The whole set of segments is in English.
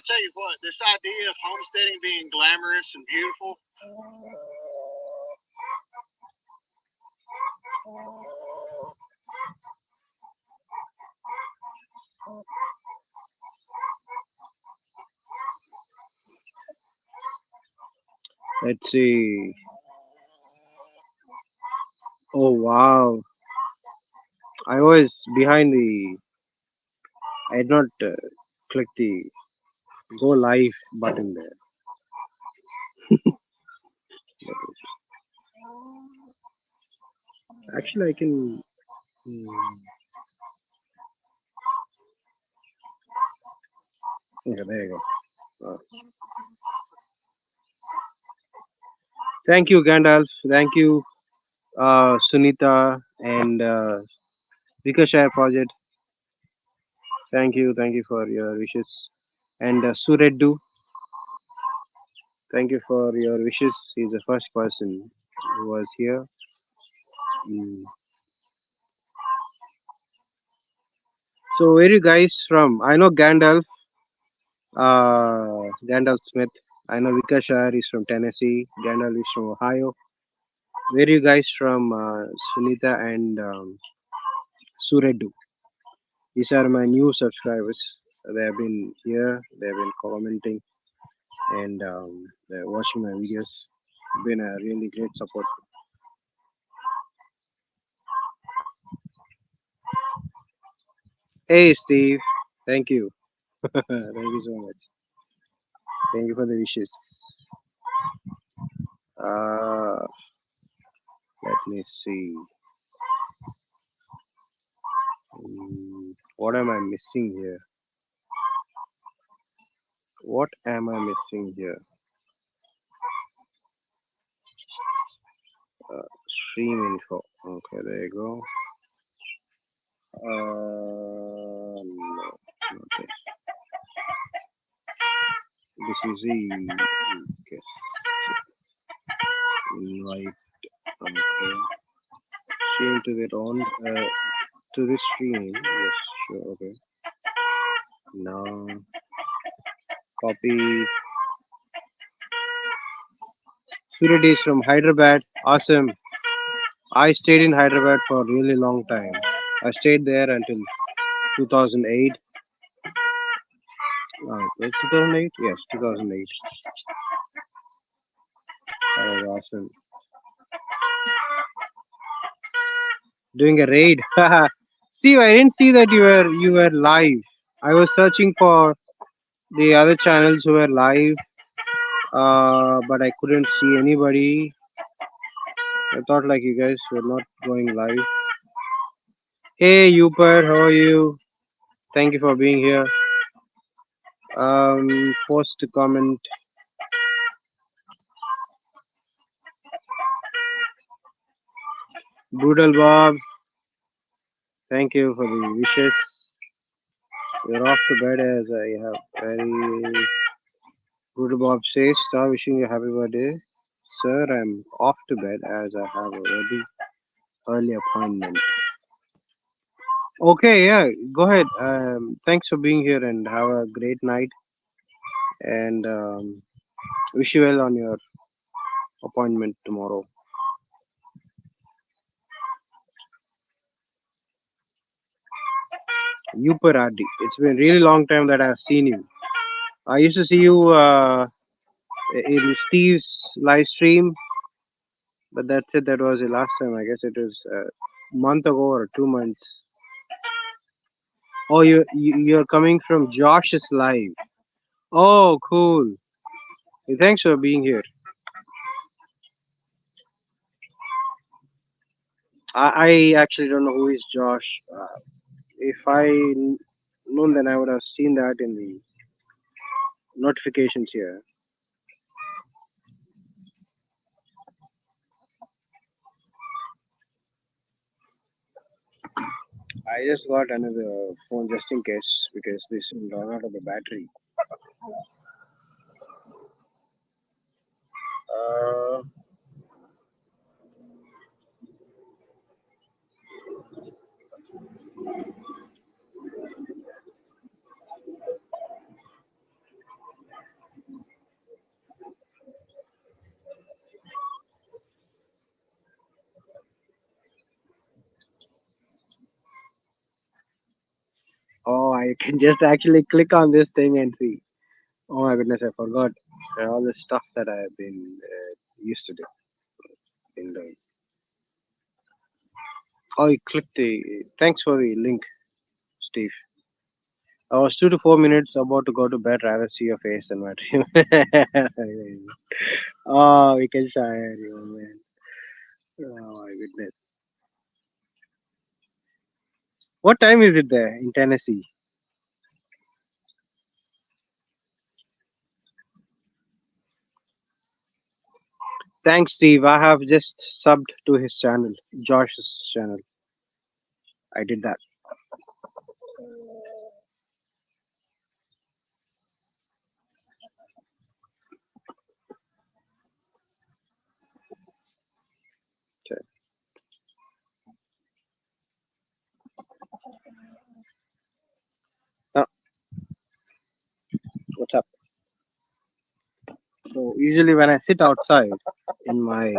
tell you what, this idea of homesteading being glamorous and beautiful, Let's see. Oh wow! I was behind the. I did not click the go live button there. Actually, I can. Okay, there you go. Thank you, Gandalf. Thank you, Sunita and Vikashare Project. Thank you for your wishes. And Sureddu, thank you for your wishes. He's the first person who was here. Mm. So, where are you guys from? I know Gandalf Smith. I know Vikashare is from Tennessee. Gandalf is from Ohio. Where are you guys from, Sunita and Sureddu? These are my new subscribers. They have been here. They have been commenting and they're watching my videos. Been a really great support. Hey Steve, thank you. Thank you so much. Thank you for the wishes. Uh, Let me see. What am I missing here? What am I missing here? Stream info. Okay, there you go. No, not this. This is the guess. Invite. Okay. Stream to get on to this stream. Yes, sure. Okay. Now copy. Suraj is from Hyderabad. Awesome. I stayed in Hyderabad for a really long time. I stayed there until 2008. Was 2008? Yes, 2008. That was awesome. Doing a raid. See, I didn't see that you were live. I was searching for the other channels who were live, but I couldn't see anybody. I thought like you guys were not going live. Hey, Uper, how are you? Thank you for being here. Post a comment. Brutal Bob, thank you for the wishes. You're off to bed as I have very Brutal Bob says. Star wishing you a happy birthday. Sir, I'm off to bed as I have a very early appointment. Okay, yeah, go ahead. Thanks for being here and have a great night. And wish you well on your appointment tomorrow. Uparadi. It's been really long time that I've seen you. I used to see you in Steve's live stream, but that's it. That was the last time. I guess it was a month ago or 2 months. Oh, you're coming from Josh's live. Oh, cool. Hey, thanks for being here. I actually don't know who is Josh. If I known, then I would have seen that in the notifications here. I just got another phone just in case because this will run out of the battery. Uh, you can just actually click on this thing and see. Oh my goodness, I forgot all the stuff that I have been used to do. Been doing. Oh, you clicked the. Thanks for the link, Steve. I was 2 to 4 minutes about to go to bed. Rather see your face than my dream. Oh, we can share you, man. Oh my goodness. What time is it there in Tennessee? Thanks, Steve. I have just subbed to his channel, Josh's channel. I did that. Okay. Oh, what's up? So usually when I sit outside in my,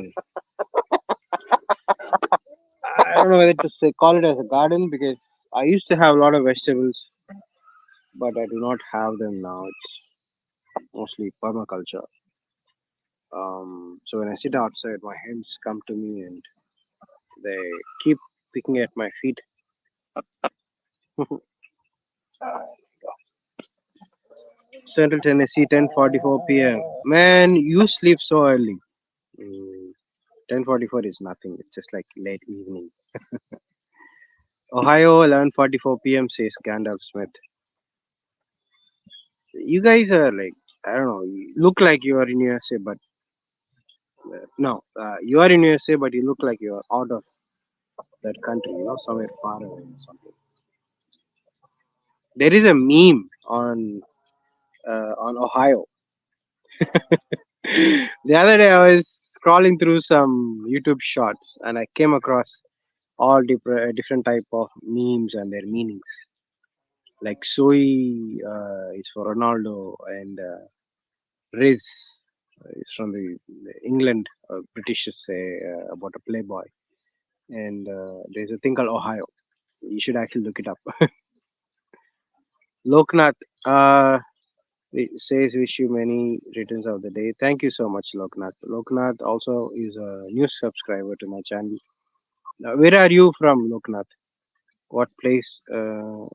I don't know whether to say call it as a garden because I used to have a lot of vegetables, but I do not have them now. It's mostly permaculture. So when I sit outside, my hands come to me and they keep picking at my feet. Central Tennessee, 10:44 p.m. Man, you sleep so early. 10:44 is nothing. It's just like late evening. Ohio, 11:44 p.m. says Gandalf Smith. You guys are like, I don't know. You look like you are in USA, but no, you are in USA, but you look like you are out of that country. Somewhere far away or something. There is a meme on Ohio. The other day I was scrolling through some YouTube shorts and I came across all different type of memes and their meanings. Like soy is for Ronaldo and Riz is from the England, British say about a playboy. And there's a thing called Ohio. You should actually look it up. Loknath says wish you many returns of the day. Thank you so much, Loknath. Loknath also is a new subscriber to my channel. Where are you from, Loknath? What place are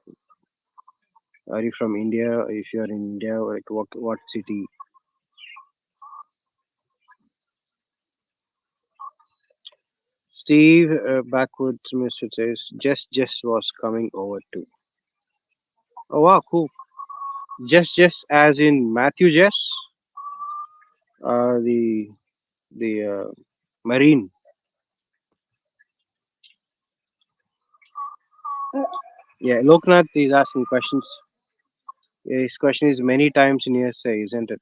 you from? India? If you are in India, like what city? Steve Backwoods Mr. says just was coming over too. Oh wow, cool. Just as in Matthew Jess, the Marine. Yeah, Loknath is asking questions. His question is many times in USA, isn't it?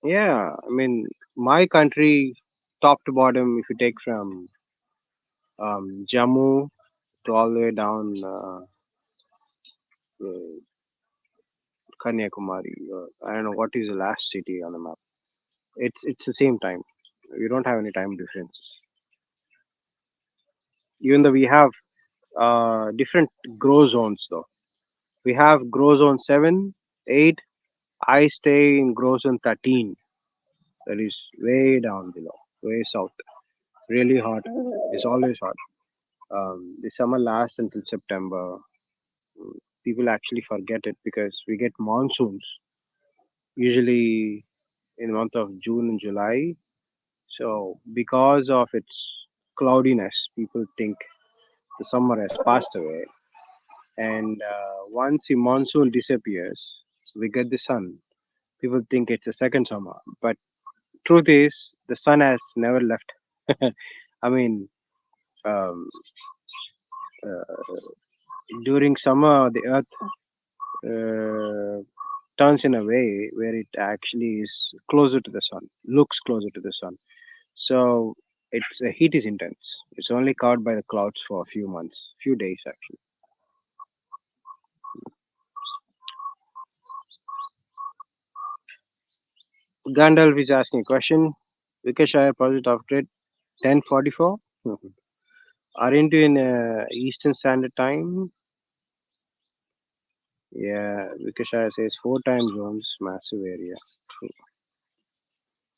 Yeah, I mean my country, top to bottom, if you take from Jammu to all the way down uh, Kanyakumari. I don't know what is the last city on the map. It's the same time. We don't have any time differences. Even though we have different grow zones, though we have grow zone 7, 8. I stay in grow zone 13. That is way down below, way south. Really hot. It's always hot. The summer lasts until September. Mm, People actually forget it because we get monsoons usually in the month of June and July. So because of its cloudiness, people think the summer has passed away. And once the monsoon disappears, we get the sun. People think it's a second summer, but truth is the sun has never left. I mean, um, uh, during summer, the earth turns in a way where it actually is closer to the sun, looks closer to the sun. So its heat is intense. It's only covered by the clouds for a few months, few days actually. Gandalf is asking a question. Vikashaya project upgrade 1044. Aren't you in Eastern Standard Time? Yeah, Vikashaya says 4 time zones, massive area.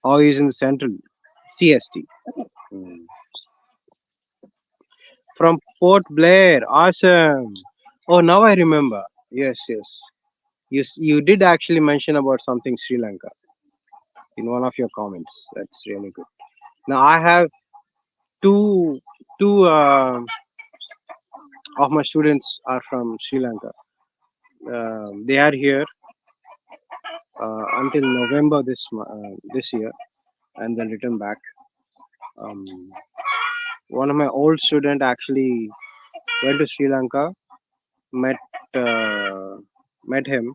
Oh, he's in the Central CST. Hmm. From Port Blair, awesome. Oh, now I remember. Yes, yes. You did actually mention about something Sri Lanka in one of your comments. That's really good. Now I have two of my students are from Sri Lanka. They are here until November this year, and then return back. Um, one of my old student actually went to Sri Lanka, met uh, met him,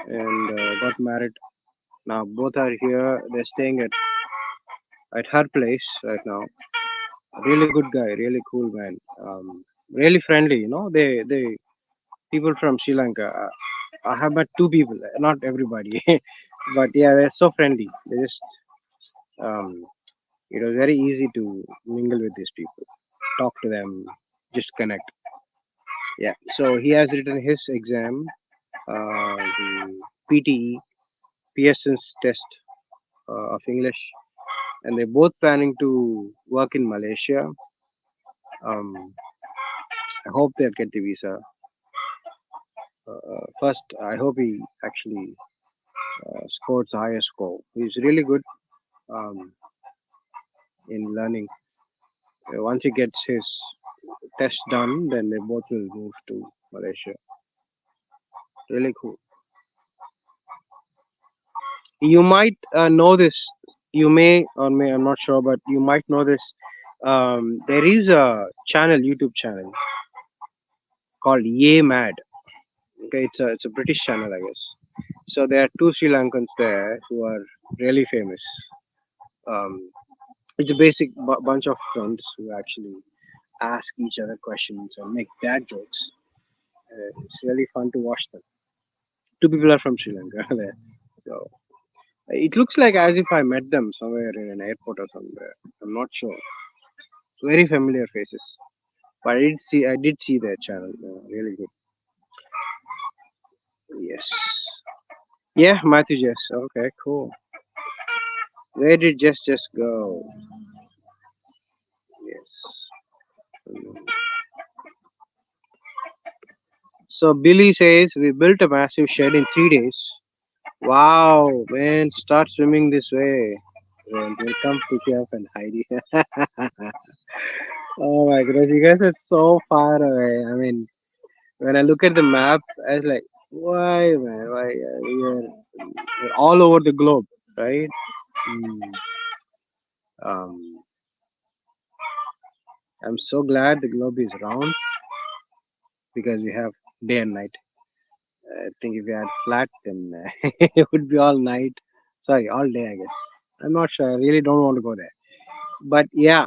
and got married. Now both are here. They're staying at her place right now. Really good guy, really cool man. Really friendly. They people from Sri Lanka. I have met two people, not everybody, but yeah, they're so friendly. They just um, it was very easy to mingle with these people, talk to them, just connect. Yeah. So he has written his exam, the PTE, Pearson's test of English, and they're both planning to work in Malaysia. Um, I hope they'll get the visa. First, I hope he actually scores the highest score. He's really good um, in learning. Once he gets his test done, then they both will move to Malaysia. Really cool. You might know this. You may or may, I'm not sure, but you might know this. There is a channel, YouTube channel called Ye Mad. Okay, it's a British channel, I guess. So there are two Sri Lankans there who are really famous. Um, it's a basic bunch of friends who actually ask each other questions and make dad jokes. It's really fun to watch them. Two people are from Sri Lanka there. So it looks like as if I met them somewhere in an airport or somewhere. I'm not sure. Very familiar faces. But I did see their channel. Really good. Yes. Yeah, Matthew Jess. Okay, cool. Where did Jess go? Yes. Mm. So Billy says we built a massive shed in 3 days. Wow, man, start swimming this way. Well, we'll come pick you up and hide you. Oh my goodness, you guys are so far away. I mean, when I look at the map, I was like, why, man? Why? We're all over the globe, right? Mm. Um, I'm so glad the globe is round because we have day and night. I think if we had flat, then it would be all night. Sorry, all day, I guess. I'm not sure. I really don't want to go there. But yeah,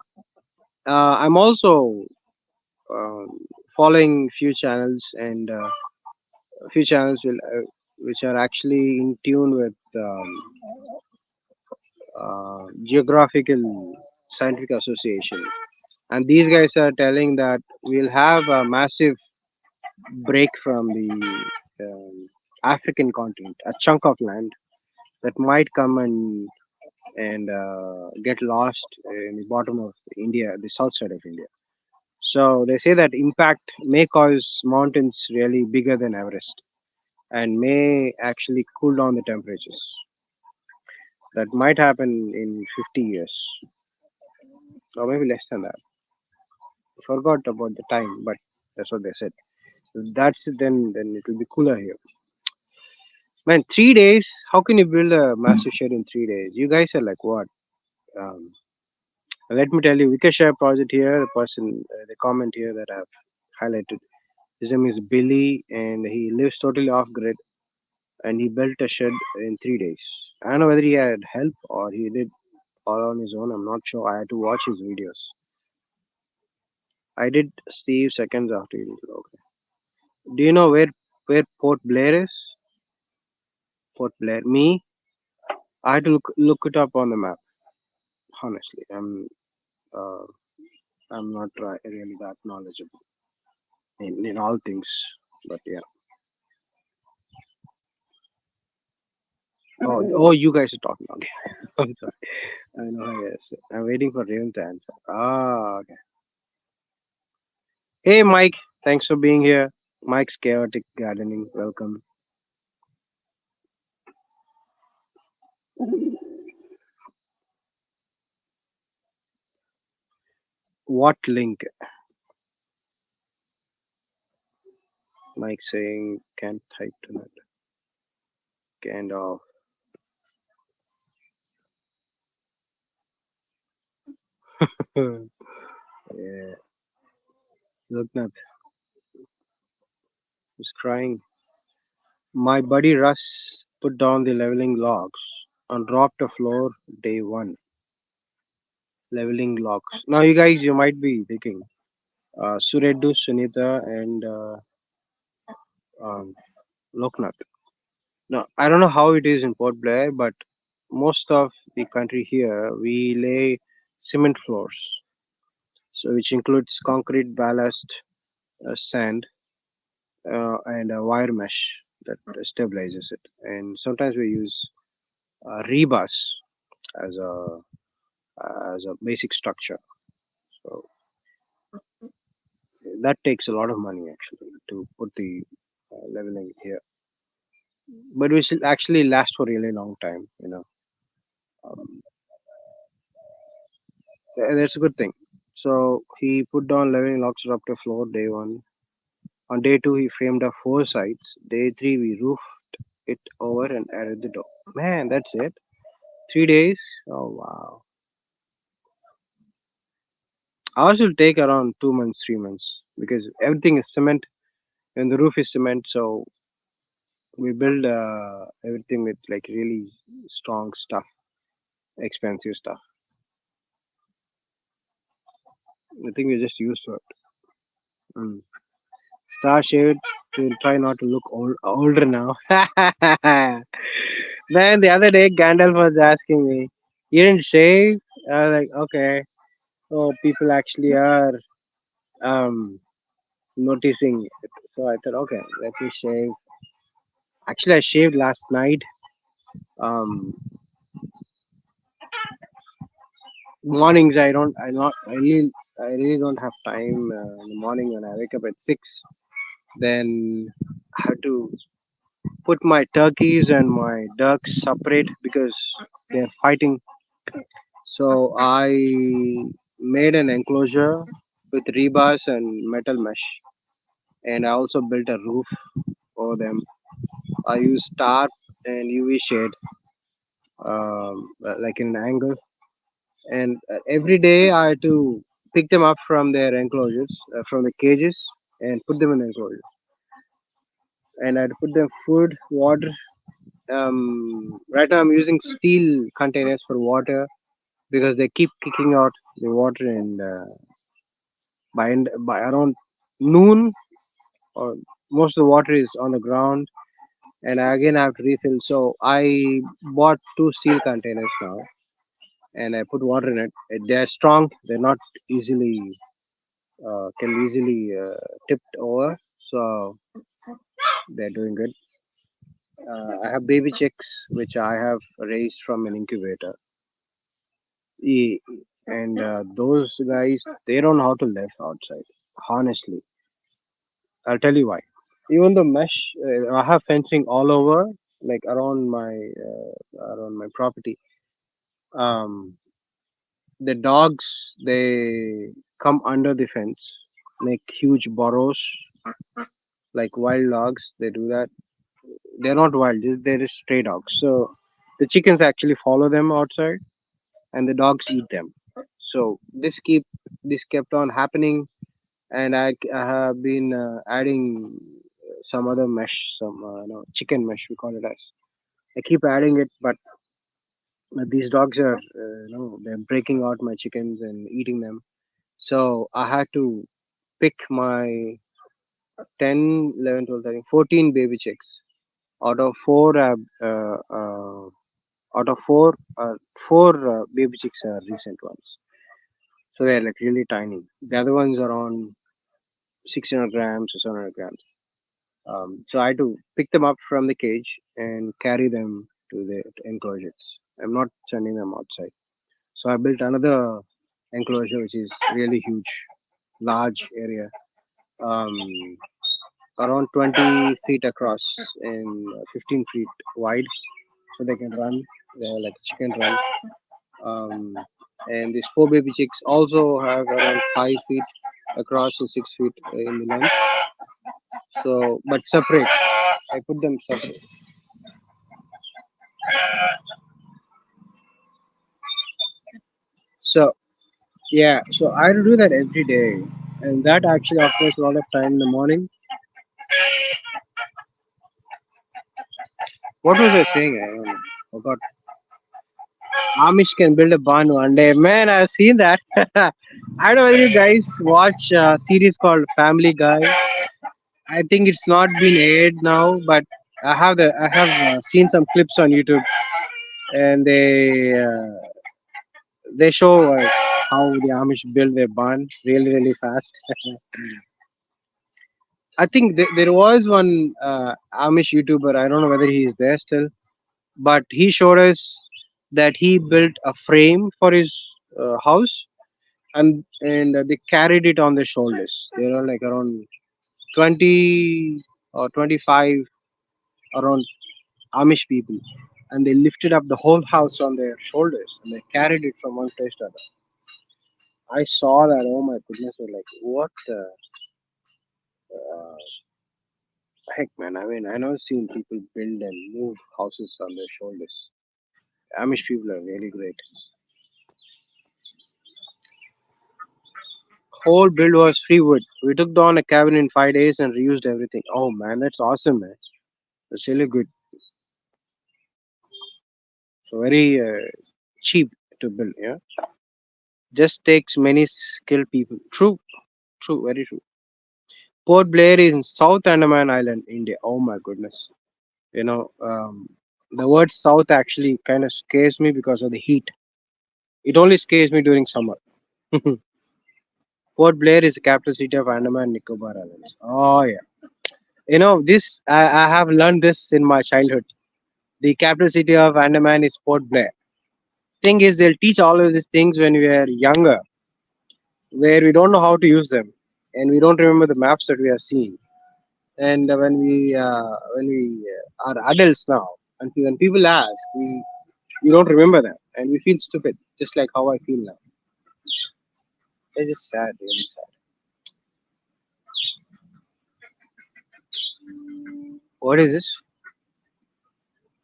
I'm also um, following few channels and few channels which are actually in tune with geographical scientific association, and these guys are telling that we'll have a massive break from the African continent, a chunk of land that might come and get lost in the bottom of India, the south side of India. So they say that impact may cause mountains really bigger than Everest and may actually cool down the temperatures. That might happen in 50 years or maybe less than that. I forgot about the time, but that's what they said. If that's it, then it will be cooler here. Man, 3 days? How can you build a massive shed in 3 days? You guys are like what? Um, let me tell you, Vikashare project here, the person, the comment here that I've highlighted. His name is Billy, and he lives totally off grid, and he built a shed in 3 days. I don't know whether he had help or he did all on his own. I'm not sure. I had to watch his videos. I did Steve seconds after he did. Okay. Do you know where Port Blair is? Port Blair. Me? I had to look it up on the map. Honestly, I'm. Uh, I'm not really that knowledgeable in all things, but yeah. Oh, you guys are talking. Okay, I'm sorry. I know. Yes, I'm waiting for Raven to answer. Ah, okay. Hey, Mike. Thanks for being here. Mike's chaotic gardening. Welcome. What link? Mike saying can't type tonight. Kind of. Yeah. Look, Nath is crying. My buddy Russ put down the leveling logs and dropped the floor day one. Leveling logs. Now, you guys, you might be thinking, Suredu, Sunita, and um, Loknath. Now, I don't know how it is in Port Blair, but most of the country here, we lay cement floors, so which includes concrete ballast, sand, and a wire mesh that stabilizes it. And sometimes we use rebars as a basic structure. So that takes a lot of money actually to put the leveling here, but we should actually last for a really long time. Um, that's a good thing. So he put down leveling logs up to floor day one. On day two, he framed up four sides. Day three, we roofed it over and added the door. Man, that's it. 3 days. Oh wow. Ours will take around 2 months, 3 months because everything is cement and the roof is cement. So we build everything with like really strong stuff, expensive stuff. I think we're just used to it. Mm. Star shaved to try not to look older now. Then the other day, Gandalf was asking me, "You didn't shave?" I was like, "Okay." Oh, people actually are um, noticing it. So I thought, okay, let me shave. Actually, I shaved last night. Um, Mornings, I really don't have time in the morning when I wake up at 6. Then I have to put my turkeys and my ducks separate because they're fighting. So I made an enclosure with rebars and metal mesh, and I also built a roof over them. I use tarp and UV shade, like in an angle, and every day I had to pick them up from their enclosures, from the cages, and put them in enclosures. And I had to put them food, water. Right now I'm using steel containers for water because they keep kicking out the water, and by around noon, or most of the water is on the ground, and I again have to refill. So I bought two steel containers now, and I put water in it. They're strong. They're not easily can be easily tipped over. So they're doing good. I have baby chicks which I have raised from an incubator. E- And those guys, they don't know how to live outside. Honestly, I'll tell you why. Even the mesh, I have fencing all over, like around my property. Um, the dogs, they come under the fence, make huge burrows like wild dogs. They do that. They're not wild; they're just stray dogs. So the chickens actually follow them outside, and the dogs eat them. So this kept on happening, and I have been adding some other mesh, some chicken mesh we call it as. I keep adding it, but these dogs are they're breaking out my chickens and eating them. So I had to pick my 10, 11, 12, 13, 14 baby chicks out of out of four, four baby chicks are recent ones. So they're like really tiny. The other ones are on 600 grams or 700 grams. So I had to pick them up from the cage and carry them to the enclosures. I'm not sending them outside. So I built another enclosure which is really huge, large area, um, around 20 feet across and 15 feet wide, so they can run. They're like chicken run. Um, and these four baby chicks also have around 5 feet across and 6 feet in the length. So, but separate. I put them separate. So yeah, so I do that every day, and that actually occupies a lot of time in the morning. What was I saying? I don't know. Forgot. Amish can build a barn one day. Man, I've seen that. I don't know whether you guys watch a series called Family Guy. I think it's not been aired now, but I have seen some clips on YouTube, and they show how the Amish build their barn really fast. I think there was one Amish YouTuber. I don't know whether he is there still, but he showed us that he built a frame for his house, and they carried it on their shoulders. There are like around 20 or 25 around Amish people, and they lifted up the whole house on their shoulders and they carried it from one place to other. I saw that. Oh my goodness! I was like, what the uh, heck, man? I mean, I never seen people build and move houses on their shoulders. Amish people are really great. Whole build was free wood. We took down a cabin in 5 days and reused everything. Oh man, that's awesome, man. That's really good. So very cheap to build. Yeah, just takes many skilled people. True, true, very true. Port Blair is in South Andaman Island, India. Oh my goodness. You know, the word South actually kind of scares me because of the heat. It only scares me during summer. Port Blair is the capital city of Andaman and Nicobar Islands. Oh yeah. You know this. I have learned this in my childhood. The capital city of Andaman is Port Blair. Thing is, they'll teach all of these things when we are younger, where we don't know how to use them, and we don't remember the maps that we have seen. And when we are adults now, and when people ask, we don't remember them, and we feel stupid, just like how I feel now. It's just sad, really sad. What is this?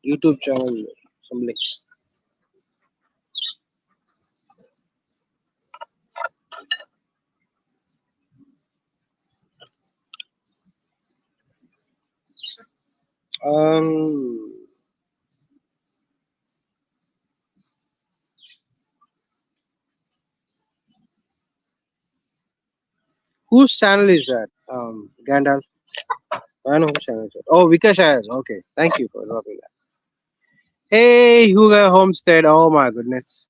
YouTube channel, some link. Um, whose channel is that? Gandalf. I know whose channel is it. Oh, Vikash has. Okay, thank you for dropping that. Hey, Hugo Homestead. Oh my goodness,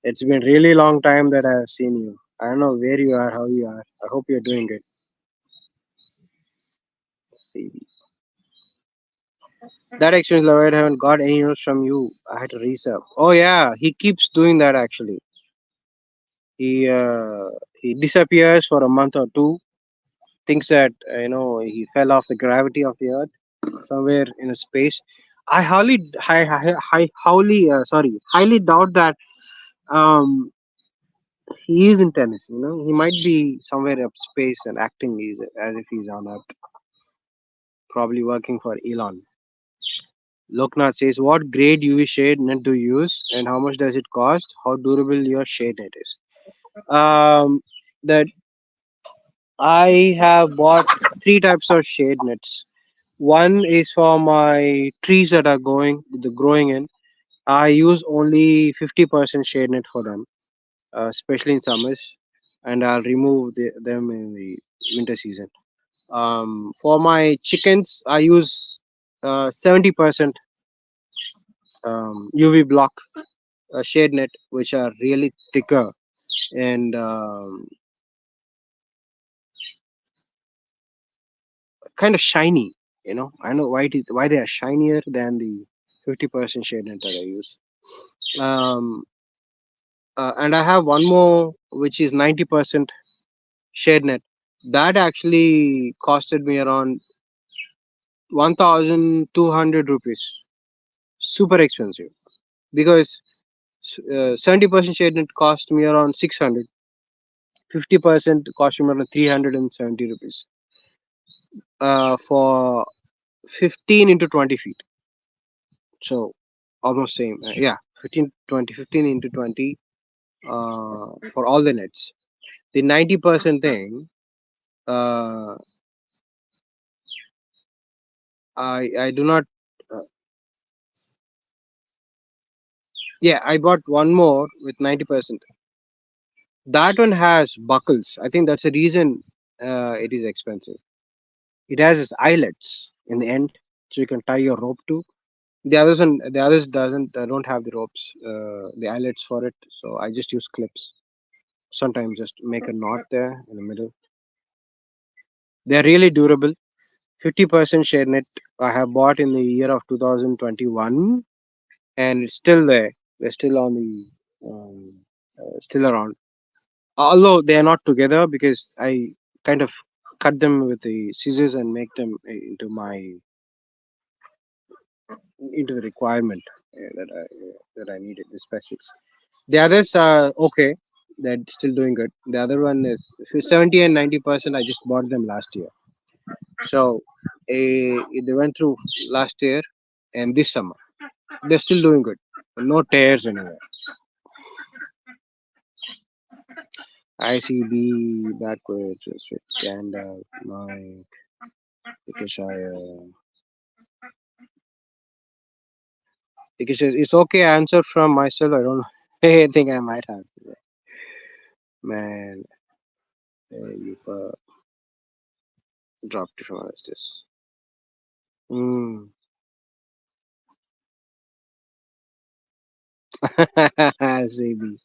it's been really long time that I have seen you. I don't know where you are, how you are. I hope you're doing good. See, that experience, Lord, I haven't got any news from you. I had to resub. Oh yeah, he keeps doing that actually. He disappears for a month or two. Thinks that he fell off the gravity of the earth somewhere in a space. I highly doubt that um he is in tennis. He might be somewhere up space and acting as if he's on earth, probably working for Elon. Loknath says, what grade UV shade net do you use and how much does it cost? How durable your shade net is? That I have bought three types of shade nets. One is for my trees that are growing in. I use only 50% shade net for them, especially in summers, and I'll remove them in the winter season. For my chickens, I use 70% UV block shade net, which are really thicker. and kind of shiny. I know why they are shinier than the 50% shade net that I use. Um, and I have one more which is 90% shade net. That actually costed me around 1,200 rupees. Super expensive because 70% shade net cost me around 600. 50% cost me around 370 rupees. For 15 into 20 feet. So almost same. Yeah, 15, 20, 15 into 20 for all the nets. The 90% thing, uh, I do not. Uh, yeah, I bought one more with 90%. That one has buckles. I think that's the reason it is expensive. It has its eyelets in the end, so you can tie your rope to. The others doesn't don't have the ropes, the eyelets for it. So I just use clips. Sometimes just make a knot there in the middle. They are really durable. 50% share net I have bought in the year of 2021, and it's still there. They're still on the still around. Although they are not together because I kind of cut them with the scissors and make them into the requirement that I needed the specifics. The others are okay. They're still doing good. The other one is 70 and 90%. I just bought them last year. So they went through last year and this summer. They're still doing good. No tears anywhere. ICB backwards with Ganda, Mike, Vikashaya. Because it's okay. Answer from myself. I don't. I think I might have. Man, you dropped from this. Mm. CB.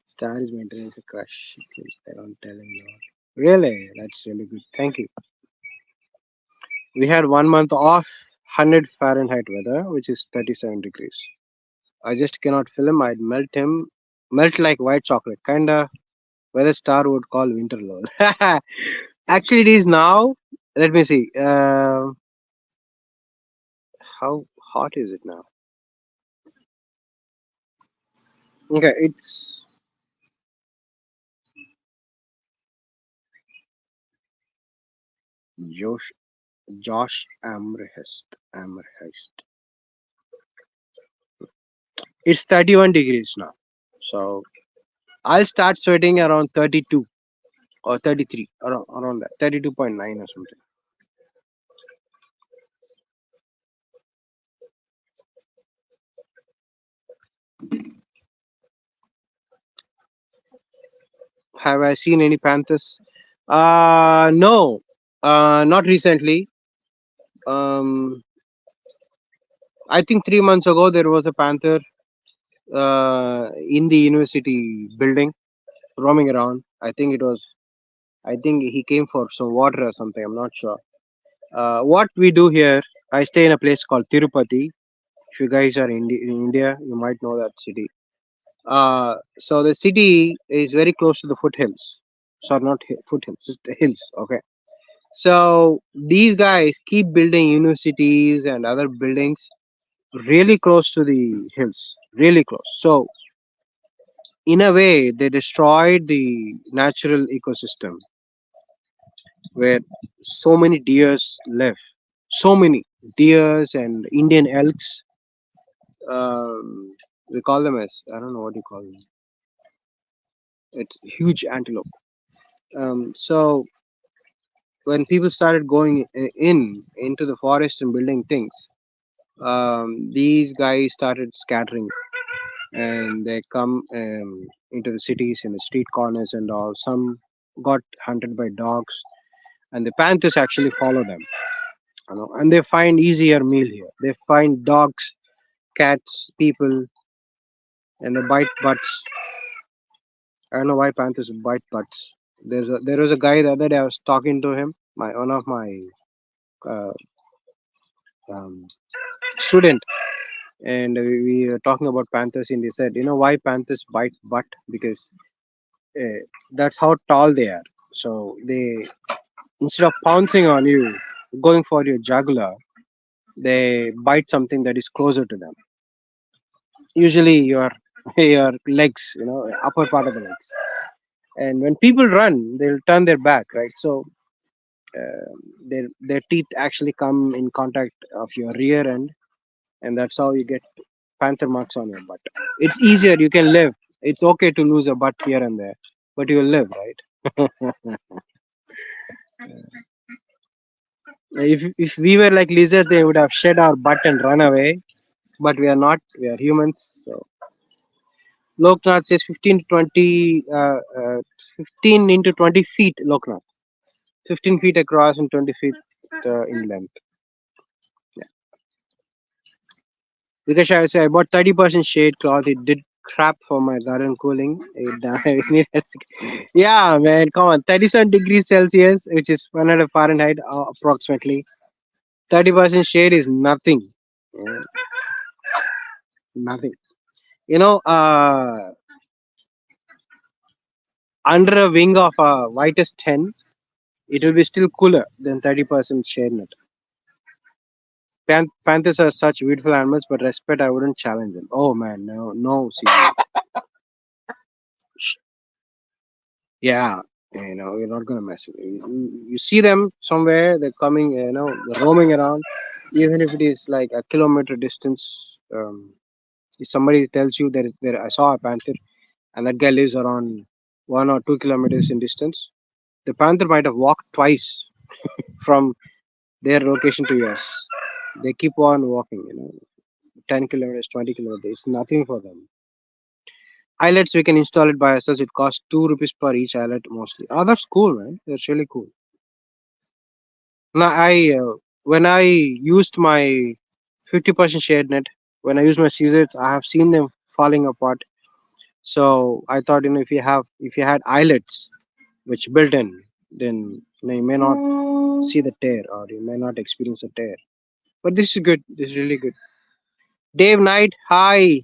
Star is maintenance a crush. It seems they don't tell him no. Really? That's really good. Thank you. We had 1 month off 100 Fahrenheit weather, which is 37 degrees. I just cannot feel him. I'd melt him, melt like white chocolate. Kinda whether star would call winter lol. Actually, it is now. Let me see. How hot is it now? Okay, it's Josh Josh Amherst. Amherst. It's 31 degrees now. So I'll start sweating around 32 or 33, around that, 32.9 or something. Have I seen any panthers? No, not recently. Um, I think 3 months ago there was a panther in the university building roaming around. I think he came for some water or something. I'm not sure. What we do here, I stay in a place called Tirupati. If you guys are in India, you might know that city. So the city is very close to the foothills. Sorry, not foothills, just the hills. Okay. So these guys keep building universities and other buildings really close to the hills, really close. So in a way, they destroyed the natural ecosystem where so many deers live. So many deers and Indian elks. We call them as I don't know what you call them. It's huge antelope. So when people started going into the forest and building things, these guys started scattering and they come into the cities in the street corners and all. Some got hunted by dogs, and the panthers actually follow them. And they find easier meal here. They find dogs, cats, people, and they bite butts. I don't know why panthers bite butts. There was a guy the other day. I was talking to him. My one of my uh, um, student, and we were talking about panthers, and he said, you know why panthers bite butt? Because that's how tall they are. So they, instead of pouncing on you, going for your jugular, they bite something that is closer to them. Usually your your legs, upper part of the legs. And when people run, they'll turn their back, right? So their teeth actually come in contact of your rear end, and that's how you get panther marks on your butt. It's easier. You can live. It's okay to lose a butt here and there, but you will live, right? If we were like lizards, they would have shed our butt and run away. But we are not. We are humans. So Loknath says 15 to 20, 15 into 20 feet. Loknath, 15 feet across and 20 feet in length. Yeah. Because I say about 30% shade cloth. It did crap for my garden cooling. It needed yeah, man, come on, 37 degrees Celsius, which is 100 Fahrenheit approximately. 30% shade is nothing. Yeah, nothing. You know, under a wing of a whitest 10, it will be still cooler than 30% shade net. Panthers are such beautiful animals, but respect, I wouldn't challenge them. Oh man, no, no, see, yeah, you're not gonna mess with it. You see them somewhere, they're coming, they're roaming around, even if it is like a kilometer distance. If somebody tells you there, I saw a panther, and that guy lives around 1 or 2 kilometers in distance, the panther might have walked twice from their location to yours. They keep on walking, 10 kilometers, 20 kilometers. It's nothing for them. Eyelets, we can install it by ourselves. It costs 2 rupees per each eyelet mostly. Oh, that's cool, man. That's really cool. Now, when I used my 50% shade net, when I use my scissors, I have seen them falling apart. So I thought, if you had eyelets which built in, then you may not see the tear, or you may not experience a tear. But this is good. This is really good. Dave Knight, hi.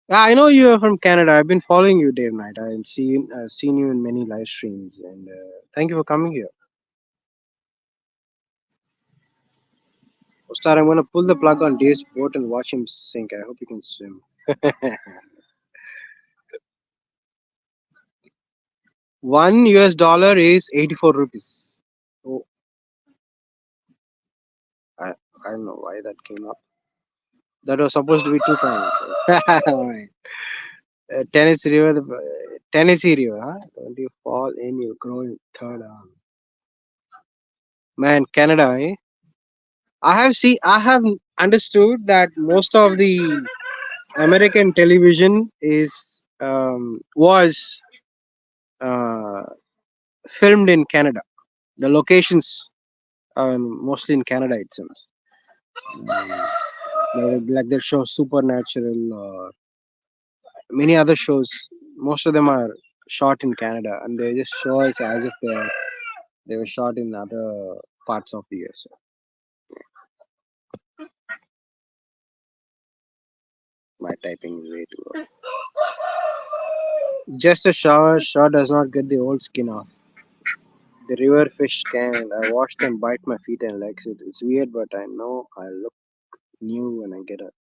Yeah, I know you are from Canada. I've been following you, Dave Knight. I've seen you in many live streams, and thank you for coming here. Star, I'm gonna pull the plug on Dave's boat and watch him sink. I hope you can swim. $1 is 84 rupees. Oh, I, I don't know why that came up. That was supposed to be 2 pounds. Alright. Tennessee River, huh? Don't you fall in, you grow in third arm. Man, Canada, eh? I have understood that most of the American television was uh, filmed in Canada. The locations are mostly in Canada itself. Um, like their show Supernatural or many other shows. Most of them are shot in Canada, and they just show us as if they were shot in other parts of the USA. My typing is way too low. Just a shower shot does not get the old skin off. The river fish can. I wash them, bite my feet and legs. It's weird, but I know I look new when I get up.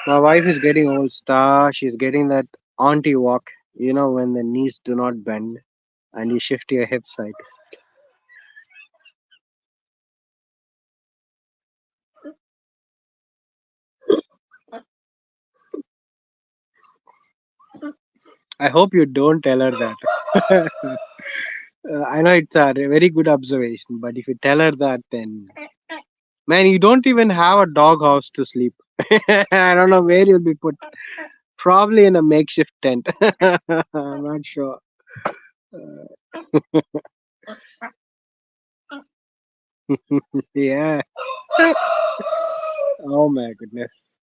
My wife is getting old, Star. She's getting that auntie walk. When the knees do not bend and you shift your hip side. I hope you don't tell her that. I know it's a very good observation, but if you tell her that, then man, you don't even have a dog house to sleep. I don't know where you'll be put. Probably in a makeshift tent. I'm not sure. Yeah. Oh my goodness.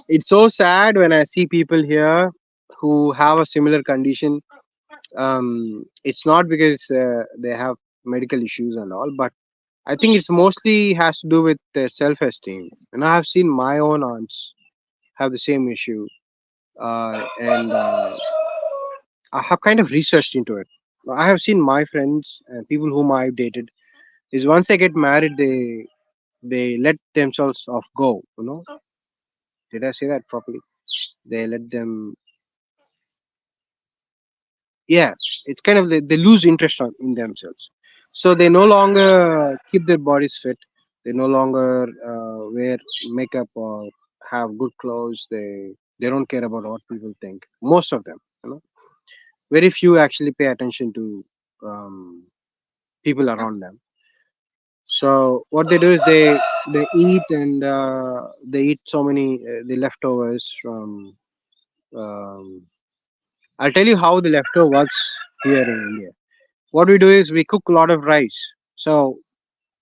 It's so sad when I see people here who have a similar condition. It's not because they have medical issues and all, but I think it's mostly has to do with their self-esteem. And I have seen my own aunts have the same issue, and I have kind of researched into it. I have seen my friends and people whom I've dated is once they get married, they let themselves off go. Did I say that properly? They let them, yeah. It's kind of they lose interest in themselves, so they no longer keep their bodies fit. They no longer wear makeup or have good clothes. They don't care about what people think. Most of them, very few actually pay attention to people around them. So what they do is they eat and they eat so many the leftovers from. Um, I'll tell you how the leftover works here in India. What we do is we cook a lot of rice. So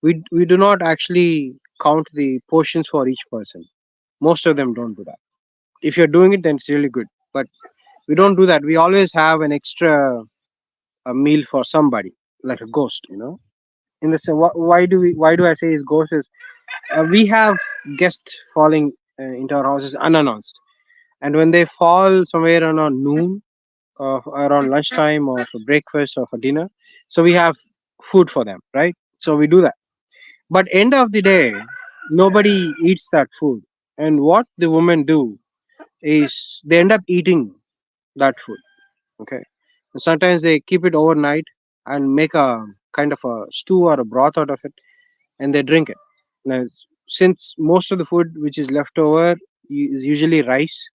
we do not actually count the portions for each person. Most of them don't do that. If you're doing it, then it's really good. But we don't do that. We always have an extra a meal for somebody, like a ghost. In the same, why do I say is ghost is we have guests falling into our houses unannounced, and when they fall somewhere around noon or around lunchtime or for breakfast or for dinner, so we have food for them, right? So we do that. But end of the day, nobody eats that food, and what the women do is they end up eating that food. Okay, and sometimes they keep it overnight and make a kind of a stew or a broth out of it, and they drink it. Now, since most of the food which is left over is usually rice,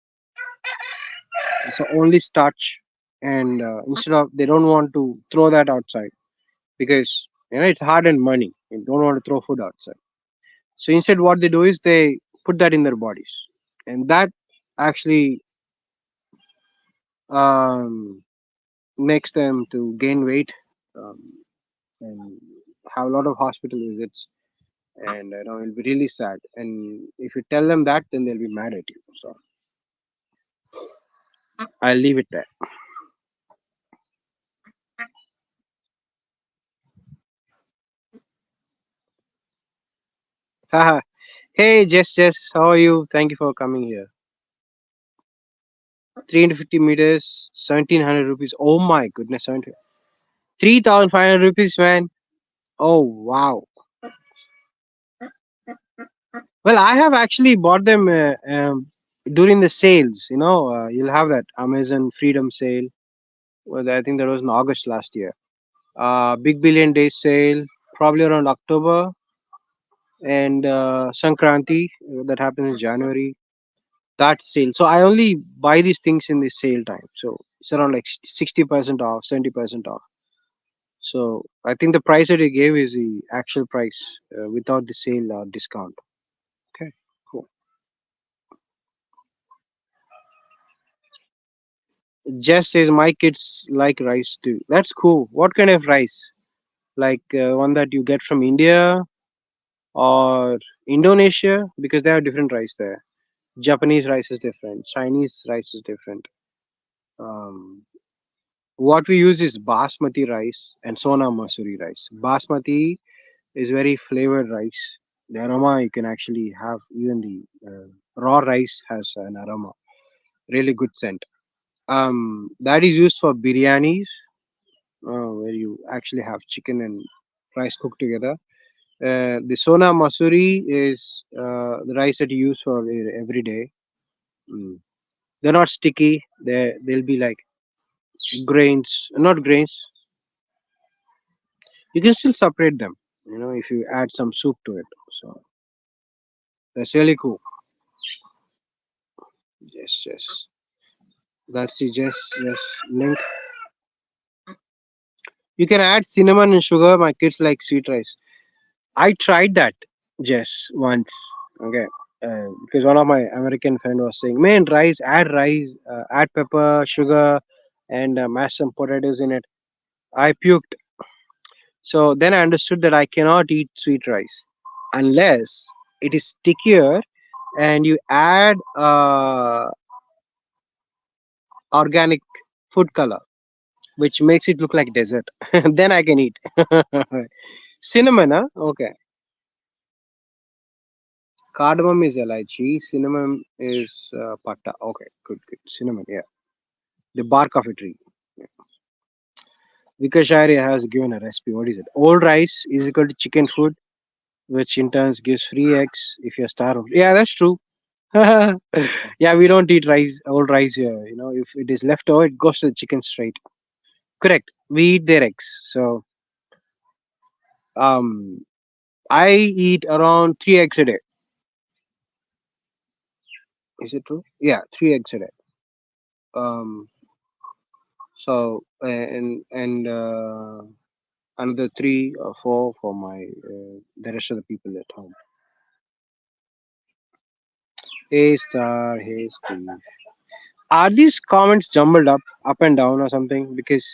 so only starch, and instead of they don't want to throw that outside because it's hard and money. They don't want to throw food outside. So instead, what they do is they put that in their bodies, and that actually um, makes them to gain weight um, and have a lot of hospital visits, and it'll be really sad. And if you tell them that, then they'll be mad at you. So I'll leave it there. Haha. Hey, Jess, how are you? Thank you for coming here. 350 meters, 1700 rupees. Oh my goodness, 3,500 rupees, man. Oh wow. Well, I have actually bought them during the sales. You'll have that Amazon Freedom sale. Well, I think that was in August last year. Big Billion Days sale, probably around October, and Sankranti that happens in January. That sale. So I only buy these things in the sale time. So it's around like 60% off, 70% off. So I think the price that he gave is the actual price without the sale discount. Okay, cool. Jess says my kids like rice too. That's cool. What kind of rice? Like one that you get from India or Indonesia? Because they have different rice there. Japanese rice is different. Chinese rice is different. Um, what we use is basmati rice and Sona Masuri rice. Basmati is very flavored rice. The aroma you can actually have, even the raw rice has an aroma, really good scent. That is used for biryanis, where you actually have chicken and rice cooked together. The Sona Masuri is the rice that you use for every day. Mm. They're not sticky. They'll be like grains, not grains. You can still separate them. If you add some soup to it. So that's really cool. Yes, yes. That's the just link. You can add cinnamon and sugar. My kids like sweet rice. I tried that, Jess, once. Okay, because one of my American friend was saying, "Man, rice, add pepper, sugar, and mash some potatoes in it." I puked. So then I understood that I cannot eat sweet rice unless it is stickier and you add organic food color, which makes it look like desert. Then I can eat. Cinnamon, huh? Okay. Cardamom is elaichi. Cinnamon is patta. Okay, good, good. Cinnamon, yeah. The bark of a tree. Vikashari has given a recipe. What is it? Old rice is equal to chicken food, which in turn gives free eggs if you're starved. Yeah, that's true. Yeah, we don't eat rice, old rice here. You know, if it is left over, it goes to the chicken straight. Correct. We eat their eggs. So, um, I eat around 3 eggs a day. Is it true? Yeah, 3 eggs a day. Um, so and another 3 or 4 for my the rest of the people at home. Hey star, hey Steve. Are these comments jumbled up and down or something? Because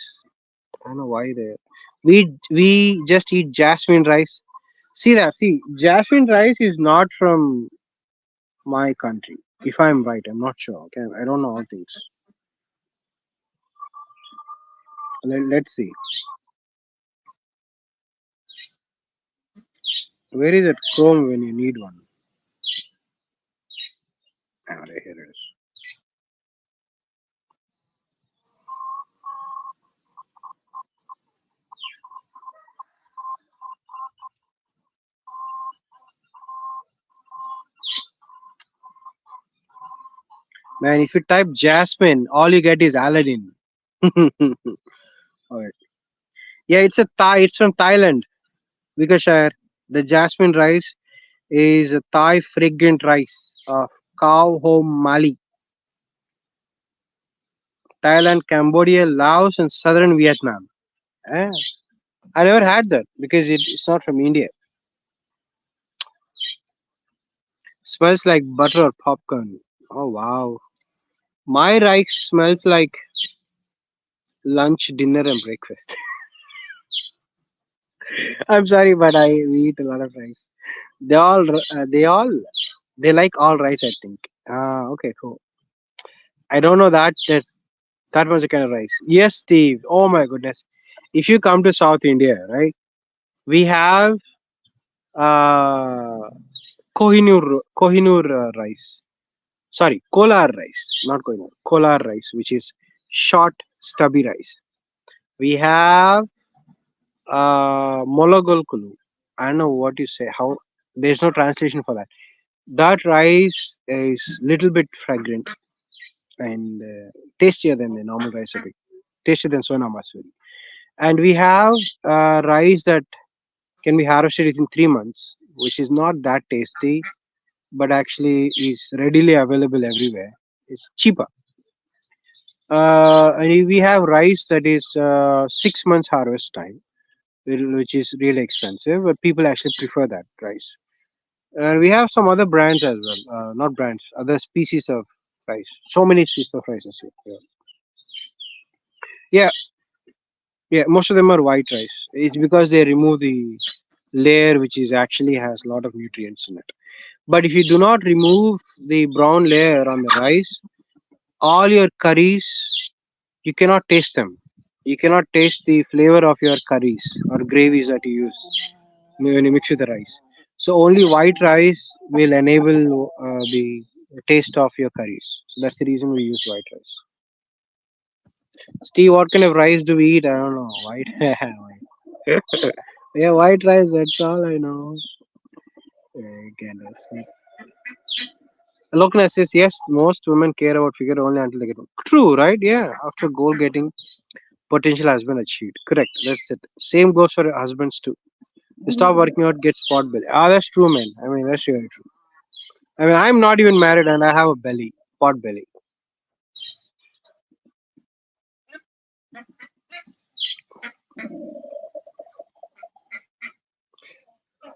I don't know why they. We just eat jasmine rice. See that? See, jasmine rice is not from my country. If I'm right, I'm not sure. Okay, I don't know all things. Let's see. Where is that Chrome when you need one? Ah, here it is. Man, if you type jasmine, all you get is Aladdin. Alright. Yeah, it's a Thai. It's from Thailand. Vikashire. The jasmine rice is a Thai fragrant rice of cow home Mali, Thailand, Cambodia, Laos, and southern Vietnam. Eh, I never had that because it's not from India. Smells like butter or popcorn. Oh wow. My rice smells like lunch, dinner, and breakfast. I'm sorry, but we eat a lot of rice. They like all rice. I think. Ah, okay, cool. I don't know that that was a kind of rice. Yes, Steve. Oh my goodness. If you come to South India, right, we have uh, Kohinoor rice. Sorry, Kolar rice, not Kohinoor. Kolar rice, which is short, stubby rice. We have Mologolkulu. I don't know what you say. How there's no translation for that. That rice is little bit fragrant and tastier than the normal rice a bit. Tastier than Sona Masuri. And we have rice that can be harvested within 3 months, which is not that tasty, but actually is readily available everywhere. It's cheaper. And we have rice that is 6 months harvest time, which is really expensive, but people actually prefer that rice. And we have some other brands as well, not brands, other species of rice. So many species of rices here. Yeah, yeah, most of them are white rice. It's because they remove the layer which is actually has a lot of nutrients in it. But if you do not remove the brown layer on the rice, all your curries you cannot taste them. You cannot taste the flavor of your curries or gravies that you use when you mix with the rice. So only white rice will enable the taste of your curries. That's the reason we use white rice. Steve, what kind of rice do we eat? I don't know. White. Yeah, white rice. That's all I know. Again, Lokna says yes. Most women care about figure only until they get one. True, right? Yeah. After goal getting potential has been achieved. Correct. That's it. Same goes for husbands too. They stop working out, get spot belly. Ah, that's true, man. I mean, that's really true. I mean, I'm not even married and I have a belly, pot belly.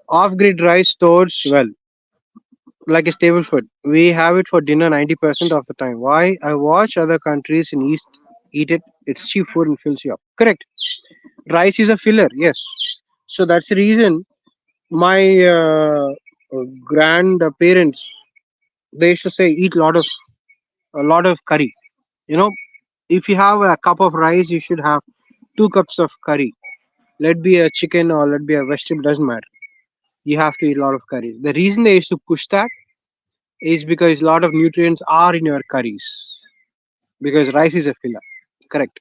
Off-grid rice stores well, like a stable food. We have it for dinner 90% of the time. Why? I watch other countries in East eat it. It's cheap food and fills you up. Correct. Rice is a filler. Yes. So that's the reason my grandparents They used to say eat a lot of curry. You know, if you have a cup of rice, you should have 2 cups of curry. Let be a chicken or let be a vegetable, doesn't matter. You have to eat a lot of curry. The reason they used to push that is because a lot of nutrients are in your curries. Because rice is a filler. Correct.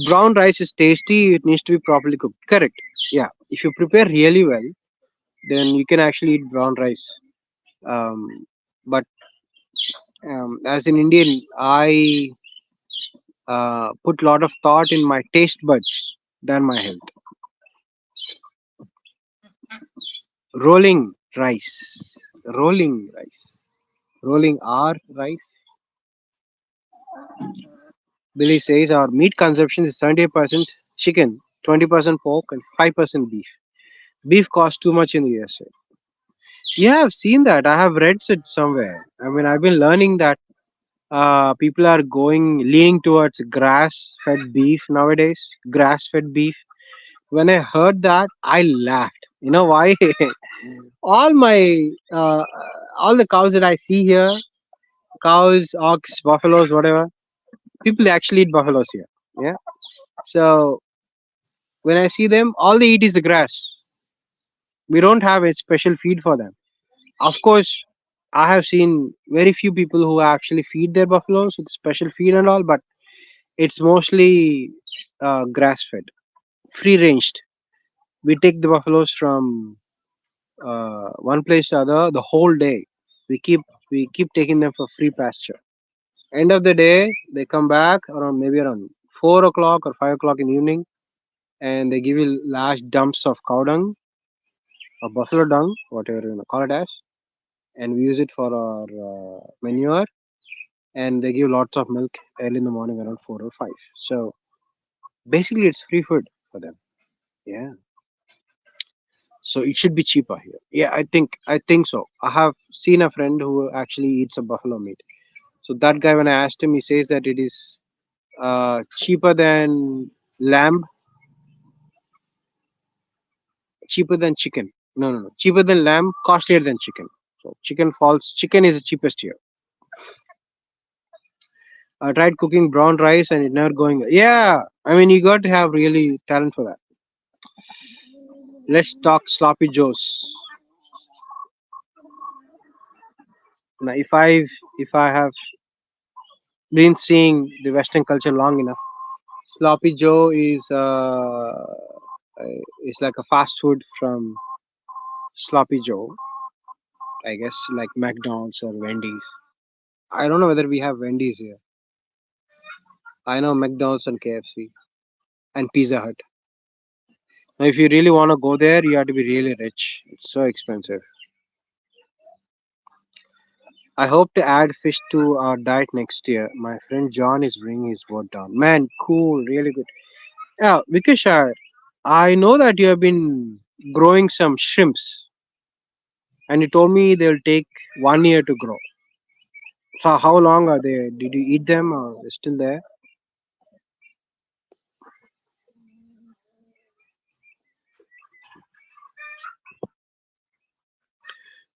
Brown rice is tasty. It needs to be properly cooked. Correct. Yeah. If you prepare really well, then you can actually eat brown rice. But as an Indian, I put a lot of thought in my taste buds than my health. Rolling rice, rolling rice, rolling R rice. Billy says our meat consumption is 78% chicken, 20% pork, and 5% beef. Beef costs too much in the USA. Yeah, I've seen that. I have read it somewhere. I mean, I've been learning that people are leaning towards grass-fed beef nowadays. Grass-fed beef. When I heard that, I laughed. You know why? all my all the cows that I see here, cows, ox, buffaloes, whatever, people actually eat buffaloes here. Yeah. So when I see them, all they eat is the grass. We don't have a special feed for them. Of course, I have seen very few people who actually feed their buffaloes with special feed and all, but it's mostly grass fed, free ranged. We take the buffaloes from one place to other the whole day. We keep taking them for free pasture. End of the day, they come back around maybe around 4 o'clock or 5 o'clock in the evening, and they give you large dumps of cow dung or buffalo dung, whatever you call it as, and we use it for our manure. And they give lots of milk early in the morning around 4 or 5. So basically, it's free food for them. Yeah. So it should be cheaper here. Yeah, I think so. I have seen a friend who actually eats a buffalo meat. So that guy, when I asked him, he says that it is cheaper than lamb, cheaper than chicken. No, no, no, cheaper than lamb, costlier than chicken. So chicken is the cheapest here. I tried cooking brown rice and it never going. Yeah, I mean you got to have really talent for that. Let's talk sloppy joes. Now, if I have been seeing the Western culture long enough, sloppy joe is like a fast food from sloppy joe. I guess like McDonald's or Wendy's. I don't know whether we have Wendy's here. I know McDonald's and KFC and Pizza Hut. Now, if you really want to go there, you have to be really rich. It's so expensive. I hope to add fish to our diet next year. My friend John is bringing his boat down. Man, cool, really good. Yeah, Vikashar, I know that you have been growing some shrimps, and you told me they'll take 1 year to grow. So, how long are they? Did you eat them or they're still there?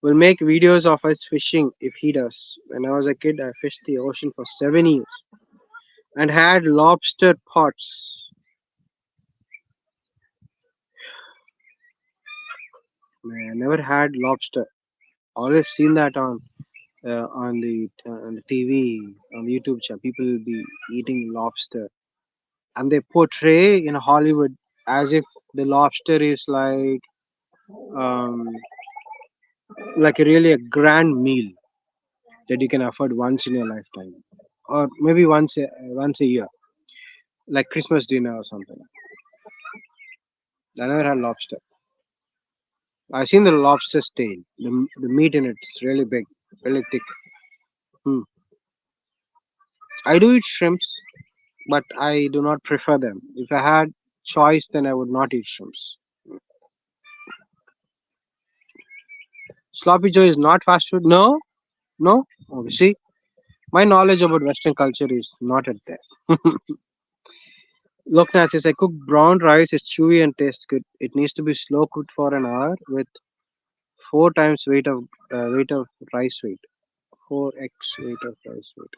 We'll make videos of us fishing if he does. When I was a kid, I fished the ocean for 7 years and had lobster pots. Man, I never had lobster. Always seen that on the TV, on the YouTube channel. People will be eating lobster, and they portray in Hollywood as if the lobster is um, like really a grand meal that you can afford once in your lifetime, or maybe once a year, like Christmas dinner or something. I never had lobster. I've seen the lobster's tail. The meat in it is really big, really thick. Hmm. I do eat shrimps, but I do not prefer them. If I had choice, then I would not eat shrimps. Sloppy Joe is not fast food. No, no. Oh, see, my knowledge about Western culture is not at there. Loknath says I cook brown rice. It's chewy and tastes good. It needs to be slow cooked for an hour with 4 times weight of rice weight. 4x weight of rice weight.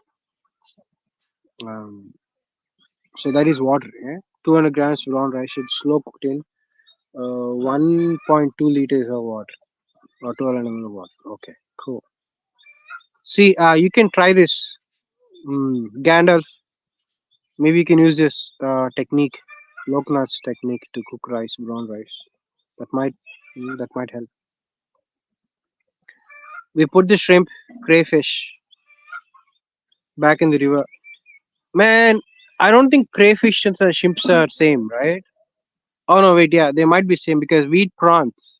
So that is water. 200 grams brown rice should slow cooked in 1.2 liters of water or 1200 ml of water. Okay, cool. See, you can try this, Gandalf. Maybe you can use this technique, Loknath's technique, to cook rice, brown rice. That might that might help. We put the shrimp, crayfish back in the river. Man, I don't think crayfish and shrimps are same, right? Oh no, wait, yeah, they might be same because we eat prawns,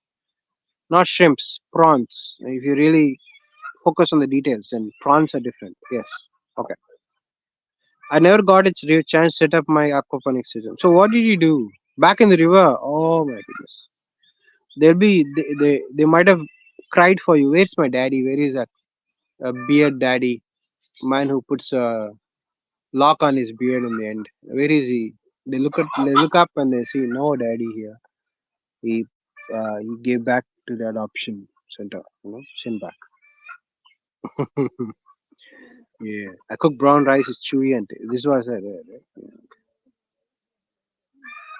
not shrimps, prawns. If you really focus on the details, and prawns are different. Yes. Okay. I never got a chance to set up my aquaponics system. So what did you do? Back in the river? Oh my goodness. They might have cried for you. Where's my daddy? Where is that beard daddy? Man who puts a lock on his beard in the end. Where is he? They look up and they see no daddy here. He gave back to the adoption center. Sent back. Yeah. I cook brown rice is chewy and this was it. Right? Yeah.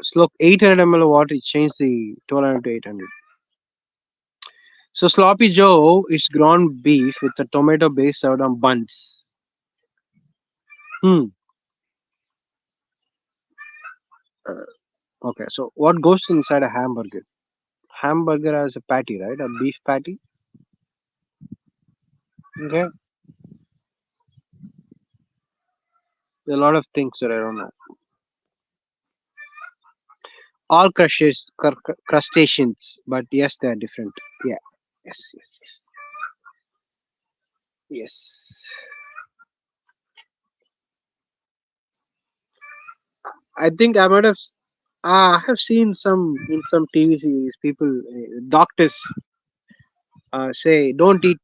Slope 800 ml of water. Change the 1200 to 800. So sloppy Joe is ground beef with a tomato base served on buns. Hmm. Uh, Okay. So what goes inside a hamburger? Hamburger has a patty, right? A beef patty. Okay. There are a lot of things that I don't know. All crustaceans, but yes, they are different. Yeah. Yes. Yes. Yes. Yes. I think I might have. I have seen some in some TV series. People, doctors, say don't eat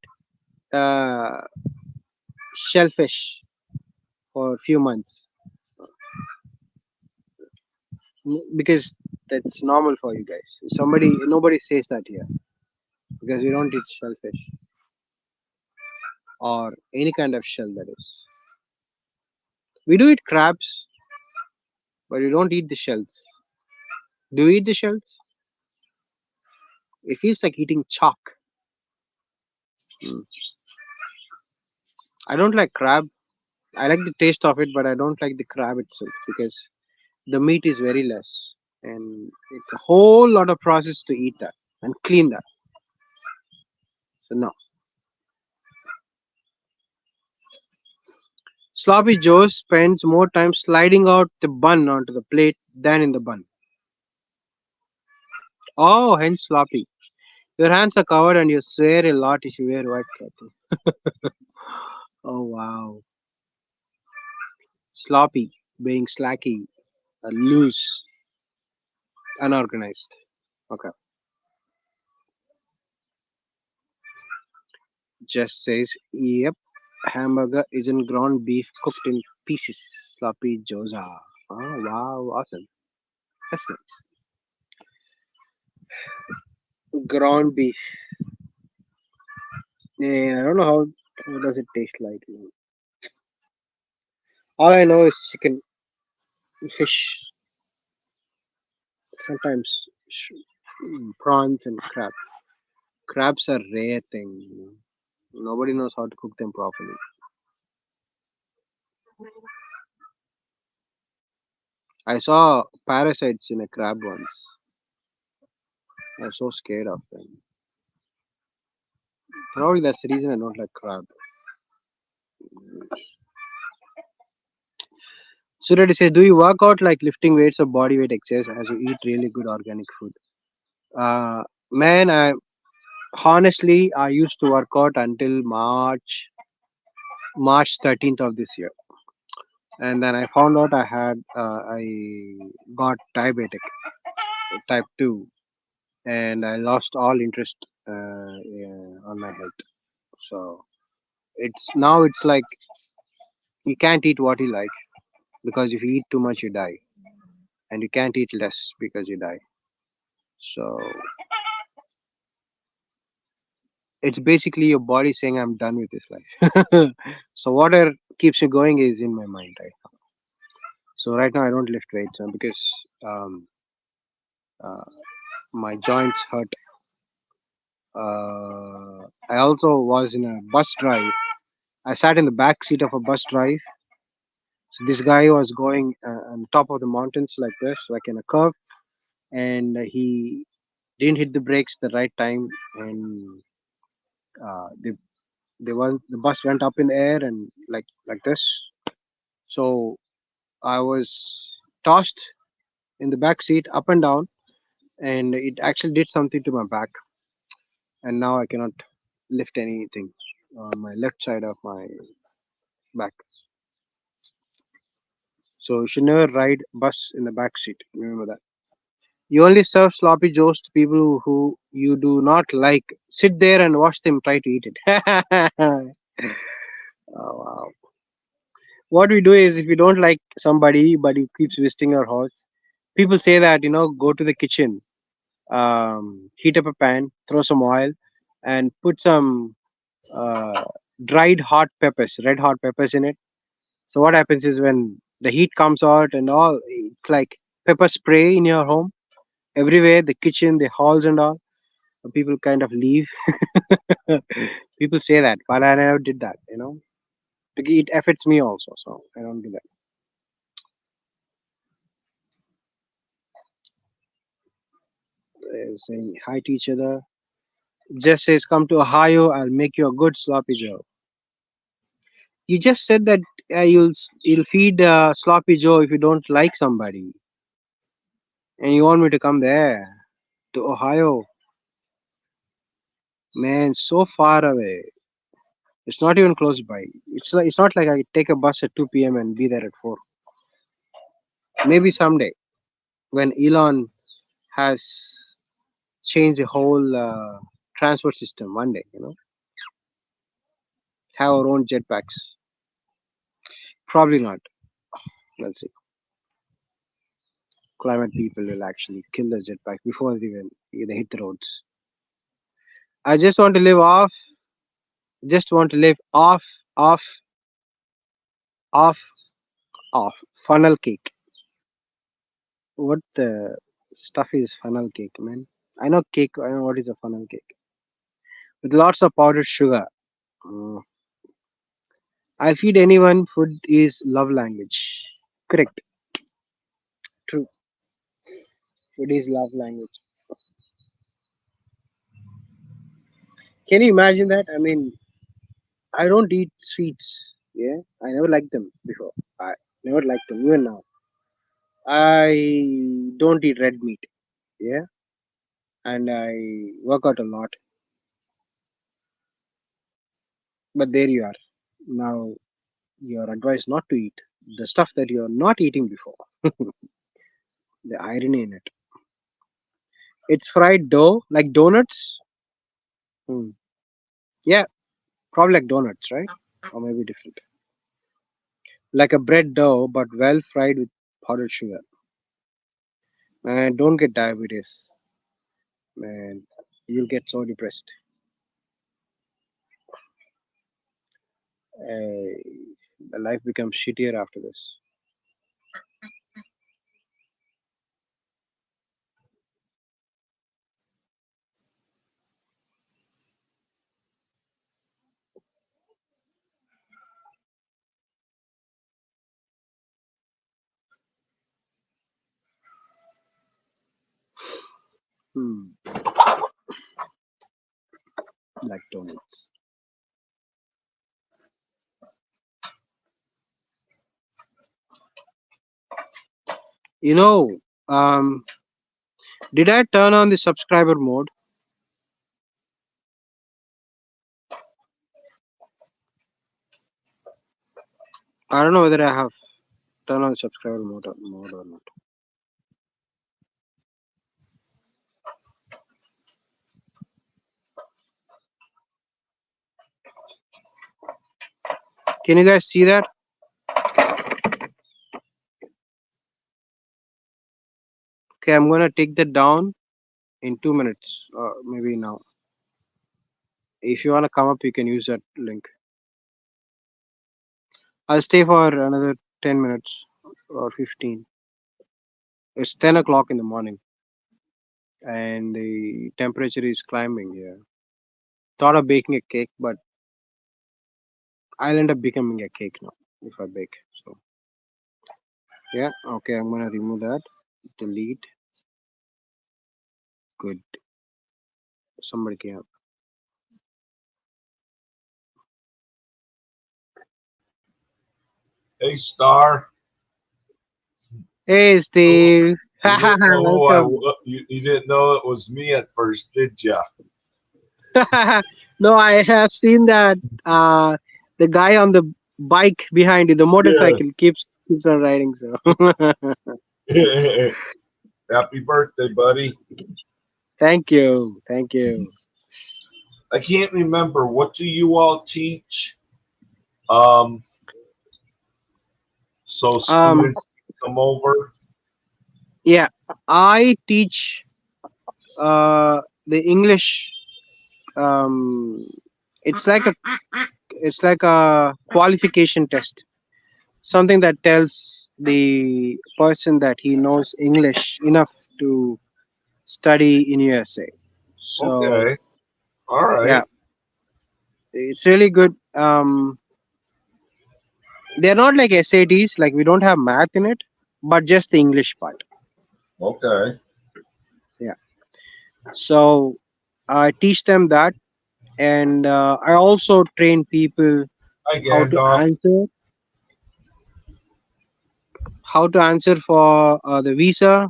uh, shellfish for a few months because that's normal for you guys. Nobody says that here because we don't eat shellfish or any kind of shell that is. We do eat crabs, but we don't eat the shells. Do you eat the shells? It feels like eating chalk. Mm. I don't like crab. I like the taste of it, but I don't like the crab itself because the meat is very less and it's a whole lot of process to eat that and clean that. So no. Sloppy Joe spends more time sliding out the bun onto the plate than in the bun. Oh, hence sloppy. Your hands are covered and you swear a lot if you wear white clothing. Oh wow. Sloppy, being slacky, loose, unorganized. Okay. Just says, yep, hamburger isn't ground beef cooked in pieces. Sloppy Joza. Oh wow, awesome. That's nice. Ground beef. Yeah, I don't know how does it taste like. All I know is chicken, fish, sometimes prawns and crab. Crabs are rare thing. Nobody knows how to cook them properly. I saw parasites in a crab once. I was so scared of them. Probably that's the reason I don't like crab. Surati says, do you work out like lifting weights or body weight exercise as you eat really good organic food? Man, honestly I used to work out until March 13th of this year, and then I found out I got diabetic type 2, and I lost all interest yeah, on my health. So it's like you can't eat what you like because if you eat too much you die, and you can't eat less because you die. So It's basically your body saying, I'm done with this life. So water keeps me going is in my mind, right? So right now I don't lift weights because um, uh, my joints hurt. I also was in a bus drive. I sat in the back seat of a bus drive. So this guy was going on top of the mountains like this, like in a curve, and he didn't hit the brakes the right time, and the bus went up in the air and like this. So I was tossed in the back seat up and down, and it actually did something to my back, and now I cannot lift anything on my left side of my back. So you should never ride bus in the back seat. Remember that. You only serve sloppy joes to people who you do not like. Sit there and watch them try to eat it. Oh, wow. What we do is, if you don't like somebody but he keeps visiting our house, people say that, go to the kitchen, heat up a pan, throw some oil, and put some uh, dried hot peppers, red hot peppers in it. So what happens is, when the heat comes out and all, it's like pepper spray in your home everywhere, the kitchen, the halls and all. People kind of leave. People say that, but I never did that. It affects me also, so I don't do that. Saying hi to each other. Just says, come to Ohio, I'll make you a good sloppy joe. You just said that you'll feed sloppy joe if you don't like somebody, and you want me to come there to Ohio. Man, so far away. It's not even close by. It's not like I take a bus at 2 p.m. and be there at 4. Maybe someday when Elon has changed the whole transport system. One day, have our own jetpacks. Probably not. Let's see. Climate people will actually kill the jetpack before they hit the roads. I just want to live off. Just want to live off, off, off. Funnel cake. What the stuff is funnel cake, man? I know cake. I know what is a funnel cake with lots of powdered sugar. Mm. I'll feed anyone. Food is love language. Correct. True. Food is love language. Can you imagine that? I mean, I don't eat sweets. Yeah, I never liked them before. I never liked them even now. I don't eat red meat. Yeah, and I work out a lot. But there you are. Now you're advised not to eat the stuff that you're not eating before. The irony in it. It's fried dough like donuts. Hmm. Yeah, probably like donuts, right? Or maybe different. Like a bread dough, but well fried with powdered sugar. And don't get diabetes, man. You'll get so depressed. Uh, the life becomes shittier after this. Hmm. Like donuts. You know, um, did I turn on the subscriber mode? I don't know whether I have turned on the subscriber mode or not. Can you guys see that? Okay, I'm gonna take that down in 2 minutes, or maybe now. If you want to come up, you can use that link. I'll stay for another 10 minutes or 15. It's 10 o'clock in the morning and the temperature is climbing here. Thought of baking a cake, but I'll end up becoming a cake now if I bake. So, yeah, okay, I'm gonna remove that. Delete. Good. Somebody came up. Hey, Star. Hey, Steve. You didn't know who Welcome. you didn't know it was me at first, did ya? No, I have seen that the guy on the bike behind you, the motorcycle keeps on riding. So Yeah. Happy birthday, buddy. thank you, thank you. I can't remember, what do you all teach? Um, so Um, students come over. yeah, I teach the English. Um, it's like a qualification test, something that tells the person that he knows English enough to study in USA. So Okay, all yeah, right. it's really good. They're not like SATs, like we don't have math in it, but just the English part. Okay. Yeah. So I teach them that, and I also train people Hi, how to Gandalf. answer for the visa.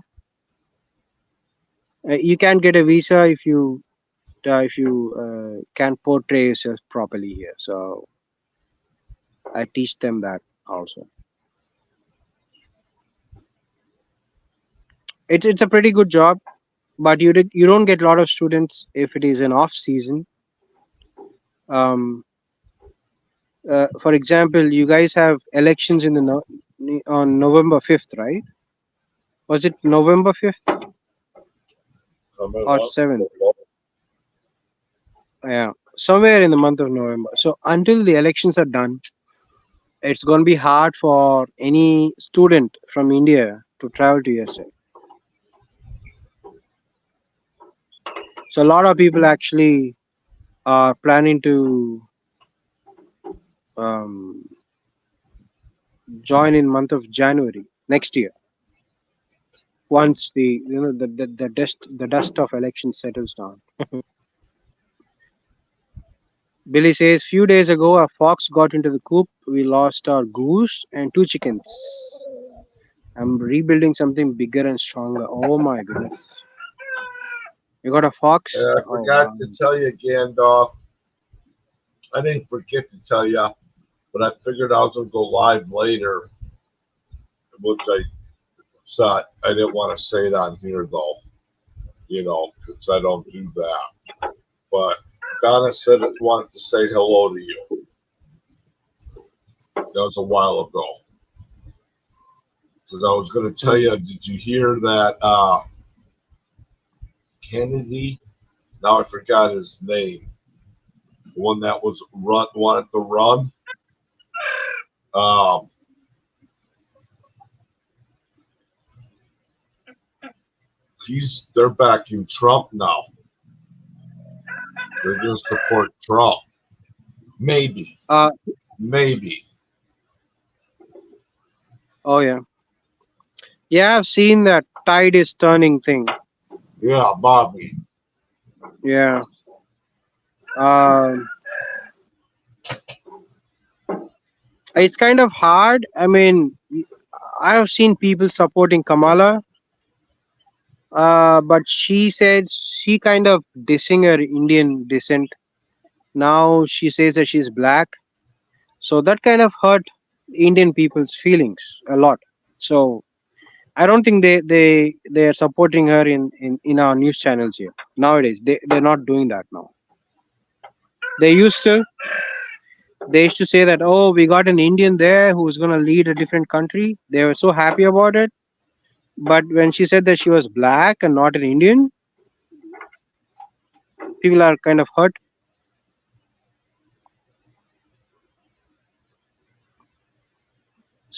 You can get a visa if you can portray yourself properly here. So I teach them that also. It's a pretty good job, but you don't get a lot of students if it is an off season. Um, for example, you guys have elections in the on November 5th, right? Was it November 5th Coming or up. 7th? Yeah, somewhere in the month of November. So until the elections are done, it's going to be hard for any student from India to travel to USA. So a lot of people actually are planning to um, join in month of January next year once the dust of election settles down. Billy says, few days ago a fox got into the coop. We lost our goose and two chickens. I'm rebuilding something bigger and stronger. Oh my goodness. You got a fox? I Oh forgot wow. to tell you, Gandalf. I didn't forget to tell you, but I figured I was going to go live later, which I thought I didn't want to say it on here, though, because I don't do that. But Donna said it wanted to say hello to you. That was a while ago. Because I was going to tell you, did you hear that Kennedy? Now I forgot his name. The one that wanted to run. Um, they're backing Trump now. They're going to support Trump. Maybe. Uh Maybe. oh yeah. Yeah, I've seen that tide is turning thing. Yeah, Bobby. Yeah. Um it's kind of hard. I mean, I have seen people supporting Kamala, but she said she kind of dissing her Indian descent. Now she says that she's black, so that kind of hurt Indian people's feelings a lot. So I don't think they are supporting her in our news channels here nowadays. They're not doing that now. They used to. They used to say that, oh, we got an Indian there who's going to lead a different country. They were so happy about it. But when she said that she was black and not an Indian, people are kind of hurt.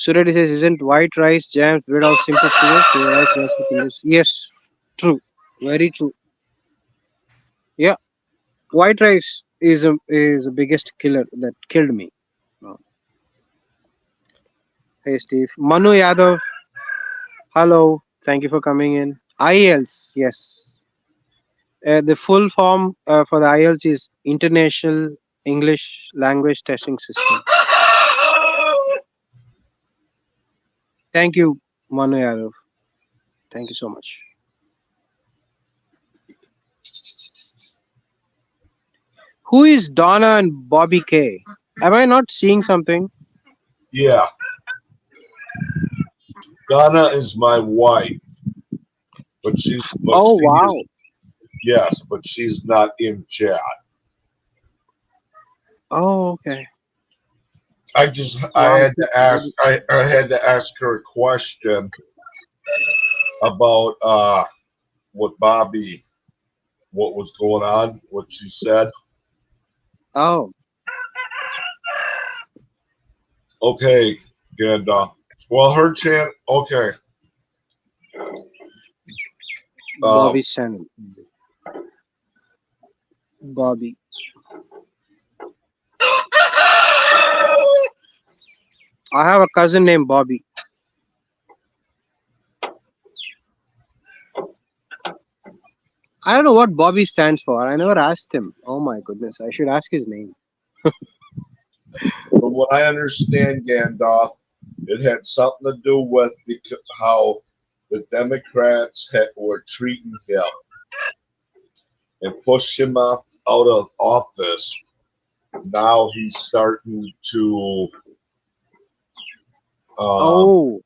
Surati says, isn't white rice jams bread of simple sugar? So rice recipe in this. Yes, true. Very true. Yeah, white rice is the biggest killer that killed me. Oh. Hey Steve. Manu Yadav, hello. Thank you for coming in. IELTS, yes. The full form for the IELTS is International English Language Testing System. Thank you, Manu Yadav. Thank you so much. Who is Donna and Bobby K? Am I not seeing something? Yeah, Donna is my wife, but Oh she is, wow. yes, but she's not in chat. Oh okay. I Wow. had to ask I had to ask her a question about what Bobby, what was going on, what she said. Oh, Okay, and well, her channel. Okay, um, Bobby's channel. Bobby. I have a cousin named Bobby. I don't know what Bobby stands for. I never asked him. Oh my goodness. I should ask his name. from what I understand, Gandalf, it had something to do with how the Democrats were treating him and pushed him out of office. Now he's starting to um, Oh,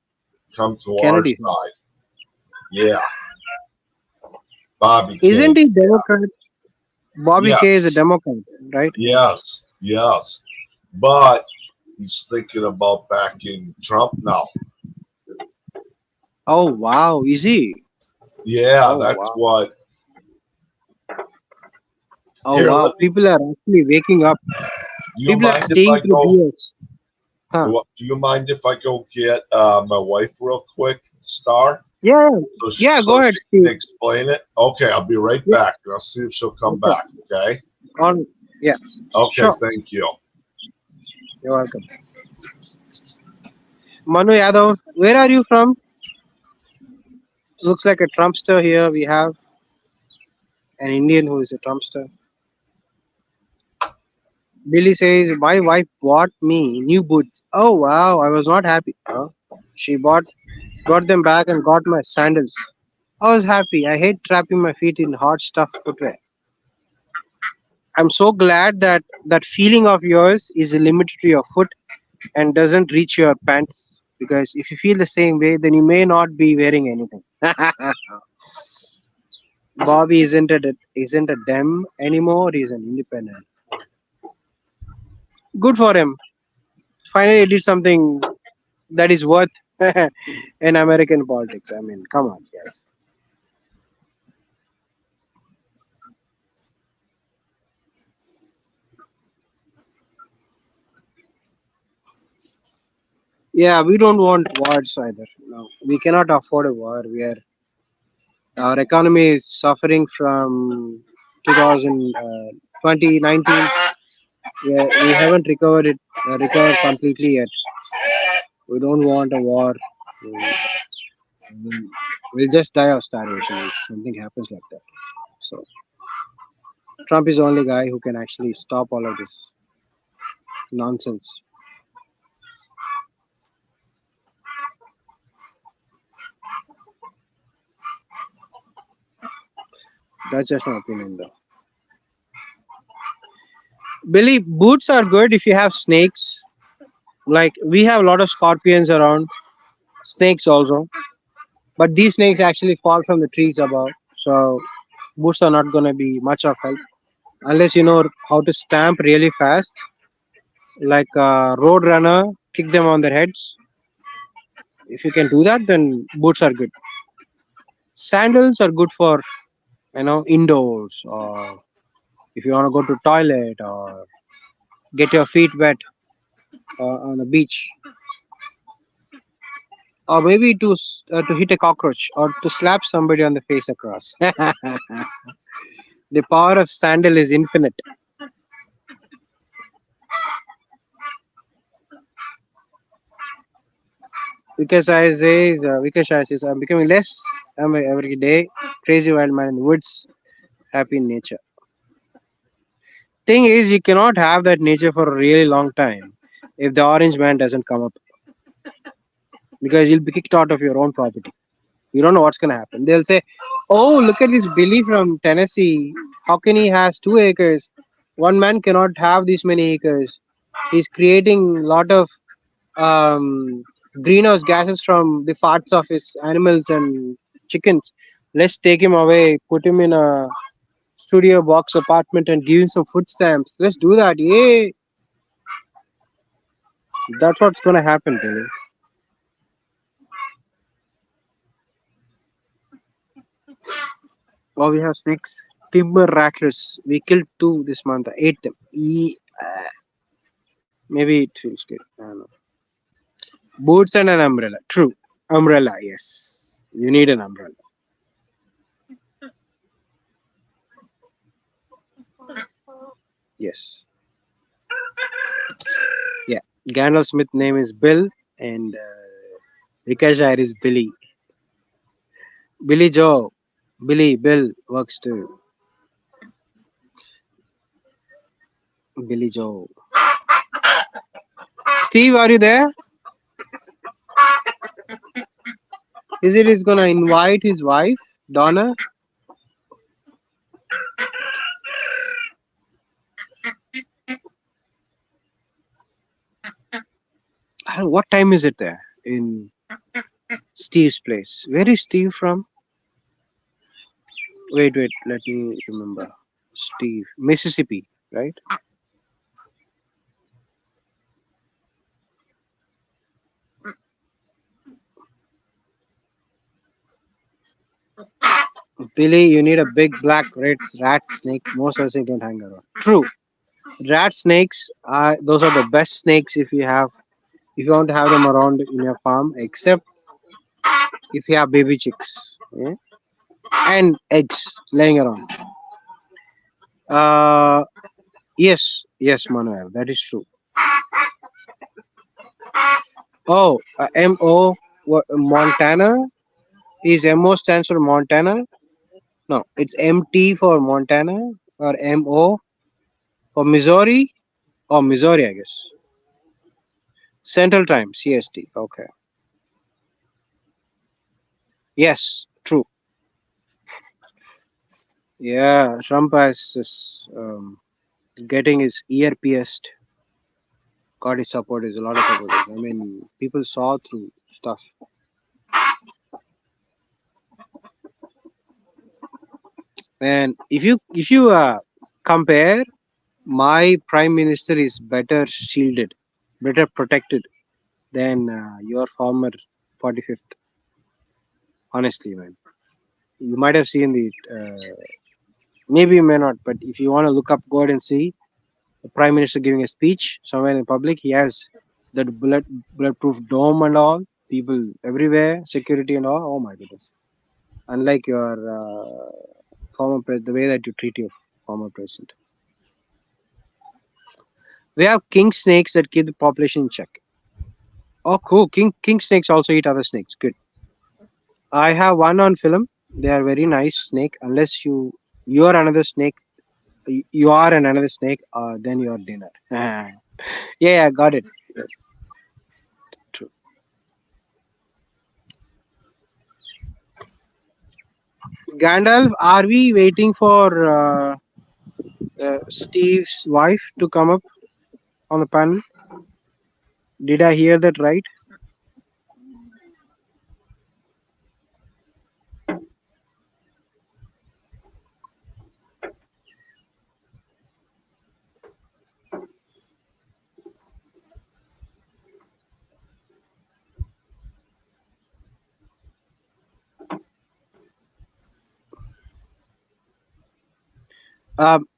come to our Kennedy. side. Yeah, Bobby Isn't King. he Democrat? Bobby Yeah, K is a Democrat, right? yes. But he's thinking about backing Trump now. Oh wow. Is he? Yeah, Oh that's wow. what. Oh Here, wow. People are actually waking up. do you People are mind if seeing I through go? BS. Huh. Do you mind if I go get my wife real quick, Star? Yeah. Yeah. So Go ahead, she can Steve. explain it? Okay, I'll be right Yeah. back. And I'll see if she'll come Okay. back. Okay. On. Yeah. Okay, Sure. thank you. You're welcome. Manu Yadav, where are you from? Looks like a Trumpster here. We have an Indian who is a Trumpster. Billy says, my wife bought me new boots. Oh wow, I was not happy. Huh? She brought them back and got my sandals. I was happy. I hate trapping my feet in hot stuff footwear. I'm so glad that that feeling of yours is limited to your foot and doesn't reach your pants. Because if you feel the same way, then you may not be wearing anything. Bobby isn't a dem anymore. He's an independent. Good for him. Finally, he did something that is worth in American politics. I mean, come on, guys. Yeah, we don't want wars either. No, we cannot afford a war. Our economy is suffering from 2019. We haven't recovered completely yet. We don't want a war. We'll, we'll just die of starvation if something happens like that. So Trump is the only guy who can actually stop all of this nonsense. That's just my opinion, though. Billy, boots are good if you have snakes. Like we have a lot of scorpions around, snakes also. But these snakes actually fall from the trees above, so boots are not gonna be much of help unless you know how to stamp really fast, like a road runner. Kick them on their heads. If you can do that, then boots are good. Sandals are good for indoors, or if you want to go to toilet or get your feet wet on the beach. or maybe to hit a cockroach or to slap somebody on the face across. The power of sandal is infinite. Vikas says, I'm becoming less every day. Crazy wild man in the woods, happy in nature. Thing is, you cannot have that nature for a really long time if the orange man doesn't come up because you'll be kicked out of your own property. You don't know what's gonna happen. They'll say, "Oh, look at this Billy from Tennessee. How can he has 2 acres? One man cannot have these many acres. He's creating a lot of um, greenhouse gases from the farts of his animals and chickens. Let's take him away, put him in a studio box apartment, and give him some food stamps. Let's do that. Yay! That's what's gonna happen, Billy." Oh, we have snakes. Timber rattlers. We killed 2 this month. I ate them. Maybe it feels good. I don't know. Boots and an umbrella. True. Umbrella, yes. You need an umbrella. Yes. Yeah. Gandalf Smith name is Bill and Ricochet is Billy. Billy Joe. Bill works too. Billy Joe. Steve, are you there? Is it he's gonna invite his wife, Donna? I don't know, what time is it there in Steve's place? Where is Steve from? Wait, let me remember. Steve, Mississippi, right? Billy, you need a big black rat snake. Most of the don't hang around. True. Rat snakes are those are the best snakes if you want to have them around in your farm, except if you have baby chicks, yeah? And eggs laying around. Uh yes, Manuel, that is true. Oh, MO Montana is MO stands for Montana. No, it's MT for Montana or MO for Missouri or Missouri, I guess. Central Time, CST. Okay. Yes, true. Yeah, Trump is getting his ear pierced. Got his support. Is a lot of support. I mean, people saw through stuff. And if you compare, my prime minister is better shielded, better protected than your former 45th. Honestly, man, you might have seen the. Maybe you may not, but if you want to look up, go ahead and see the prime minister giving a speech somewhere in public. He has that bulletproof dome and all. People everywhere, security and all. Oh my goodness! Unlike your former president, the way that you treat your former president. We have king snakes that keep the population in check. Oh, cool! King snakes also eat other snakes. Good. I have one on film. They are very nice snake. Unless you are another snake, you are another snake. Then you are dinner. Yeah, got it. Yes, true. Gandalf, are we waiting for Steve's wife to come up on the panel? Did I hear that right?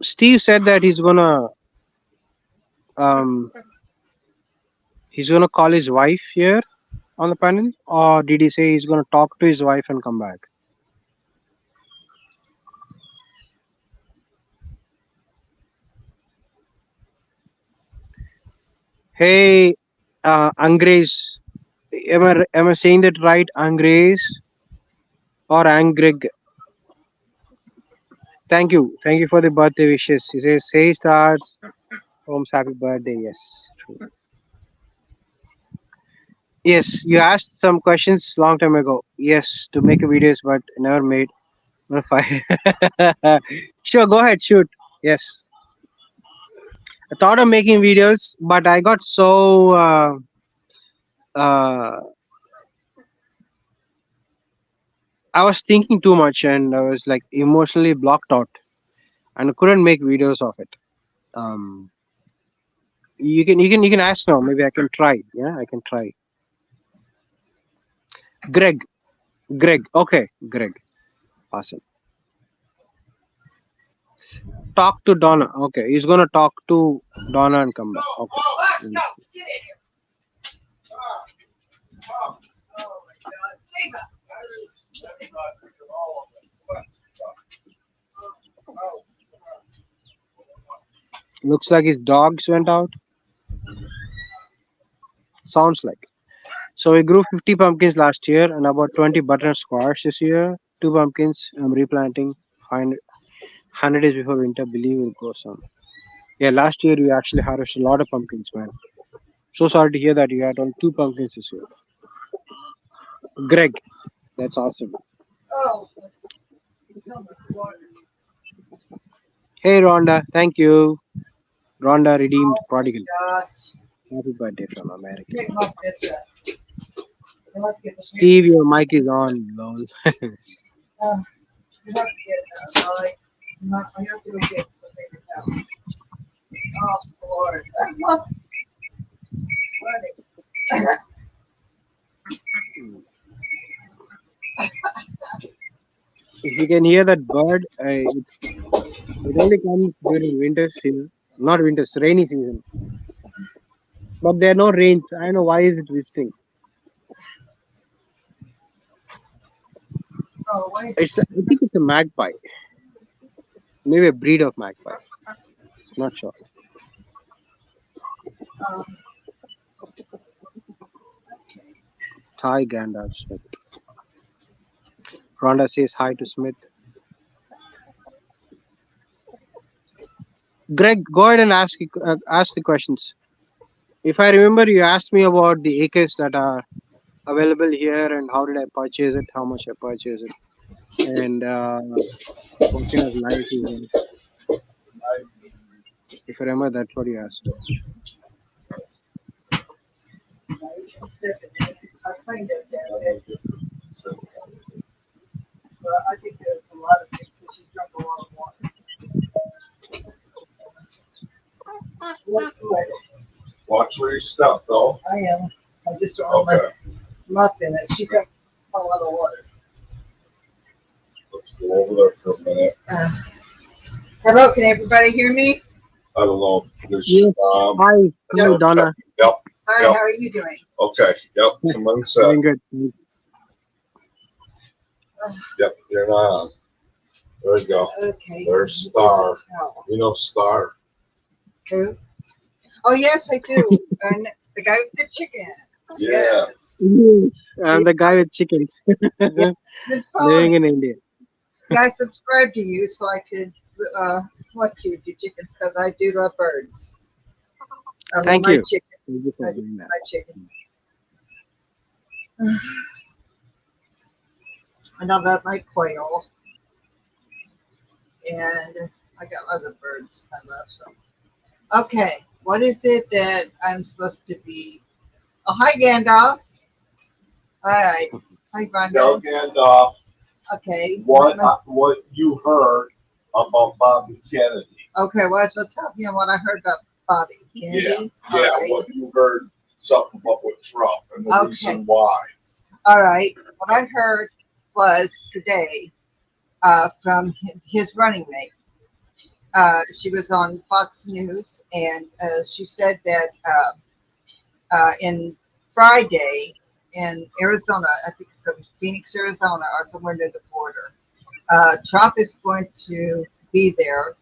Steve said that um, he's gonna call his wife here on the panel, or did he say he's going to talk to his wife and come back? Hey, Angres, am I saying that right? Angres or Angreg? Thank you for the birthday wishes. He says, "Hey stars, Holmes, happy birthday." Yes, true. Yes, you asked some questions long time ago. Yes, to make a videos, but never made. Not fine. Sure, go ahead, shoot. Yes, I thought of making videos, but I got so uh, I was thinking too much, and I was like emotionally blocked out, and I couldn't make videos of it. Um, you can ask now. Maybe I can try. Yeah, I can try. Greg, Greg. Okay, Greg. Awesome. Talk to Donna. Okay, he's gonna talk to Donna and come back. Okay. Mm. Looks like his dogs went out. Sounds like. So we grew 50 pumpkins last year and about 20 butternut squash this year. Two pumpkins. I'm replanting. 100 days before winter. Believe will grow some. Yeah, last year we actually harvested a lot of pumpkins, man. So sorry to hear that you had only two pumpkins this year. Greg, that's awesome. Hey Rhonda, thank you. Rhonda redeemed prodigal. Happy birthday from America. Steve, your mic is on. Lol. If you can hear that bird, it only comes during winter season, not winter, it's rainy season. But there are no rains. I don't know why is it visiting. I think it's a magpie, maybe a breed of magpie. Not sure. Hi, Gandalf Smith. Rhonda says hi to Smith. Greg, go ahead and ask the questions. If I remember, you asked me about the acres that are available here and how did I purchase it, how much I purchased it, and what kind of life is in. If I remember, that's what you asked. Watch where you step, though. Okay. Let's go over there for a minute. Hello, can everybody hear me? I don't know. There's, Yes. Hi, so- Donna. Yep. Hi, Yep. how are you doing? Okay. Yep. Come on, set. Doing good. Yep. You're not on. There we go. Okay. There's Star. Oh, You know Star. who? Oh, yes, I do. And the guy with the chicken. Yeah. Yes. I'm the guy with chickens Been living following. in India. I subscribed to you so I could watch you with your chickens because I do love birds. I love Thank my you. chickens. Thank you I for do doing that. my chickens. And I love my quail. And I got other birds I love. So. Okay, what is it that I'm supposed to be? Oh, hi, Gandalf. All right. Hi, Tell Brandon. Gandalf Okay. what you heard about Bobby Kennedy. Okay, well, I was supposed to tell him what I heard about Bobby Kennedy. All Yeah, right. what you heard something about with Trump and the Okay. reason why. All right. What I heard was today from his running mate. She was on Fox News, and she said that in Friday in Arizona. I think it's going to be Phoenix, Arizona, or somewhere near the border. Trump is going to be there,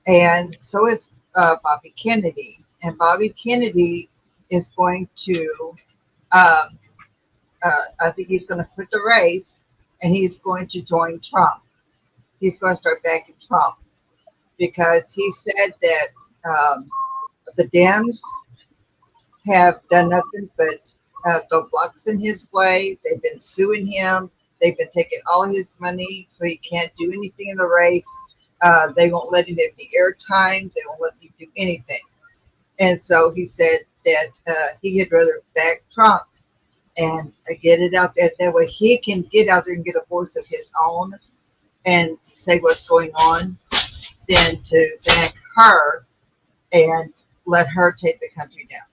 and so is Bobby Kennedy. And Bobby Kennedy is going to, um, I think he's going to quit the race, and he's going to join Trump. He's going to start backing Trump because he said that the Dems have done nothing but throw blocks in his way. They've been suing him. They've been taking all his money, so he can't do anything in the race. They won't let him have the airtime. They won't let him do anything. And so he said that he had rather back Trump and get it out there. That way he can get out there and get a voice of his own and say what's going on than to back her and let her take the country down.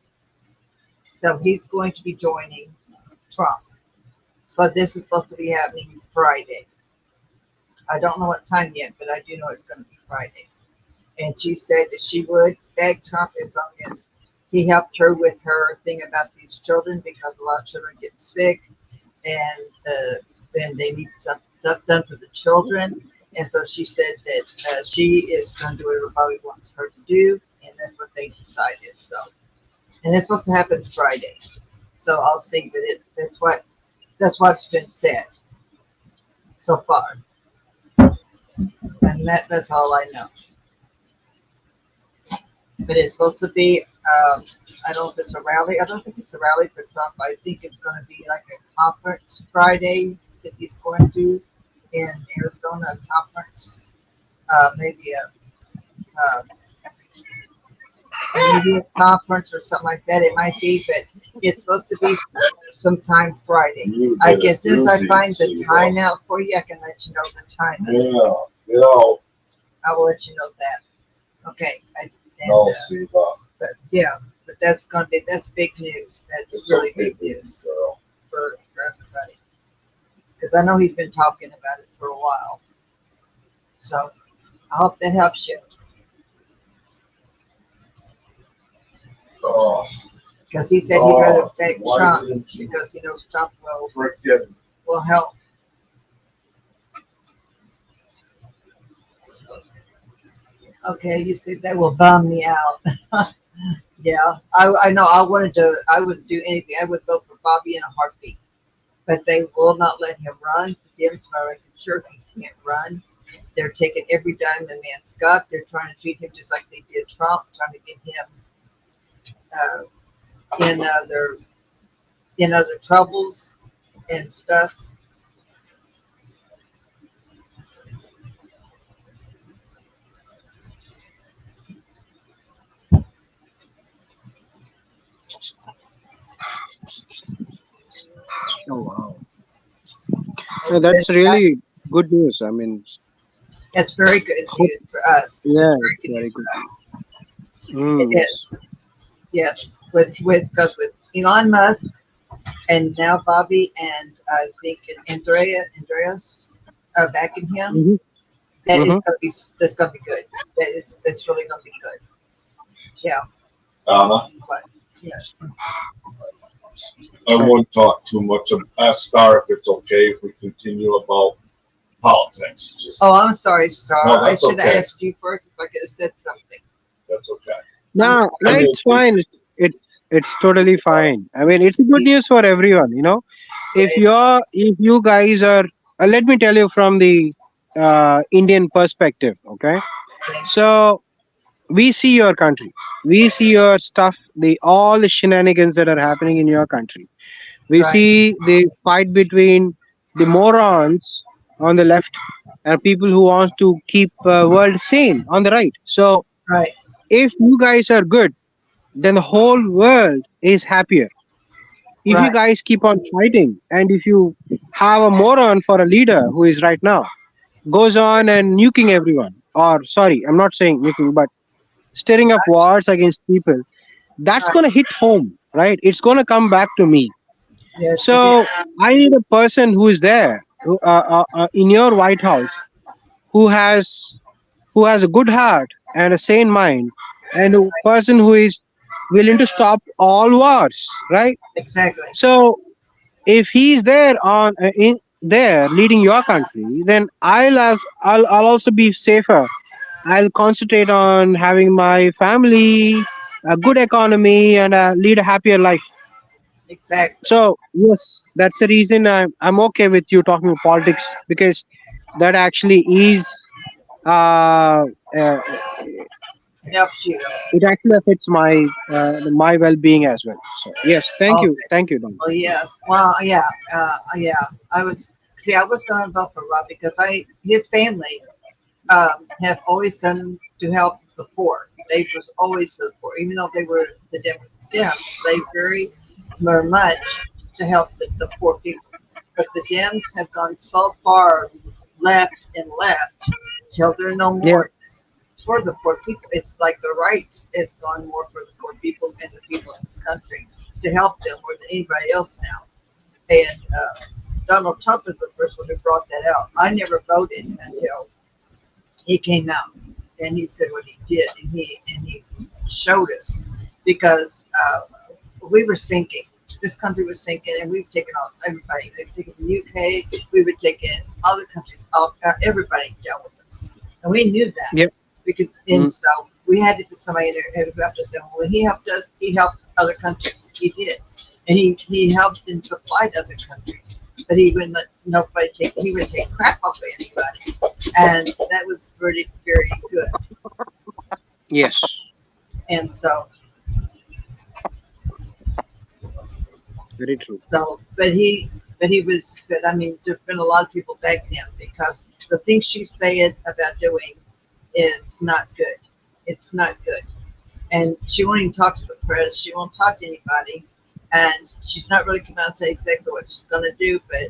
So he's going to be joining Trump. So this is supposed to be happening Friday. I don't know what time yet, but I do know it's going to be Friday. And she said that she would beg Trump as long as he helped her with her thing about these children, because a lot of children get sick and then they need stuff done for the children. And so she said that she is going to do whatever Bobby wants her to do, and that's what they decided. So, and it's supposed to happen Friday. So I'll see, but that's what's been said so far, and that's all I know. But it's supposed to be, I don't know if it's a rally. I don't think it's a rally for Trump. I think it's going to be like a conference Friday that he's going to in Arizona, a conference, maybe a conference or something like that. It might be, but it's supposed to be sometime Friday. I guess as soon as I find the time out for you, I can let you know the time. I will let you know that. Okay. But yeah, but that's big news. That's really big news for everybody. Because I know he's been talking about it for a while. So I hope that helps you. Because he said he'd rather beg Trump because he knows Trump will help. So, okay, you said that will bum me out. Yeah, I know. I would do anything. I would vote for Bobby in a heartbeat. But they will not let him run. The Dems are making sure he can't run. They're taking every dime the man's got. They're trying to treat him just like they did Trump, trying to get him in other troubles and stuff. Oh wow. Yeah, that's really good news. I mean, That's very good news for us. yeah, It's very news good. for us. Mm. It is. Yes, because with Elon Musk and now Bobby and I think Andreas backing him, Mhm. that's gonna be good. That's really gonna be good. Yeah. Donna, But yes. I won't talk too much. Ask Star if it's okay if we continue about politics. Just Oh, I'm sorry, Star. No, I that's should have okay. asked you first if I could have said something. that's okay. No, no, I it's mean, fine. It's totally fine. I mean, it's good news for everyone. You know, if you guys are, let me tell you from the Indian perspective. Okay, so we see your country, we see your stuff, the all the shenanigans that are happening in your country. We Right. see the fight between the morons on the left and people who want to keep world sane on the right. So Right. if you guys are good, then the whole world is happier. If you Right. guys keep on fighting, and if you have a moron for a leader who is right now goes on and nuking everyone, or sorry, I'm not saying nuking, but stirring up wars against people, that's Right. going to hit home, right? It's going to come back to me. Yes. So I need a person who is there in your White House who has a good heart and a sane mind, and a person who is willing to stop all wars, right? Exactly. So if he's there on in there leading your country, then I'll also be safer. I'll concentrate on having my family, a good economy, and lead a happier life. Exactly. So yes, that's the reason I'm okay with you talking about politics, because that actually is uh, uh, It helps you. it actually affects my well-being as well. So yes, Okay. thank you, Don. Oh yes. Well, yeah. Yeah. I was going to vote for Rob because his family have always done to help the poor. They was always for the poor, even though they were the Dems. They very were much to help the poor people. But the Dems have gone so far left and left till they're no Yeah, more for the poor people. It's like the rights. It's gone more for the poor people and the people in this country to help them more than anybody else now. And Donald Trump is the first one who brought that out. I never voted until he came out and he said what he did, and he showed us because we were sinking. This country was sinking, and we've taken on everybody. They've taken the UK. We were taking other countries. Everybody dealt with us, and we knew that yeah, because mm, and so we had to put somebody there who helped us. And when he helped us, he helped other countries. He did, and he helped and supplied other countries. But he wouldn't let nobody take. He would take crap off of anybody, and that was very very good. yes, And so very true. but he was but I mean there's been a lot of people begging him because the things she's saying about doing is not good. It's not good. And she won't even talk to the press. She won't talk to anybody. And she's not really come out and say exactly what she's going to do. But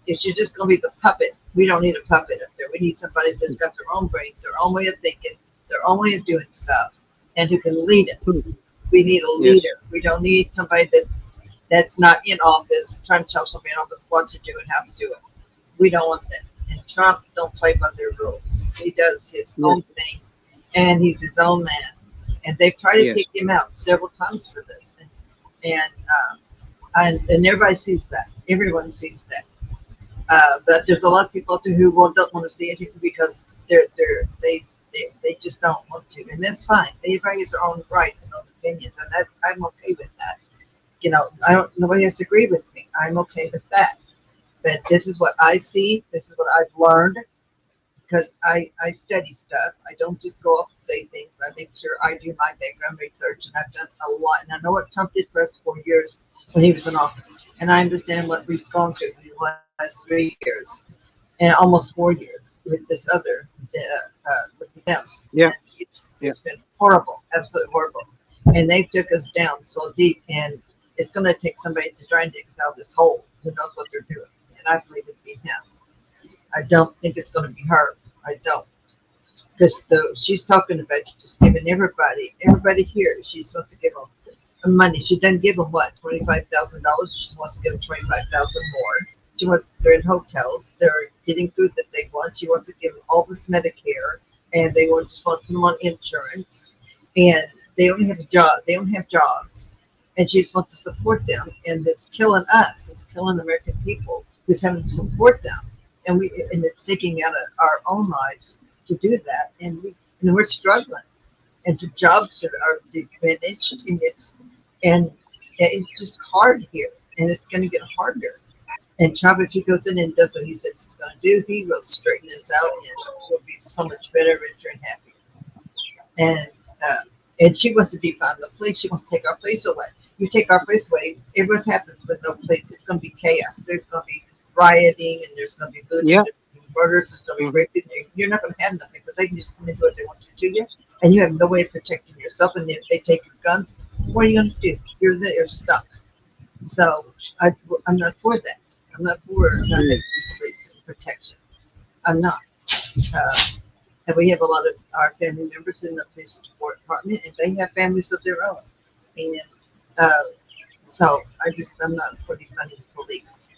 if she's just going to be the puppet, we don't need a puppet up there. We need somebody that's got their own brain, their own way of thinking, their own way of doing stuff, and who can lead us. True. We need a Yes, leader. We don't need somebody that's not in office trying to tell somebody in office what to do and how to do it. We don't want that. And Trump don't play by their rules. He does his yes, own thing, and he's his own man. And they've tried to yes, take him out several times for this, and everybody sees that. Everyone sees that. But there's a lot of people too who don't want to see it because they just don't want to, and that's fine. Everybody has their own rights and own opinions, and I'm okay with that. I don't. Nobody has to agree with me. I'm okay with that. But this is what I see. This is what I've learned because I study stuff. I don't just go up and say things. I make sure I do my background research, and I've done a lot. And I know what Trump did for us 4 years when he was in office, and I understand what we've gone through in the last 3 years and almost 4 years with this other with the Dems. yeah, And it's yeah, it's been horrible, absolutely horrible, and they took us down so deep. And it's going to take somebody to try and dig us out of this hole who knows what they're doing. And I believe it'd be him. I don't think it's going to be her. I don't. Because she's talking about just giving everybody here, she's supposed to give them money. She doesn't give them what, $25,000? She wants to give them 25,000 more. They're in hotels. They're getting food that they want. She wants to give them all this Medicare, and they just want to put them on insurance. And they only have a job. They don't have jobs, and she just wants to support them. And it's killing us. It's killing the American people who's having to support them, and it's taking out of our own lives to do that. And we're struggling, and the jobs are diminished, and it's just hard here, and it's going to get harder. And Trump, if he goes in and does what he says he's going to do, he will straighten this out, and we'll be so much better, richer, and happier. And and she wants to defund the police. She wants to take our police away. You take our police away, what happens with no police? It's going to be chaos. There's going to be rioting, and there's going to be looting, yeah, there's going to be murders, there's going to mm, be raping. You're not going to have nothing because they can just come and do what they want to you, and you have no way of protecting yourself. And if they take your guns, what are you going to do? You're there, you're stuck. So I, I'm not for that. I'm not for not having mm, police protection. I'm not. Uh, and we have a lot of our family members in the police department, and they have families of their own. And uh, so I'm not for defunding the police.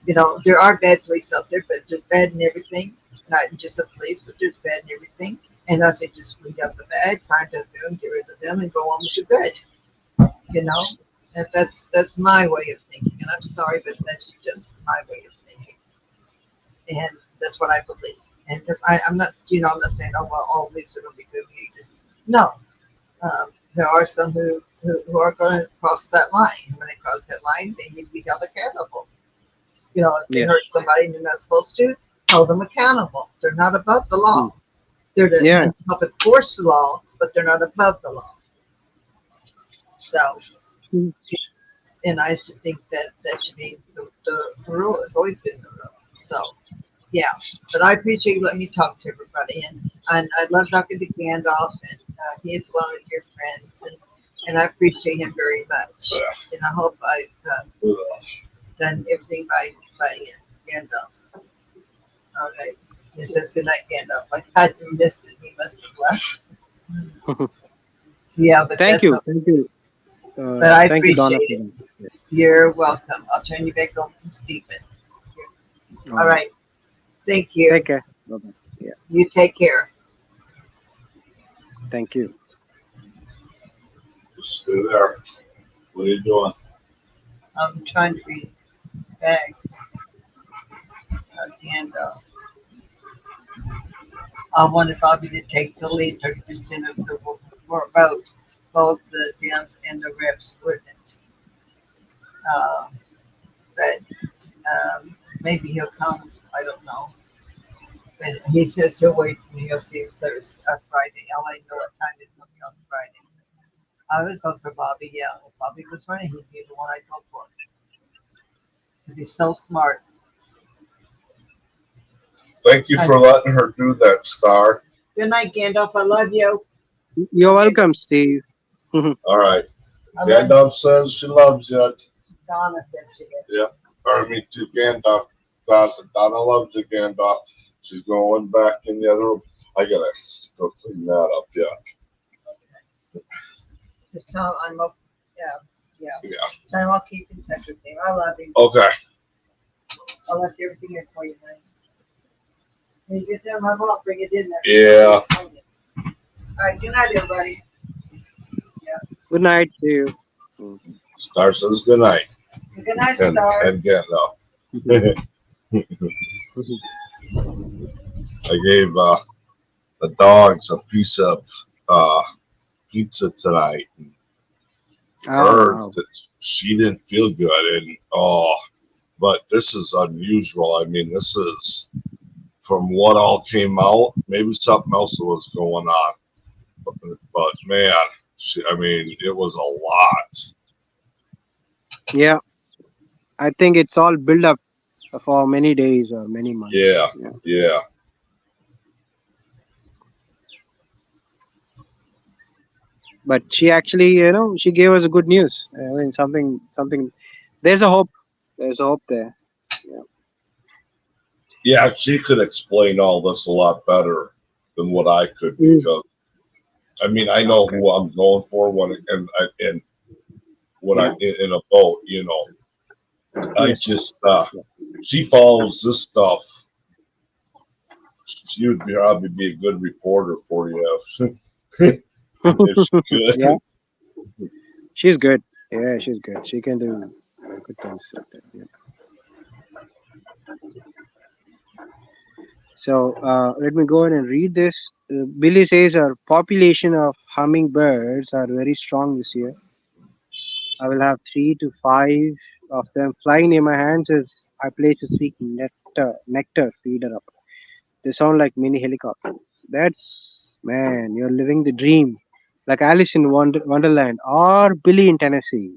There are bad police out there, but there's bad in everything. Not just the police, but there's bad in everything. And I say just weed out the bad, find out them, get rid of them, and go on with the good. You know, That's my way of thinking, and I'm sorry, but that's just my way of thinking, and that's what I believe. And because I'm not, I'm not saying, oh well, all movies are going to be good. We just no. There are some who are going to cross that line. And when they cross that line, they need to be held accountable. If they Yes. hurt somebody and they're not supposed to, hold them accountable. They're not above the Mm. law. They're Yeah. to help enforce the law, but they're not above the law. So, Mm. and I should think that that should be the rule. Has always been the rule. So, yeah. But I appreciate you letting me talk to everybody, and I love talking to Gandalf, and he is one of your friends, and I appreciate him very much. And I hope I've done everything by Gandalf. All right. He says good night, Gandalf. I had missed it. He must have left. Yeah, but Thank that's you. okay. Thank you. But I Thank you, Donna, appreciate for it. that. Yeah. You're welcome. I'll turn you back over to Stephen. All All right. right. Thank you. Take care. Bye-bye. Yeah. You take care. Thank you. Stay there. What are you doing? I'm trying to read back and I wanted Bobby to take the lead. 30% of the vote. Both the Dems and the reps wouldn't. Uh, but maybe he'll come. I don't know. But he says he'll wait and he'll see Thursday, Friday. I'll let you know what time he's going to be on Friday. I would vote for Bobby. Yeah, if Bobby was running, he'd be the one I'd vote for because he's so smart. Thank you for letting her do that, Star. Good night, Gandalf. I love you. You're welcome, Steve. All right. I love you. Gandalf says she loves you. Donna said she did. Yeah. Or me too, Gandalf. Donna loves you, Gandalf. She's going back in the other room. I gotta go clean that up. Yeah. Just tell him I'm up. Yeah, yeah. Yeah. Tell him I'll keep in touch with him. I love him. Okay. I left everything here for you, man. When you get there, my mom, bring it in there. Yeah. All right, good night, everybody. Good night to you. Star says good night. Good night, And, Star. and Gandalf. I gave the dogs a piece of pizza tonight. Her, Oh, wow. she didn't feel good, and but this is unusual. I mean, this is from what all came out. Maybe something else was going on, but man, I mean, it was a lot. Yeah. I think it's all built up for many days or many months. Yeah, Yeah. yeah, But she actually, she gave us a good news. I mean, something. There's a hope. There's a hope there. Yeah. yeah. She could explain all this a lot better than what I could Mm. because I mean, I know Okay. who I'm going for and when Yeah. I in a boat, you know. I Yes. just she follows this stuff. She would probably be a good reporter for you if she could. Yeah. She's good. Yeah, she's good. She can do good things like that. Yeah. So let me go ahead and read this. Billy says our population of hummingbirds are very strong this year. I will have 3 to 5 of them flying near my hands as I place a sweet nectar feeder up. They sound like mini helicopters. That's, man, you're living the dream. Like Alice in Wonderland or Billy in Tennessee.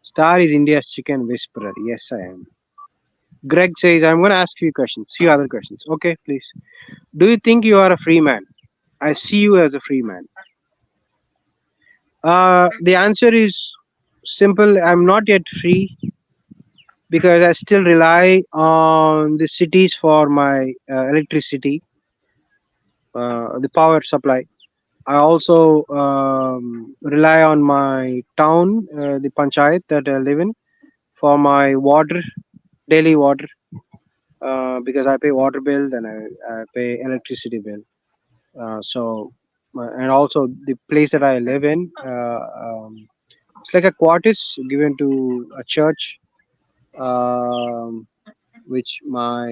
Star is India's chicken whisperer. Yes, I am. Greg says, I'm going to ask you questions, few other questions. Okay, please. Do you think you are a free man? I see you as a free man. The answer is simple. I'm not yet free because I still rely on the cities for my electricity, the power supply. I also rely on my town, the panchayat that I live in, for my water, daily water, because I pay water bill and I pay electricity bill. So and also the place that I live in. It's like a quarters given to a church, um, which uh,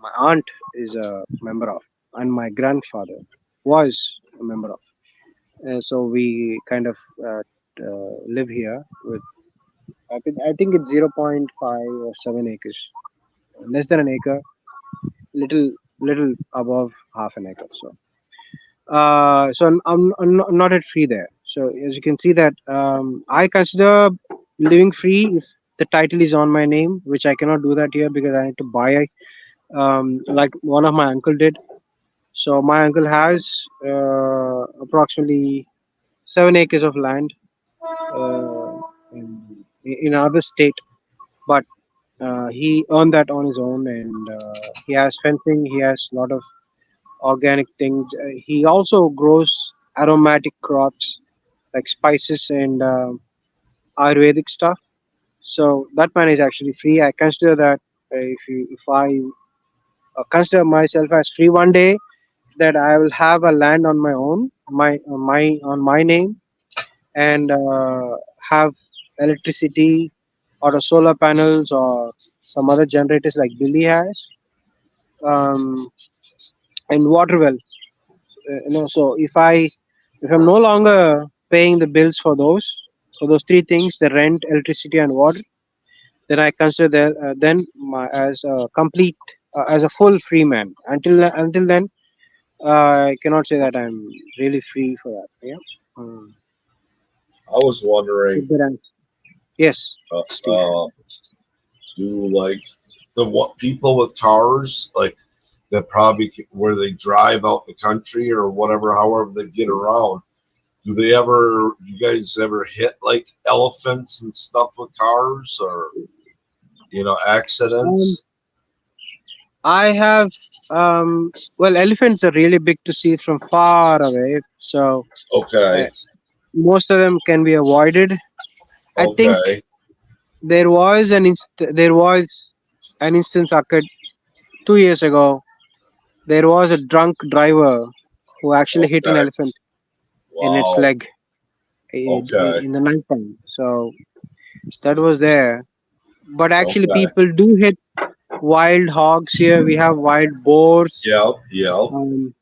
my aunt is a member of, and my grandfather was a member of. So we kind of live here with. I think it's 0.5 or 7 acres, less than an acre, little above half an acre. So I'm not at free there. So as you can see that I consider living free if the title is on my name, which I cannot do that here because I need to buy like one of my uncle did. So my uncle has approximately 7 acres of land uh, in another state, but he earned that on his own, and he has fencing. He has a lot of organic things. He also grows aromatic crops like spices and Ayurvedic stuff. So that man is actually free. I consider that if I consider myself as free one day, that I will have a land on my own, my name, and have electricity or a solar panels or some other generators like Billy has, um, and water well. So if I'm no longer paying the bills for those three things, the rent, electricity, and water, then I consider that as a complete as a full free man. Until then, I cannot say that I'm really free for that. Yeah. Um, I was wondering, if there are- yes, uh, Steve. uh, do like the what people with cars like that probably where they drive out in the country or whatever, however they get around. Do you guys ever hit like elephants and stuff with cars or Um, accidents? I have well, elephants are really big to see from far away, so uh, Okay, most of them can be avoided. I think okay, there was an instance occurred 2 years ago. There was a drunk driver who actually hit an okay. elephant in its Wow. leg Okay, in the night time. So that was there. But actually, okay. people do hit wild hogs here. We have wild boars. Yep, yep, Um,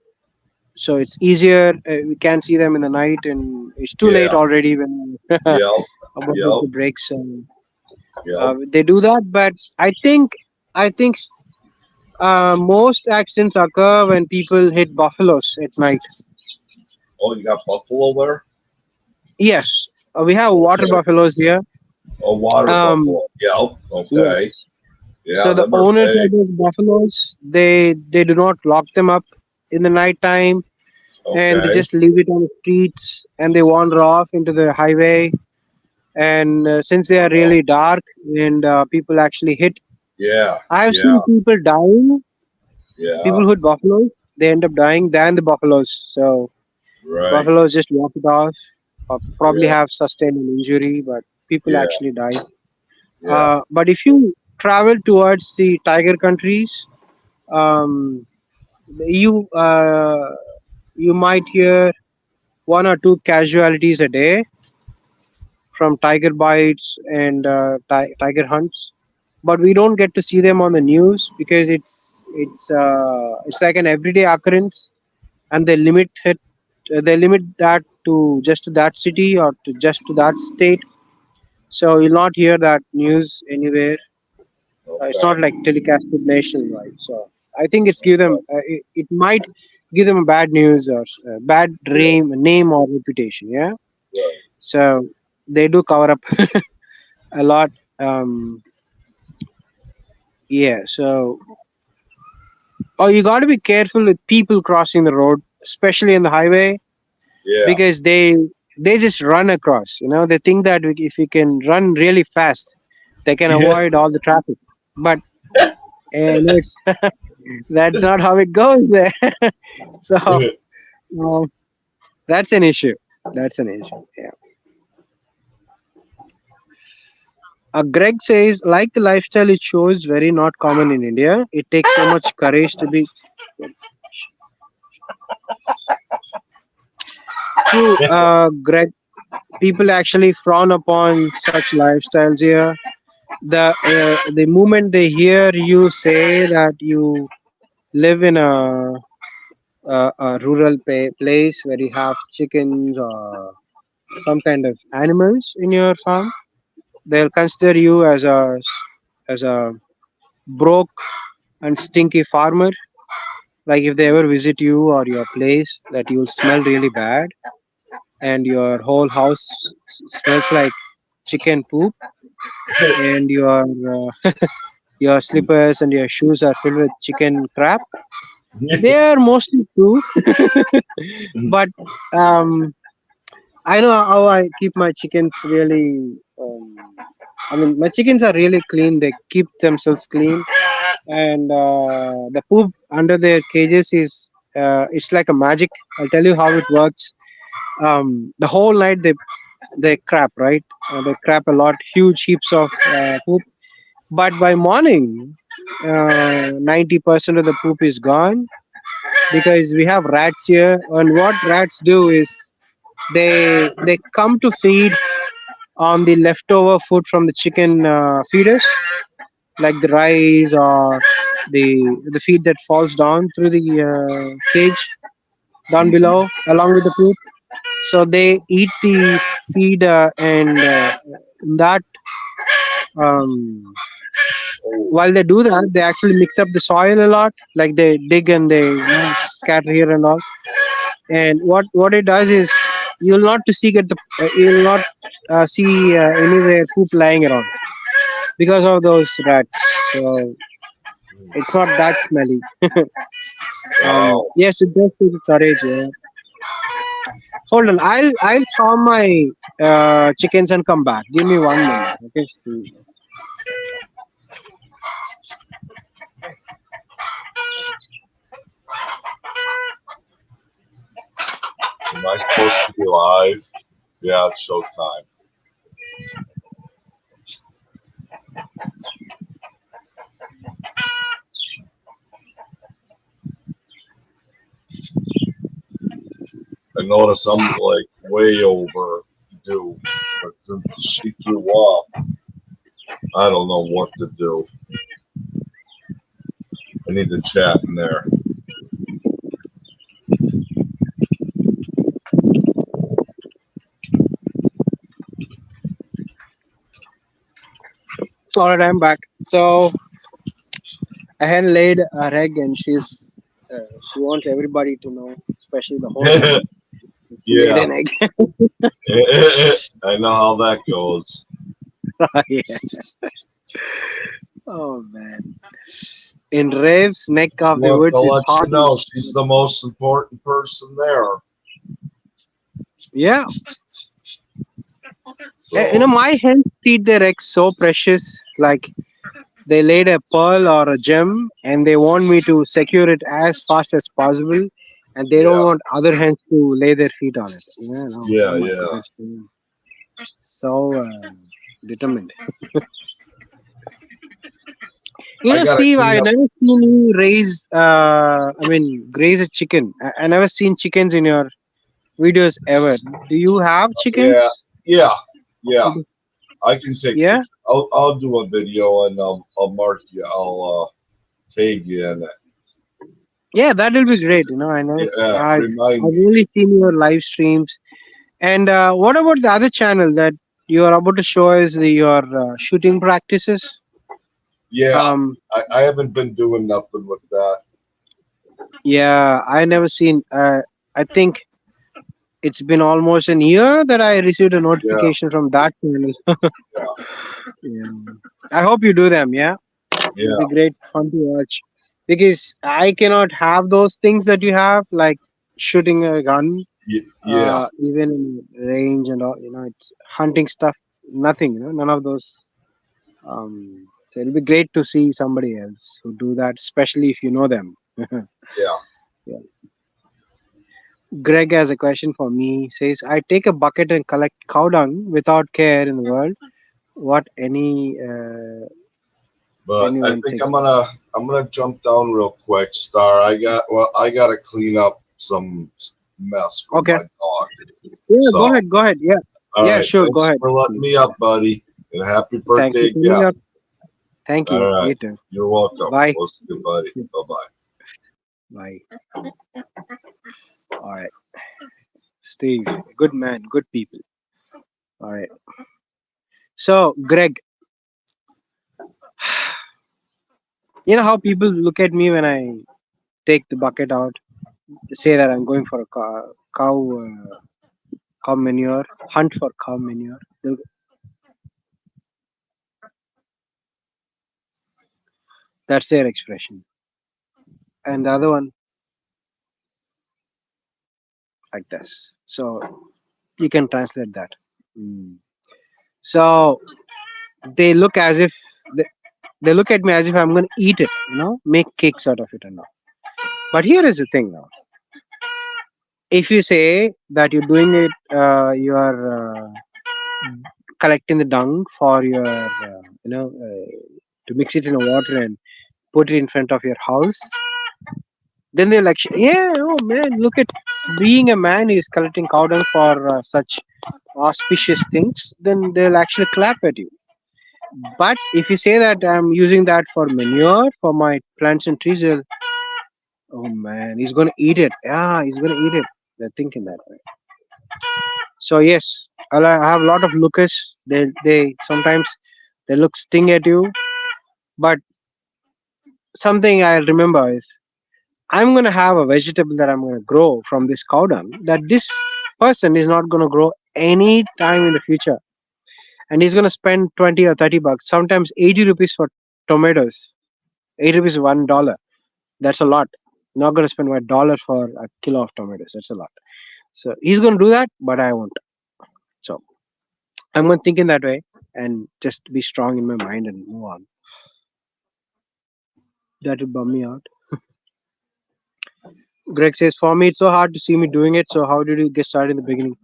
so it's easier. We can see them in the night, and it's too late yeah, already when yep, about yep, the breaks. So, yep. they do that, but I think most accidents occur when people hit buffaloes at night. Oh, you got buffalo there? Yes, we have water Okay. buffaloes here. Oh, water Um, buffalo. Yep. yes. Okay. Yeah, So the them are owners of big. those buffaloes, they do not lock them up in the night time, and they Okay. just leave it on the streets, and they wander off into the highway. And since they are Well, really dark, and people actually hit, yeah, I have yeah, seen people dying. yeah. People who hit buffaloes, they end up dying than the buffaloes. So Right. buffaloes just walk it off, or probably Yeah, have sustained an injury, but people yeah, actually die. yeah. But if you travel towards the tiger countries, um, you you might hear one or two casualties a day from tiger bites and tiger hunts, but we don't get to see them on the news because it's like an everyday occurrence, and they limit that to just to that city or to just to that state. So you'll not hear that news anywhere. It's Okay. not like telecasted nationwide. So I think it might give them a bad news or bad Yeah, name or reputation. Yeah. right. So they do cover up a lot. Um, yeah. So you got to be careful with people crossing the road, especially on the highway, Yeah, because they just run across. They think that if you can run really fast, they can yeah. avoid all the traffic. But it's that's not how it goes there. So um, that's an issue. That's an issue. Yeah. Greg says, like the lifestyle it shows, very not common in India. It takes so much courage to be. true, Greg. People actually frown upon such lifestyles here. The moment they hear you say that you live in a rural place where you have chickens or some kind of animals in your farm, they'll consider you as a broke and stinky farmer. Like if they ever visit you or your place, that you'll smell really bad, and your whole house smells like chicken poop, and your slippers and your shoes are filled with chicken crap. They are mostly true, but um, I know how I keep my chickens really. I mean, my chickens are really clean. They keep themselves clean, and the poop under their cages is it's like a magic. I'll tell you how it works. The whole night they crap, right? They crap a lot, huge heaps of poop. But by morning, 90% of the poop is gone because we have rats here. And what rats do is they come to feed on the leftover food from the chicken feeders, like the rice or the feed that falls down through the cage down below, along with the poop. So they eat the feed, and that um, while they do that, they actually mix up the soil a lot. Like they dig and they scatter here and all. And what it does is you'll not to see get the you'll not see anywhere poop lying around because of those rats. So it's not that smelly. Wow. Yes, it does take courage. Yeah. Hold on, I'll calm my chickens and come back. Give me 1 minute. Okay. Am I supposed to be live? Yeah, it's showtime. I notice I'm like way overdue, but since she threw off, I don't know what to do. I need to chat in there. All right, I'm back. So I had laid her egg, and she wants everybody to know, especially the whole world. She laid Yeah, an egg. I know how that goes. Yeah. Oh man. In Rave's neck of the Well, woods to is let hot. you know, she's the most important person there. Yeah. So, My hens treat their eggs so precious. Like they laid a pearl or a gem, and they want me to secure it as fast as possible. And they don't yeah, want other hens to lay their feet on it. Yeah, no, yeah, oh my yeah. goodness. So determined. I gotta Steve, clean I up. never seen you raise. Graze a chicken. I never seen chickens in your videos ever. Do you have chickens? Yeah, yeah, yeah. I can take. Yeah. I'll do a video and I'll mark you. I'll tag you in it. Yeah, that will be great. I never. Yeah, I've remind me. only seen your live streams. And what about the other channel that you are about to show us your shooting practices? Yeah, Um, I haven't been doing nothing with that. yeah, I never seen. I think it's been almost a year that I received a Yeah, notification from that channel. yeah, Yeah. I hope you do them. Yeah, yeah, it'll be great fun to watch because I cannot have those things that you have, like shooting a gun, yeah. even in range and all. It's hunting stuff. Nothing. None of those. So it'll be great to see somebody else who do that, especially if you know them. Yeah. Yeah. Greg has a question for me. He says, I take a bucket and collect cow dung without care in the world. What But I anyone think think? I'm gonna jump down real quick, Star. I gotta clean up some mess from Okay. my dog. Yeah, go So, ahead. Go ahead. Yeah. all Yeah, right. sure. Go Thanks ahead. for letting Please. me up, buddy. And happy Thank you birthday for coming again. up. Thank All you. right. You too. You're welcome. Bye. We'll see you, buddy. Bye bye. Bye. All right. Steve, good man, good people. All right. So, Greg, you know how people look at me when I take the bucket out, say that I'm going for a cow manure, hunt for cow manure. That's their expression. And the other one, like this. So, you can translate that. Mm. So, they look as if they look at me as if I'm going to eat it, make cakes out of it and all. But here is the thing now. If you say that you're doing it, you are collecting the dung for your, to mix it in a water and put it in front of your house, then they're like, yeah, oh man, look at being a man is collecting cow dung for such auspicious things, then they'll actually clap at you. But if you say that I'm using that for manure for my plants and trees, they'll, oh man, he's gonna eat it. Yeah, he's gonna eat it. They're thinking that way. So yes, I have a lot of lookers. They sometimes they look sting at you, but something I remember is I'm gonna have a vegetable that I'm gonna grow from this cow dung that this person is not gonna grow any time in the future, and he's gonna spend 20 or 30 bucks, sometimes 80 rupees for tomatoes. 8 rupees, $1. That's a lot. Not gonna spend $1 for a kilo of tomatoes. That's a lot. So he's gonna do that, but I won't. So I'm gonna think in that way and just be strong in my mind and move on. That will bum me out. Greg says, for me, it's so hard to see me doing it. So how did you get started in the beginning?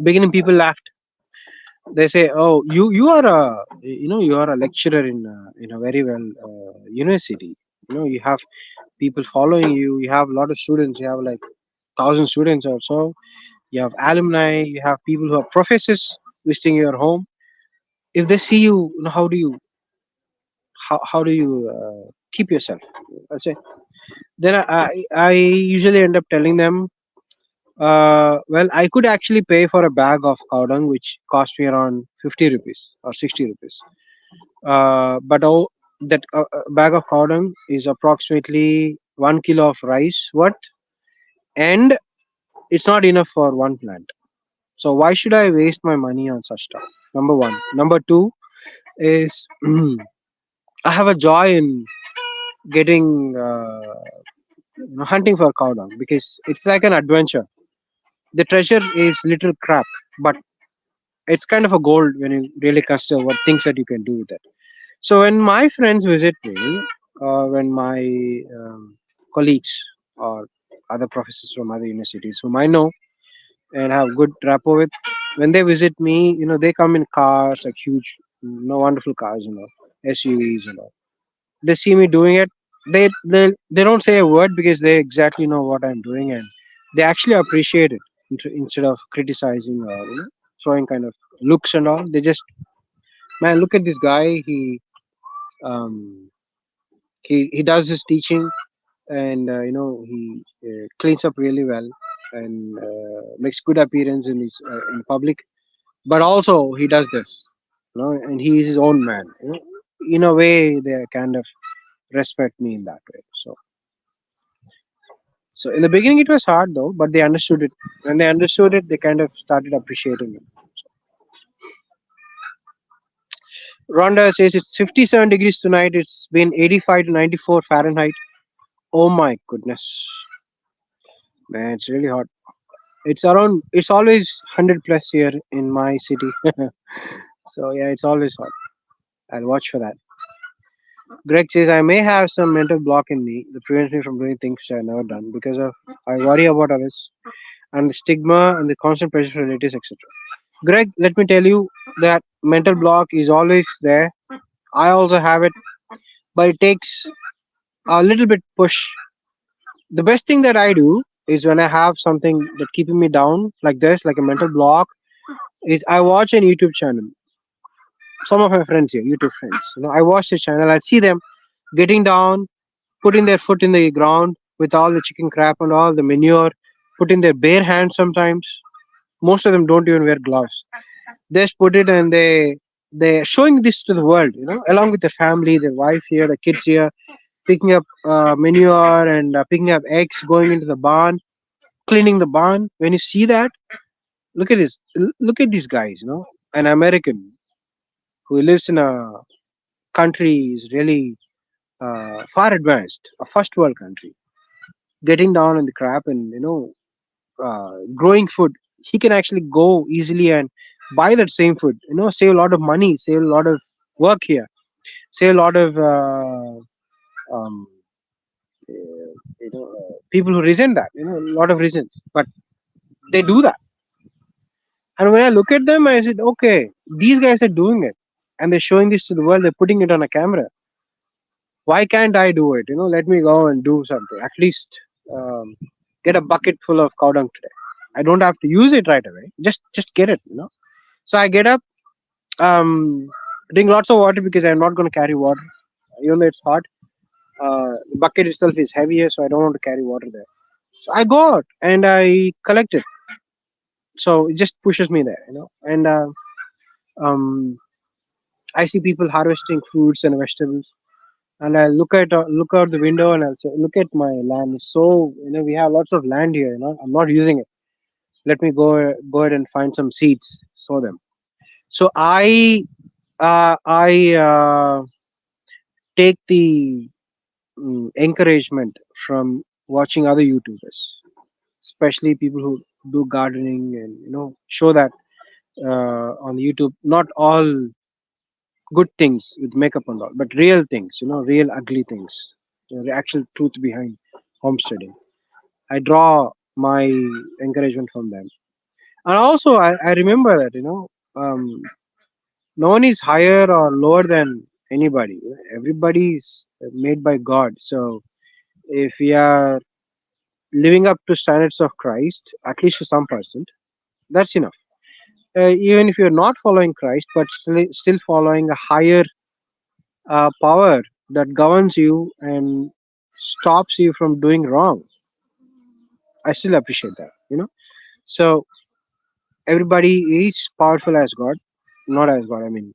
Beginning, people laughed. They say, "Oh, you are you are a lecturer in a very well university. You have people following you. You have a lot of students. You have like 1,000 students or so. You have alumni. You have people who are professors visiting your home. If they see you, how do you keep yourself?" I say. Then I usually end up telling them, well, I could actually pay for a bag of cow dung, which cost me around 50 rupees or 60 rupees. But that bag of cow dung is approximately 1 kilo of rice worth, and it's not enough for one plant. So why should I waste my money on such stuff? Number one. Number two is I have a joy in getting hunting for cow dung because it's like an adventure. The treasure is little crap, but it's kind of a gold when you really consider what things that you can do with it. So when my friends visit me, when my colleagues or other professors from other universities whom I know and have good rapport with, when they visit me, they come in cars like huge, wonderful cars, SUVs and all. They see me doing it. They don't say a word because they exactly know what I'm doing, and they actually appreciate it instead of criticizing or throwing kind of looks and all. They just, man, look at this guy. Um, he does his teaching, and he cleans up really well and makes good appearance in public. But also he does this, and he is his own man. In a way, they kind of respect me in that way. So in the beginning it was hard though, but they understood it. When they understood it, they kind of started appreciating it. Rhonda says it's 57 degrees tonight. It's been 85 to 94 Fahrenheit. Oh my goodness, man, it's really hot. It's around. It's always 100 plus here in my city. So yeah, it's always hot. I'll watch for that. Greg says I may have some mental block in me that prevents me from doing things I've never done because of I worry about others and the stigma and the constant pressure from relatives, etc. Greg, let me tell you that mental block is always there. I also have it, but it takes a little bit push. The best thing that I do is when I have something that keeping me down like this, like a mental block. Is I watch an YouTube channel. Some of my friends here, YouTube friends. I watch the channel. I see them getting down, putting their foot in the ground with all the chicken crap and all the manure, putting their bare hands sometimes. Most of them don't even wear gloves. They just put it and they're showing this to the world, along with their family, their wife here, the kids here, picking up manure and picking up eggs, going into the barn, cleaning the barn. When you see that, look at this. Look at these guys. An American who lives in a country is really far advanced, a first world country, getting down on the crap and growing food. He can actually go easily and buy that same food. Save a lot of money, save a lot of work here, save a lot of um, people who resent that. A lot of reasons, but they do that. And when I look at them, I said, okay, these guys are doing it, and they're showing this to the world. They're putting it on a camera. Why can't I do it? Let me go and do something. At least um, get a bucket full of cow dung today. I don't have to use it right away. Just get it. So I get up, drink lots of water because I'm not going to carry water, even though it's hot. The bucket itself is heavier, so I don't want to carry water there. So I go out and I collect it. So it just pushes me there. And um, I see people harvesting fruits and vegetables, and I look out the window and I'll say, look at my land. So we have lots of land here. I'm not using it. Let me go ahead and find some seeds, sow them. So I take the encouragement from watching other YouTubers, especially people who do gardening and show that on YouTube. Not all good things with makeup and all, but real things, real ugly things, the actual truth behind homesteading. I draw my encouragement from them, and also I remember that no one is higher or lower than anybody. Everybody is made by God. So if we are living up to standards of Christ, at least to some percent, that's enough. Even if you're not following Christ, but still following a higher power that governs you and stops you from doing wrong, I still appreciate that. So everybody is powerful as God, not as God. I mean,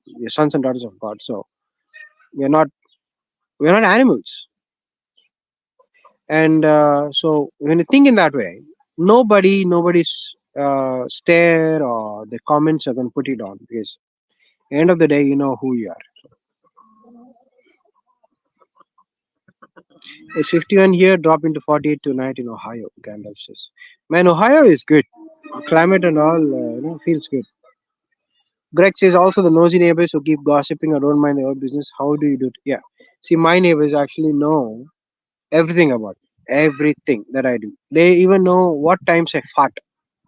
you're sons and daughters of God. So we're not we're not animals. And so when you think in that way, nobody's stare or the comments are going to put it on, because at the end of the day, you know who you are. It's 51 here, drop into 48 tonight in Ohio. Gandalf says, "Man, Ohio is good. Climate and all, feels good." Greg says also the nosy neighbors who keep gossiping or don't mind their own business. How do you do it? Yeah. See, my neighbors actually know everything about me, everything that I do. They even know what times I fart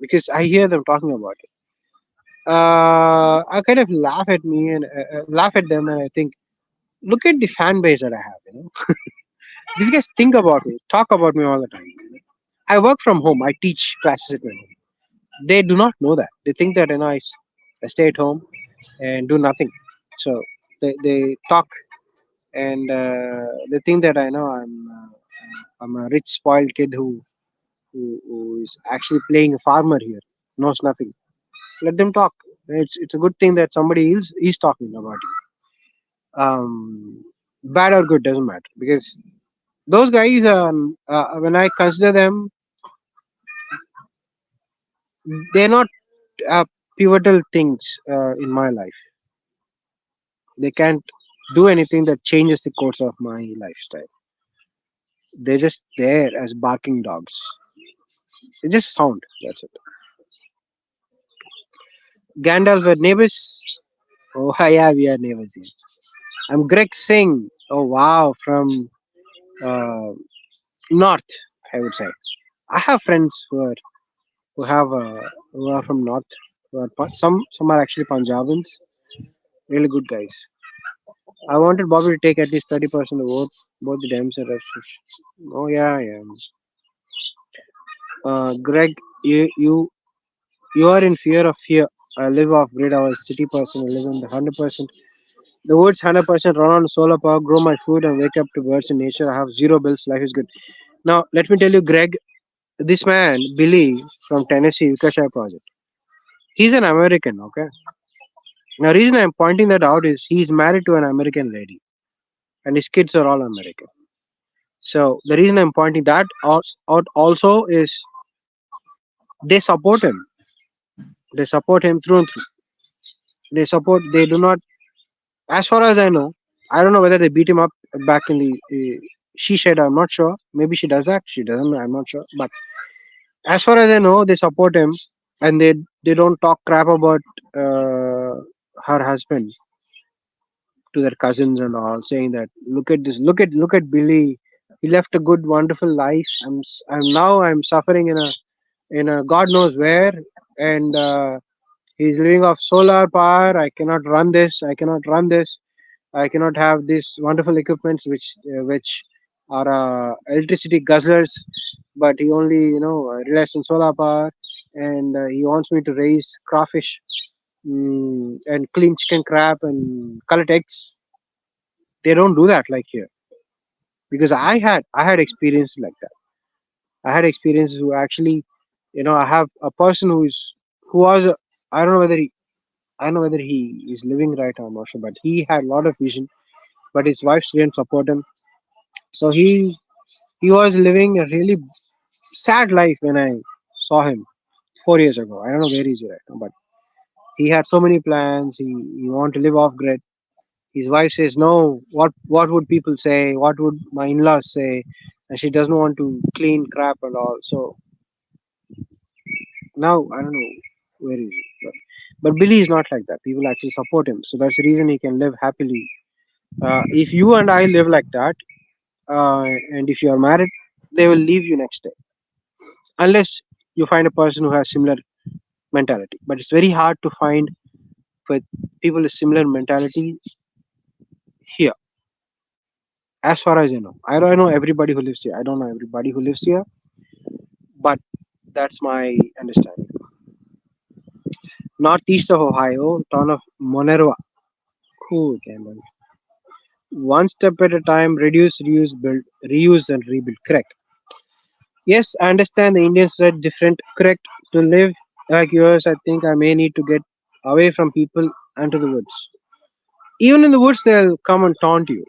because I hear them talking about it. I kind of laugh at me and laugh at them, and I think, look at the fan base that I have. These guys think about me, talk about me all the time. I work from home. I teach classes at my home. They do not know that. They think that I stay at home and do nothing. So they talk and they think that I know I'm a rich spoiled kid who is actually playing a farmer here, knows nothing. Let them talk. It's a good thing that somebody else is talking about you. Bad or good doesn't matter, because those guys, when I consider them, they're not uh, pivotal things in my life. They can't do anything that changes the course of my lifestyle. They're just there as barking dogs. They just sound. That's it. Gandalf were neighbors. Oh, yeah, we are neighbors here. I'm Greg Singh. Oh, wow, from uh, North, I would say. I have friends who are from North. Some are actually Punjabans. Really good guys. I wanted Bobby to take at least 30% of vote. Both the Dems and Rush. Oh, yeah, yeah. Greg, you are in fear of fear. I live off grid. I was city person. I live in the 100%. The woods 100% run on solar power, grow my food, and wake up to birds in nature. I have zero bills. Life is good. Now, let me tell you, Greg, this man, Billy from Tennessee, Vikashai Project, he's an American, okay? Now, reason I'm pointing that out is he's married to an American lady, and his kids are all American. So, the reason I'm pointing that out also is they support him. They support him through and through. They do not, as far as I know, I don't know whether they beat him up back in the. She said, I'm not sure. Maybe she does that. She doesn't. I'm not sure. But as far as I know, they support him, and they don't talk crap about her husband to their cousins and all, saying that look at this, look at Billy. He left a good, wonderful life. I'm suffering in a God knows where, and he's living off solar power. I cannot run this. I cannot run this. I cannot have these wonderful equipments which are electricity guzzlers, but he only relies on solar power, and he wants me to raise crawfish, and clean chicken crab and collect eggs. They don't do that like here because I had experiences like that. I had experiences who actually, I have a person who was I don't know whether I don't know whether he is living right or not sure, but he had a lot of vision, but his wife didn't support him. So he was living a really sad life when I saw him 4 years ago. I don't know where he's right now, but he had so many plans. He wanted to live off grid. His wife says no. What would people say? What would my in-laws say? And she doesn't want to clean crap and all. So now I don't know where is he. But Billy is not like that. People actually support him. So that's the reason he can live happily. If you and I live like that, and if you are married, they will leave you next day unless you find a person who has similar mentality. But it's very hard to find with people with similar mentality here, as far as I know. I don't know everybody who lives here. I don't know everybody who lives here, but that's my understanding. Northeast of Ohio, town of Monerva. Cool, Cameron. One step at a time, reduce, reuse, build, reuse, and rebuild. Correct. Yes, I understand the Indians are different. Correct. To live like yours, I think I may need to get away from people and to the woods. Even in the woods, they'll come and taunt you.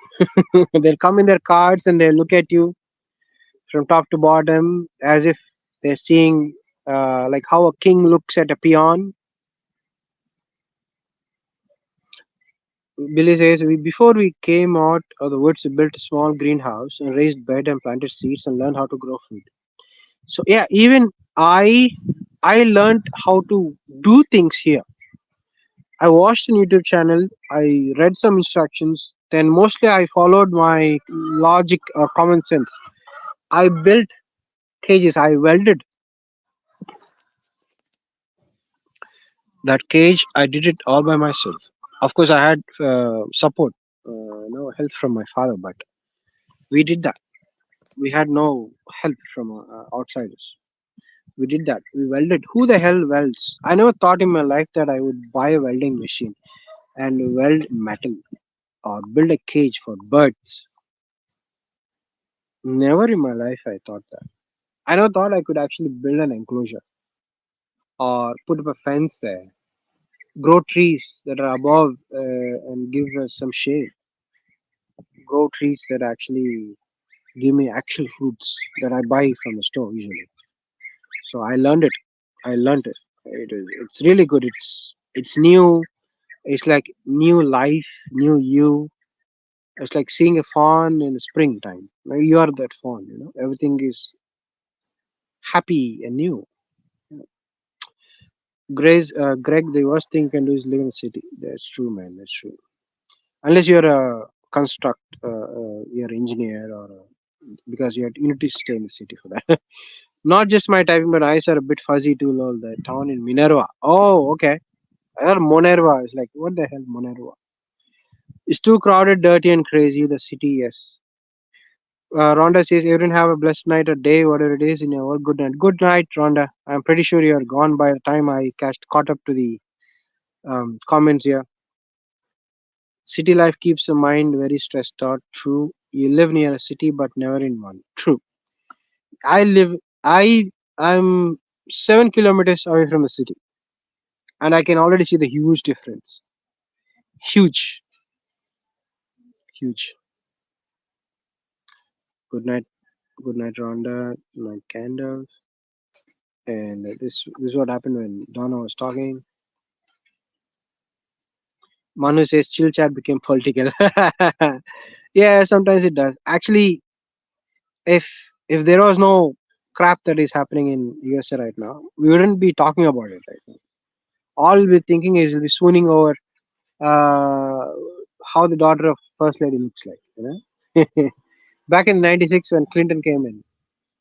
They'll come in their carts and they'll look at you from top to bottom as if they're seeing like how a king looks at a peon. Billy says, before we came out of the woods, we built a small greenhouse and raised bed and planted seeds and learned how to grow food. So yeah, even I learned how to do things here. I watched a YouTube channel, I read some instructions, then mostly I followed my logic or common sense. I built cages, I welded that cage, I did it all by myself. Of course, I had support, help from my father, but we did that. We had no help from outsiders. We did that. We welded. Who the hell welds? I never thought in my life that I would buy a welding machine and weld metal or build a cage for birds. Never in my life I thought that. I never thought I could actually build an enclosure or put up a fence there, grow trees that are above and give us some shade, grow trees that actually give me actual fruits that I buy from the store usually. So I learned it. I learned it. It's really good. It's new. It's like new life, new you. It's like seeing a fawn in the springtime. Now you are that fawn. Everything is happy and new. Greg, the worst thing you can do is live in the city. That's true, man. That's true. Unless you're a you're an engineer or because you need to stay in the city for that. Not just my typing, but eyes are a bit fuzzy too. Lol. The town in Minerva. Oh, okay. I thought Monerva. It's like what the hell, Monerva? It's too crowded, dirty, and crazy. The city, yes. Rhonda says, everyone have a blessed night or day, whatever it is in your world. Good night. Good night, Rhonda. I'm pretty sure you're gone by the time I caught up to the comments here. City life keeps the mind very stressed out. True. You live near a city, but never in one. True. I live. I'm 7 kilometers away from the city, and I can already see the huge difference. Huge, huge. Good night. Good night, Rhonda. Good night, Candles. And this is what happened when Donna was talking. Manu says chill chat became political. Yeah, sometimes it does. Actually, if if there was no crap that is happening in USA right now, we wouldn't be talking about it right now. All we're thinking is we'll be swooning over uh, how the daughter of first lady looks like. Back in '96 when Clinton came in,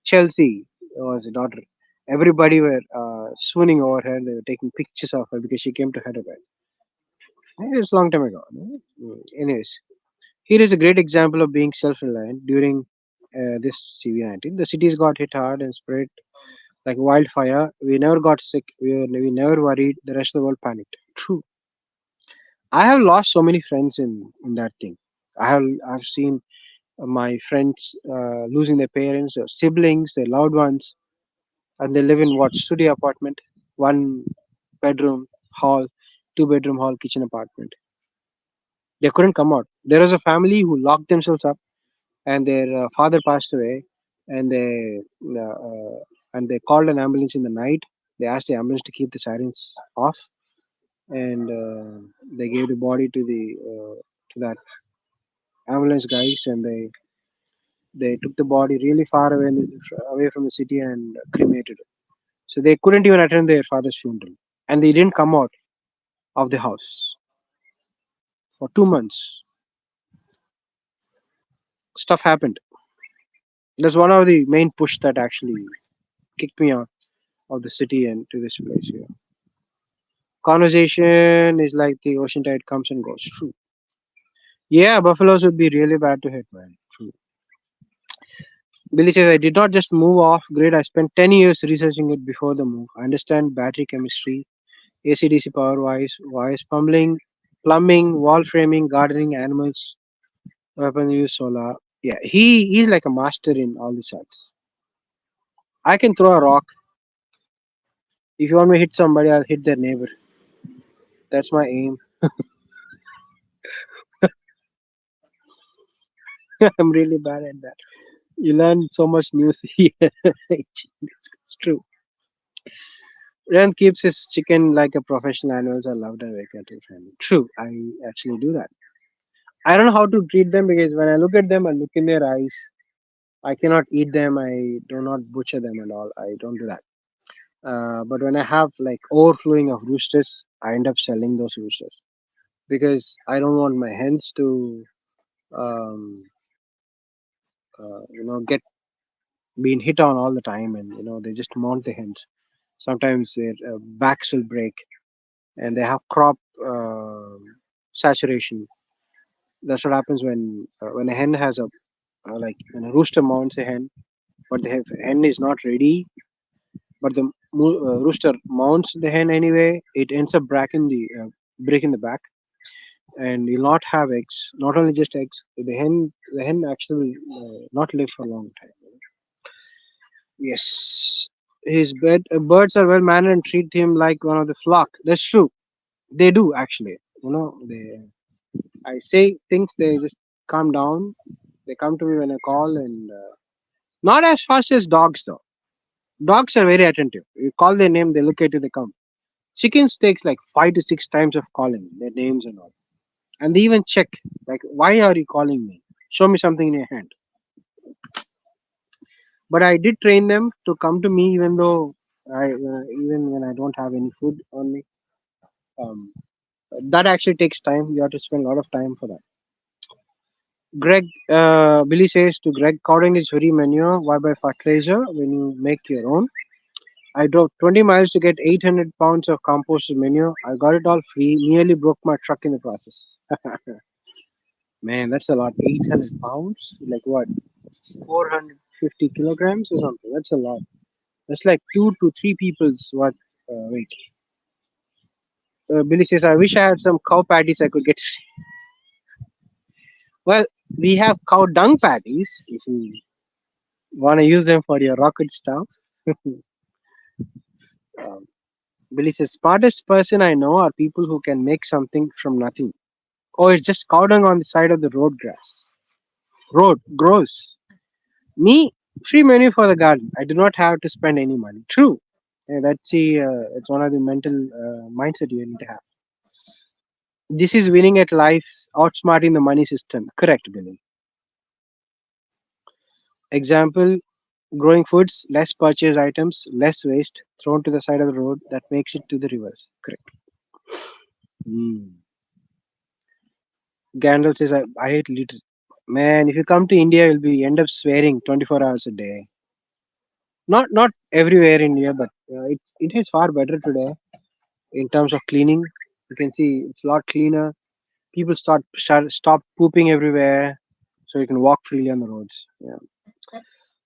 Chelsea was a daughter. Everybody were swooning over her. They were taking pictures of her because she came to Hyderabad. It was a long time ago. No? Anyways, here is a great example of being self-reliant during this CV-19. The cities got hit hard and spread like wildfire. We never got sick. We never worried. The rest of the world panicked. True. I have lost so many friends in that thing. I've seen my friends losing their parents, their siblings, their loved ones, and they live in what studio apartment, one bedroom hall, two bedroom hall, kitchen apartment. They couldn't come out. There was a family who locked themselves up, and their father passed away, and they called an ambulance in the night. They asked the ambulance to keep the sirens off, and they gave the body to that ambulance guys, and they took the body really far away away from the city and cremated it. So they couldn't even attend their father's funeral, and they didn't come out of the house for 2 months. Stuff happened. That's one of the main push that actually kicked me out of the city and to this place here. Conversation is like the ocean tide comes and goes. True. Yeah, buffaloes would be really bad to hit, man. True. Billy says, I did not just move off grid. I spent 10 years researching it before the move. I understand battery chemistry, AC/DC power wise, plumbing, wall framing, gardening, animals, weapons use, solar. Yeah, he's like a master in all these arts. I can throw a rock. If you want me to hit somebody, I'll hit their neighbor. That's my aim. I'm really bad at that. You learn so much news here. It's true. Ren keeps his chicken like a professional. Animals are loved and very careful friendly. True, I actually do that. I don't know how to treat them because when I look at them, I look in their eyes. I cannot eat them. I do not butcher them and all. I don't do that. But when I have like overflowing of roosters, I end up selling those roosters because I don't want my hens to, um, get being hit on all the time, and they just mount the hens. Sometimes their backs will break, and they have crop saturation. That's what happens when a hen has a like when a rooster mounts a hen, but the hen is not ready. But the rooster mounts the hen anyway. It ends up breaking the back, and you'll not have eggs. Not only just eggs, the hen actually will not live for a long time. Yes, his birds are well mannered and treat him like one of the flock. That's true. They do actually. They I say things, they just calm down. They come to me when I call, and not as fast as dogs though. Dogs are very attentive. You call their name, they look at you, they come. Chickens takes like 5 to 6 times of calling their names and all, and they even check like, why are you calling me? Show me something in your hand. But I did train them to come to me even though even when I don't have any food on me. Um, that actually takes time. You have to spend a lot of time for that. Billy says to Greg, cowing is very manure. Why buy fertilizer when you make your own? I drove 20 miles to get 800 pounds of composted manure. I got it all free. Nearly broke my truck in the process. Man, that's a lot. 800 pounds? Like what? 450 kilograms or something. That's a lot. That's like 2 to 3 people's what weight. Billy says, I wish I had some cow patties I could get. Well, we have cow dung patties if you want to use them for your rocket stuff. um, Billy says, smartest person I know are people who can make something from nothing. Oh, it's just cow dung on the side of the road grass. Road, gross. Me, free menu for the garden. I do not have to spend any money. True. Yeah, it's one of the mental mindset you need to have. This is winning at life, outsmarting the money system. Correct, Billy. Example, growing foods, less purchase items, less waste thrown to the side of the road that makes it to the rivers. Correct. Hmm. Gandalf says, I hate litter. Man, if you come to India, you'll be end up swearing 24 hours a day. Not everywhere in India, but it is far better today in terms of cleaning. You can see it's a lot cleaner. People stop pooping everywhere, so you can walk freely on the roads. Yeah.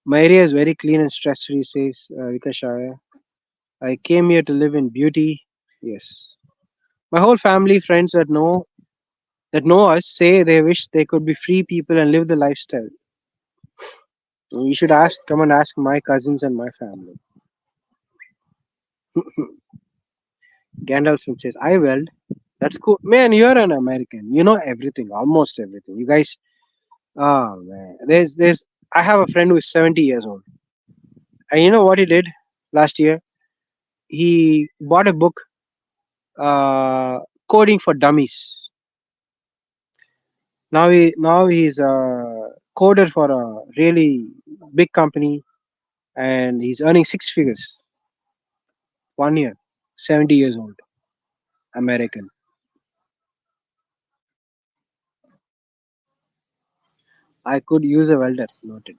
My area is very clean and stress free, says Vikashaya. I came here to live in beauty. Yes. My whole family, friends that know us say they wish they could be free people and live the lifestyle. You should come and ask my cousins and my family. Gandalf says, I weld. That's cool. Man, you're an American. You know everything, almost everything. You guys, oh man. I have a friend who is 70 years old. And you know what he did last year? He bought a book, uh, Coding for Dummies. Now he's a coder for a really big company, and he's earning six figures 1 year. 70 years old, American. I could use a welder. Noted.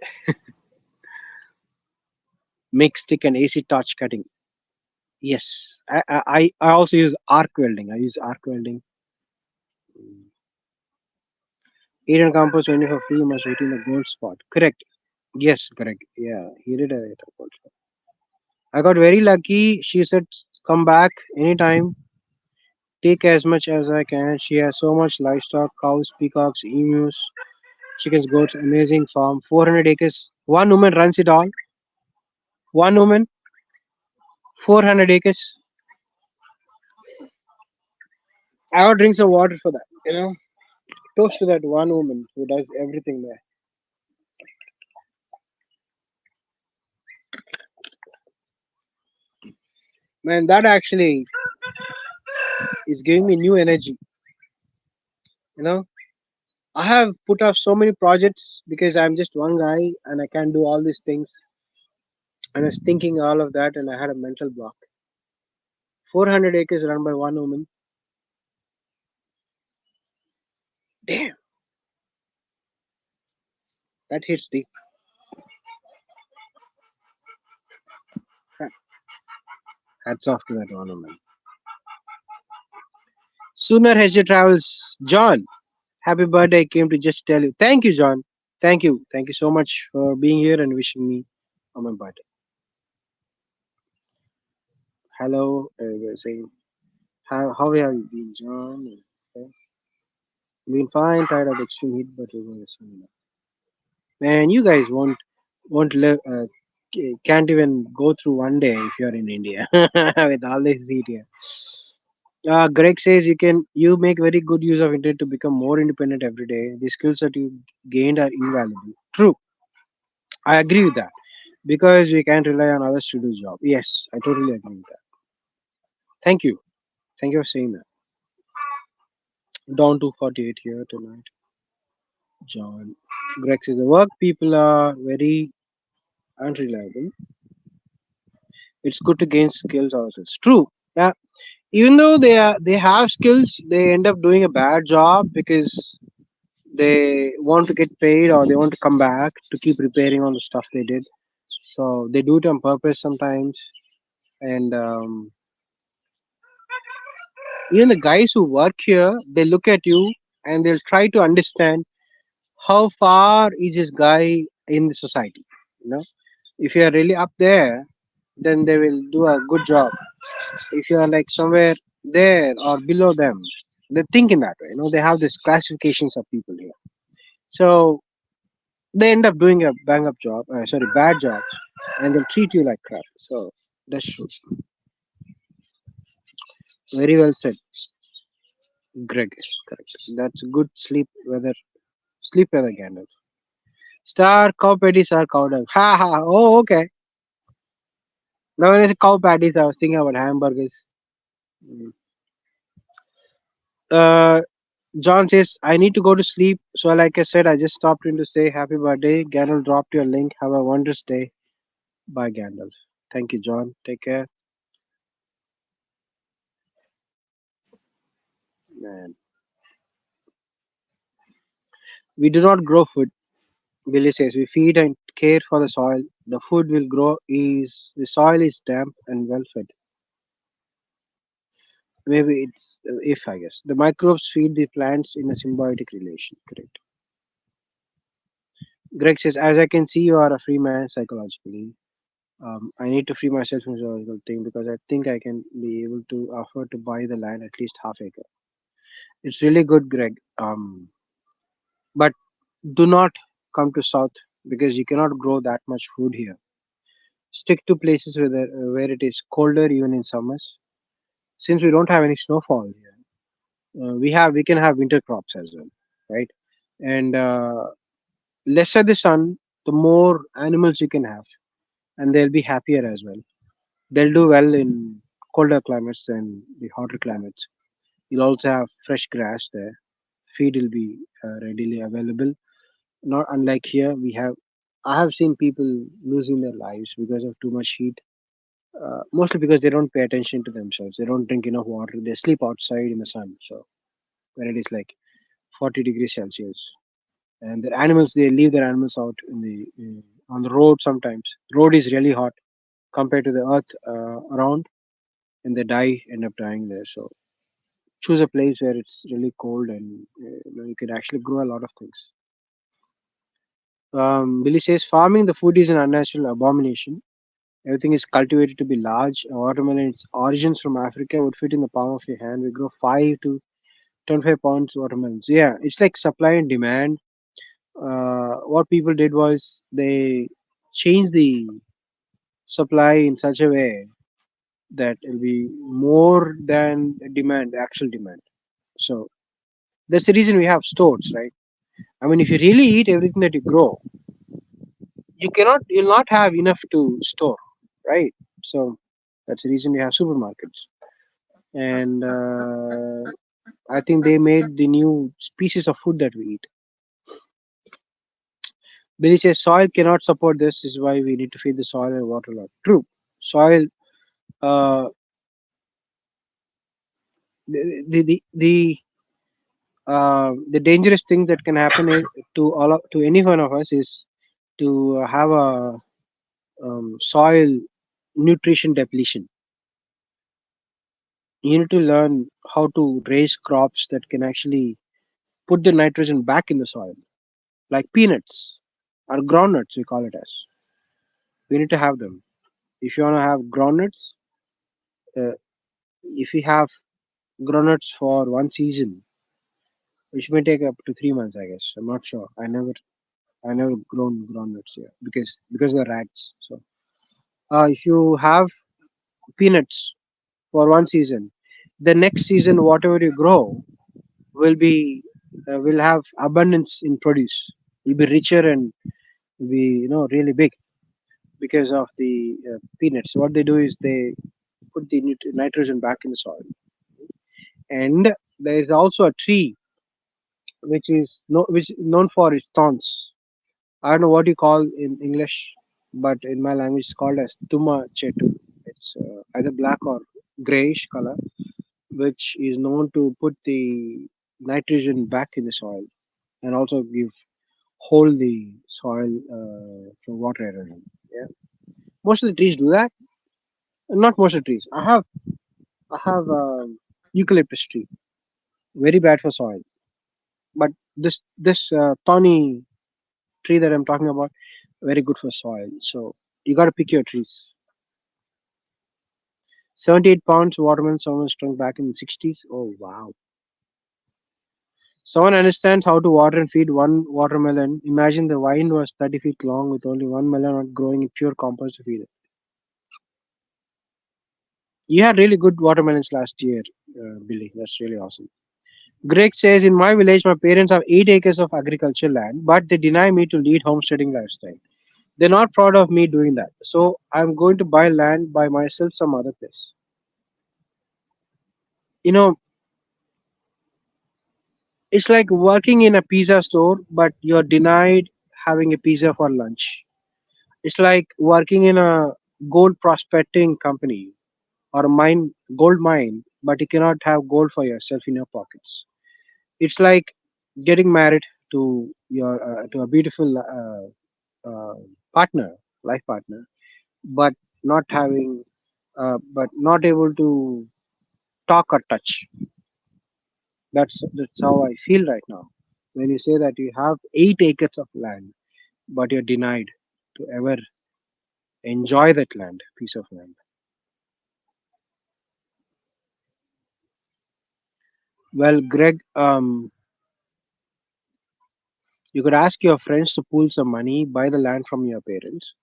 Make stick and AC torch cutting. Yes, I also use arc welding. I use arc welding. Eden compost only for free must wait in the gold spot. Correct. Yes, correct. Yeah, he did a gold spot. I got very lucky. She said, "Come back anytime. Take as much as I can." She has so much livestock: cows, peacocks, emus, chickens, goats. Amazing farm. 400 acres. One woman runs it all. One woman. 400 acres. I would drink some water for that. Toast to that one woman who does everything there. Man, that actually is giving me new energy. You know, I have put off so many projects because I'm just one guy and I can't do all these things. And I was thinking all of that and I had a mental block. 400 acres run by one woman. Damn, that hits deep. Hats off to that one woman. Sooner Hedge Travels. John, happy birthday. I came to just tell you. Thank you, John. Thank you. Thank you so much for being here and wishing me on my birthday. Hello, we're saying, how have you been, John? Okay. Been fine, tired of the extreme heat, but we're going to sun now. Man, you guys won't live, can't even go through one day if you're in India with all this heat here. Greg says you make very good use of internet to become more independent every day. The skills that you gained are invaluable. True, I agree with that because we can't rely on others to do job. Yes, I totally agree with that. Thank you, thank you for saying that. Down to 48 here tonight. John, Greg says the work people are very unreliable. It's good to gain skills ourselves. True. Yeah. Even though they have skills, they end up doing a bad job because they want to get paid or they want to come back to keep repairing on the stuff they did. So they do it on purpose sometimes. And even the guys who work here, they look at you and they'll try to understand how far is this guy in the society. You know, if you are really up there, then they will do a good job. If you are like somewhere there or below them, they think in that way. You know, they have these classifications of people here. So they end up doing a bang up job, sorry, bad job, and they'll treat you like crap. So that's true. Very well said, Greg. Correct. That's good sleep weather Gandalf. Star cow patties are cow dung. Ha ha. Oh, okay. Now when I say cow patties, I was thinking about hamburgers. Mm. Uh, John says, I need to go to sleep. So, like I said, I just stopped in to say happy birthday. Gandalf dropped your link. Have a wondrous day. Bye, Gandalf. Thank you, John. Take care. Man. We do not grow food. Billy says, we feed and care for the soil. The food will grow is the soil is damp and well fed. Maybe it's if I guess the microbes feed the plants in a symbiotic relation. Correct. Greg says, as I can see, you are a free man psychologically. I need to free myself from zoological thing because I think I can be able to afford to buy the land at least half acre. It's really good, Greg. But do not come to south because you cannot grow that much food here. Stick to places where it is colder even in summers. Since we don't have any snowfall here, we can have winter crops as well, right? And lesser the sun, the more animals you can have, and they'll be happier as well. They'll do well in colder climates than the hotter climates. You'll also have fresh grass there. Feed will be readily available. Not unlike here, I have seen people losing their lives because of too much heat. Mostly because they don't pay attention to themselves. They don't drink enough water. They sleep outside in the sun. So when it is like 40 degrees Celsius, and their animals they leave their animals out in the on the road sometimes. Road is really hot compared to the earth around, and they end up dying there. So choose a place where it's really cold and you can actually grow a lot of things. Billy says farming the food is an unnatural abomination. Everything is cultivated to be large. A watermelon, its origins from Africa, would fit in the palm of your hand. We grow 5 to 25 pounds watermelons. Yeah, it's like supply and demand. What people did was they changed the supply in such a way that it'll be more than demand, actual demand. So that's the reason we have stores, right? I mean, if you really eat everything that you grow, you'll not have enough to store, right? So that's the reason we have supermarkets. And I think they made the new species of food that we eat. Billy says soil cannot support this. Is why we need to feed the soil and water a lot. True, soil. Uh, the dangerous thing that can happen to any one of us is to have a soil nutrition depletion. You need to learn how to raise crops that can actually put the nitrogen back in the soil, like peanuts or groundnuts, we call it as. We need to have them. If you want to have groundnuts, uh, if you have groundnuts for one season, which may take up to 3 months, I guess. I'm not sure. I never grown groundnuts here because of the rats. So, if you have peanuts for one season, the next season whatever you grow will have abundance in produce. Will be richer and be really big because of the peanuts. What they do is they put the nitrogen back in the soil, and there is also a tree which is known for its thorns. I don't know what you call in English, but in my language it's called as Tuma Chetu. It's either black or grayish color, which is known to put the nitrogen back in the soil and also hold the soil from water erosion. Yeah, most of the trees do that. Not most of the trees. I have eucalyptus tree, very bad for soil. But this thorny tree that I'm talking about, very good for soil. So you got to pick your trees. 78 pounds watermelon someone strung back in the 60s. Oh wow. Someone understands how to water and feed one watermelon. Imagine the vine was 30 feet long with only one melon growing in pure compost to feed it. You had really good watermelons last year, Billy. That's really awesome. Greg says, in my village, my parents have 8 acres of agricultural land, but they deny me to lead homesteading lifestyle. They're not proud of me doing that. So I'm going to buy land by myself some other place. You know, it's like working in a pizza store, but you're denied having a pizza for lunch. It's like working in a gold prospecting company or a gold mine, but you cannot have gold for yourself in your pockets. It's like getting married to a beautiful partner, life partner, but not able to talk or touch. That's how I feel right now. When you say that you have 8 acres of land, but you're denied to ever enjoy that piece of land. Well, Greg, you could ask your friends to pool some money, buy the land from your parents,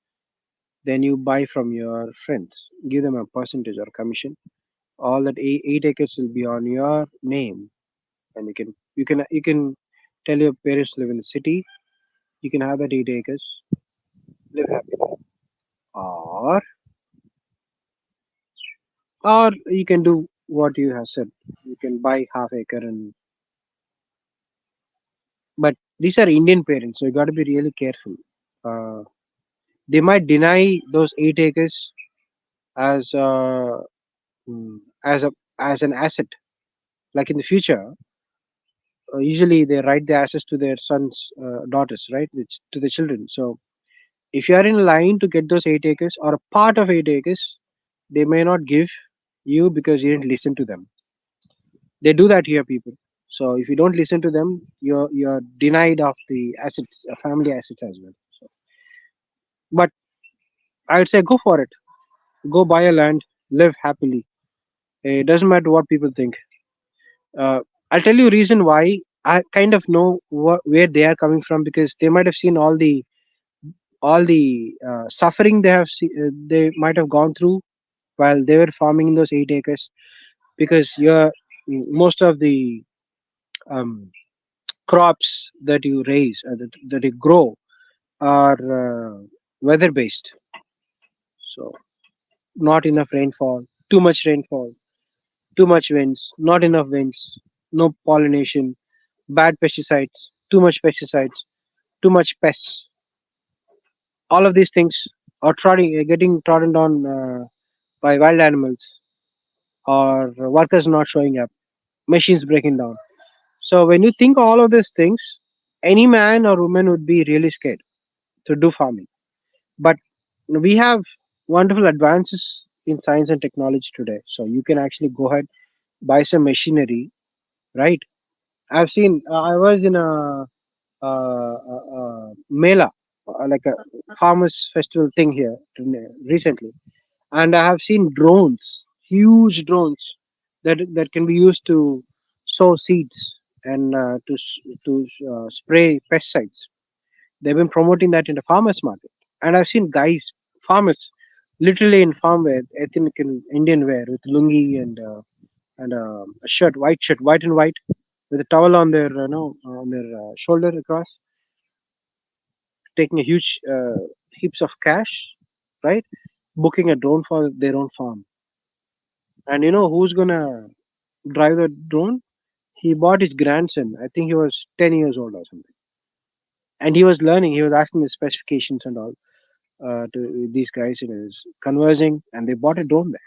then you buy from your friends, give them a percentage or commission. All that 8 acres will be on your name, and you can tell your parents to live in the city. You can have that 8 acres, live happily, or you can do what you have said. You can buy half acre, and but these are Indian parents, so you got to be really careful. Uh, they might deny those 8 acres as as a as an asset. Like in the future, usually they write the assets to their sons, daughters, right? To the children. So if you are in line to get those 8 acres or a part of 8 acres, they may not give you because you didn't listen to them. They do that here, people. So if you don't listen to them, you're denied of the assets, family assets as well. So, but I would say go for it. Go buy a land, live happily. It doesn't matter what people think. I'll tell you reason why. I kind of know where they are coming from because they might have seen all the suffering they might have gone through while they were farming in those 8 acres. Because most of the um, crops that you raise that you grow are weather based. So not enough rainfall, too much rainfall, too much winds, not enough winds, no pollination, bad pesticides, too much pesticides, too much pests. All of these things are getting trodden on by wild animals or workers not showing up, machines breaking down. So when you think all of these things, any man or woman would be really scared to do farming. But we have wonderful advances in science and technology today. So you can actually go ahead, buy some machinery, right? I've seen. I was in mela, like a farmers festival thing here recently, and I have seen drones, huge drones that can be used to sow seeds and to spray pesticides. They've been promoting that in the farmers market, and I've seen guys, farmers, literally in farm wear, ethnic Indian wear with lungi and a shirt, white and white, with a towel on their on their shoulder across, taking a huge heaps of cash, right? Booking a drone for their own farm, and you know who's gonna drive the drone? He bought his grandson. I think he was 10 years old or something, and he was learning. He was asking the specifications and all to these guys, and he was conversing, and they bought a drone there.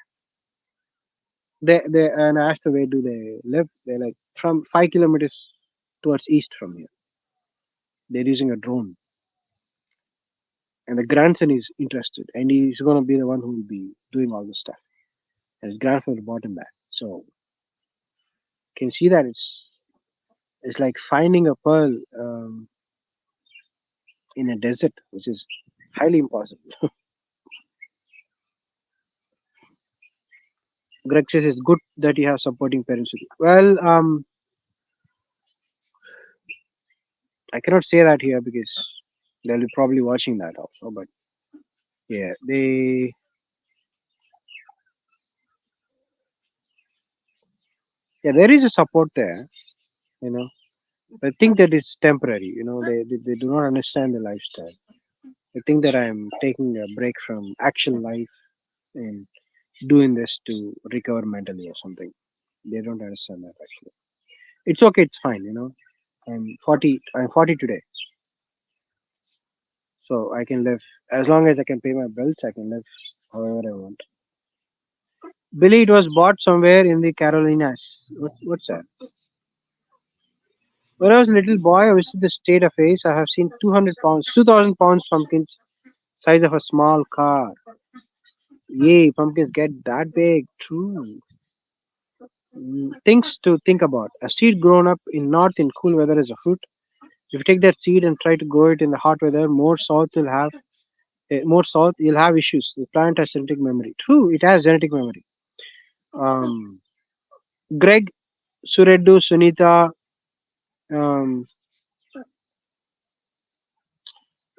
They and I asked them where do they live. They're like from 5 kilometers towards east from here. They're using a drone, and the grandson is interested, and he's going to be the one who will be doing all this stuff. And his grandfather bought him that, so you can see that it's like finding a pearl in a desert, which is Highly impossible. Greg says it's good that you have supporting parents with you. Well, I cannot say that here because they'll be probably watching that also. But yeah, there is a support there. You know, I think that it's temporary. You know, they do not understand the lifestyle. They think that I'm taking a break from action life and doing this to recover mentally or something. They don't understand that actually. It's okay. It's fine. You know, I'm 40. I'm 40 today, so I can live as long as I can pay my bills. I can live however I want. Billy, it was bought somewhere in the Carolinas. What's that? When I was a little boy, I visited the state of Ace. I have seen 200 pounds, 2,000 pounds pumpkins, size of a small car. Yay, pumpkins get that big. True. Things to think about. A seed grown up in north in cool weather is a fruit. If you take that seed and try to grow it in the hot weather, more south, you'll have issues. The plant has genetic memory. True, it has genetic memory. Um, Greg, Sureddu, Sunita, um,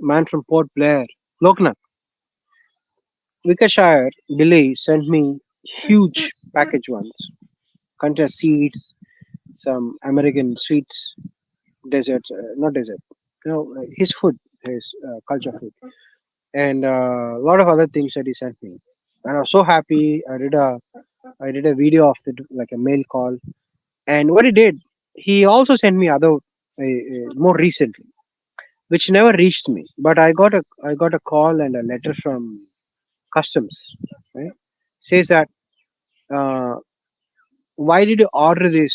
man from Port Blair, Loknath, Wickshire, Billy sent me huge package once. Container seeds, some American sweets, desserts, not dessert, his food, his culture food, and a lot of other things that he sent me. And I was so happy. I did a video of it, like a mail call. And what he did, he also sent me other more recently, which never reached me. But I got a call and a letter from customs. Right? Says that uh, why did you order these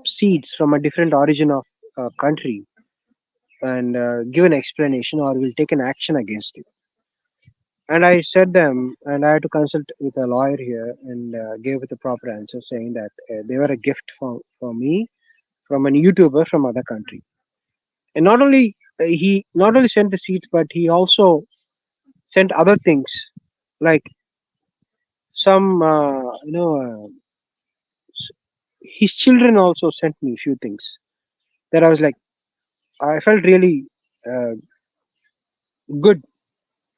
seeds from a different origin of country and give an explanation or will take an action against you. And I said them, and I had to consult with a lawyer here and gave the proper answer, saying that they were a gift for me from a YouTuber from other country. And not only he not only sent the seeds, but he also sent other things like some his children also sent me a few things that I was like I felt really uh, good,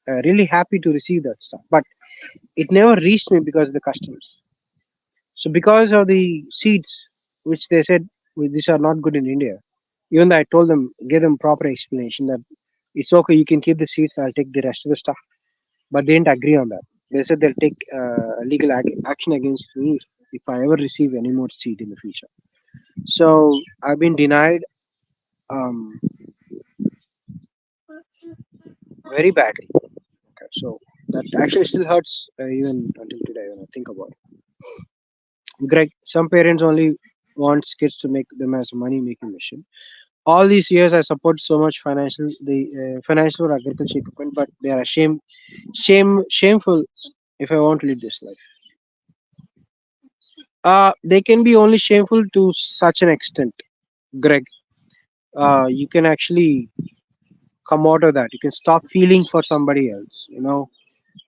really happy to receive that stuff. But it never reached me because of the customs. So because of the seeds, which they said these are not good in India, even though I told them, gave them proper explanation that it's okay, you can keep the seeds, I'll take the rest of the stuff. But they didn't agree on that. They said they'll take legal action against me if I ever receive any more seed in the future. So I've been denied um, very badly. Okay, so that actually still hurts even until today when I think about it. Greg, some parents only want kids to make them as a money making machine. All these years I support so much financial or agriculture equipment, but they are shameful if I want to lead this life. They can be only shameful to such an extent, Greg. You can actually come out of that. You can stop feeling for somebody else.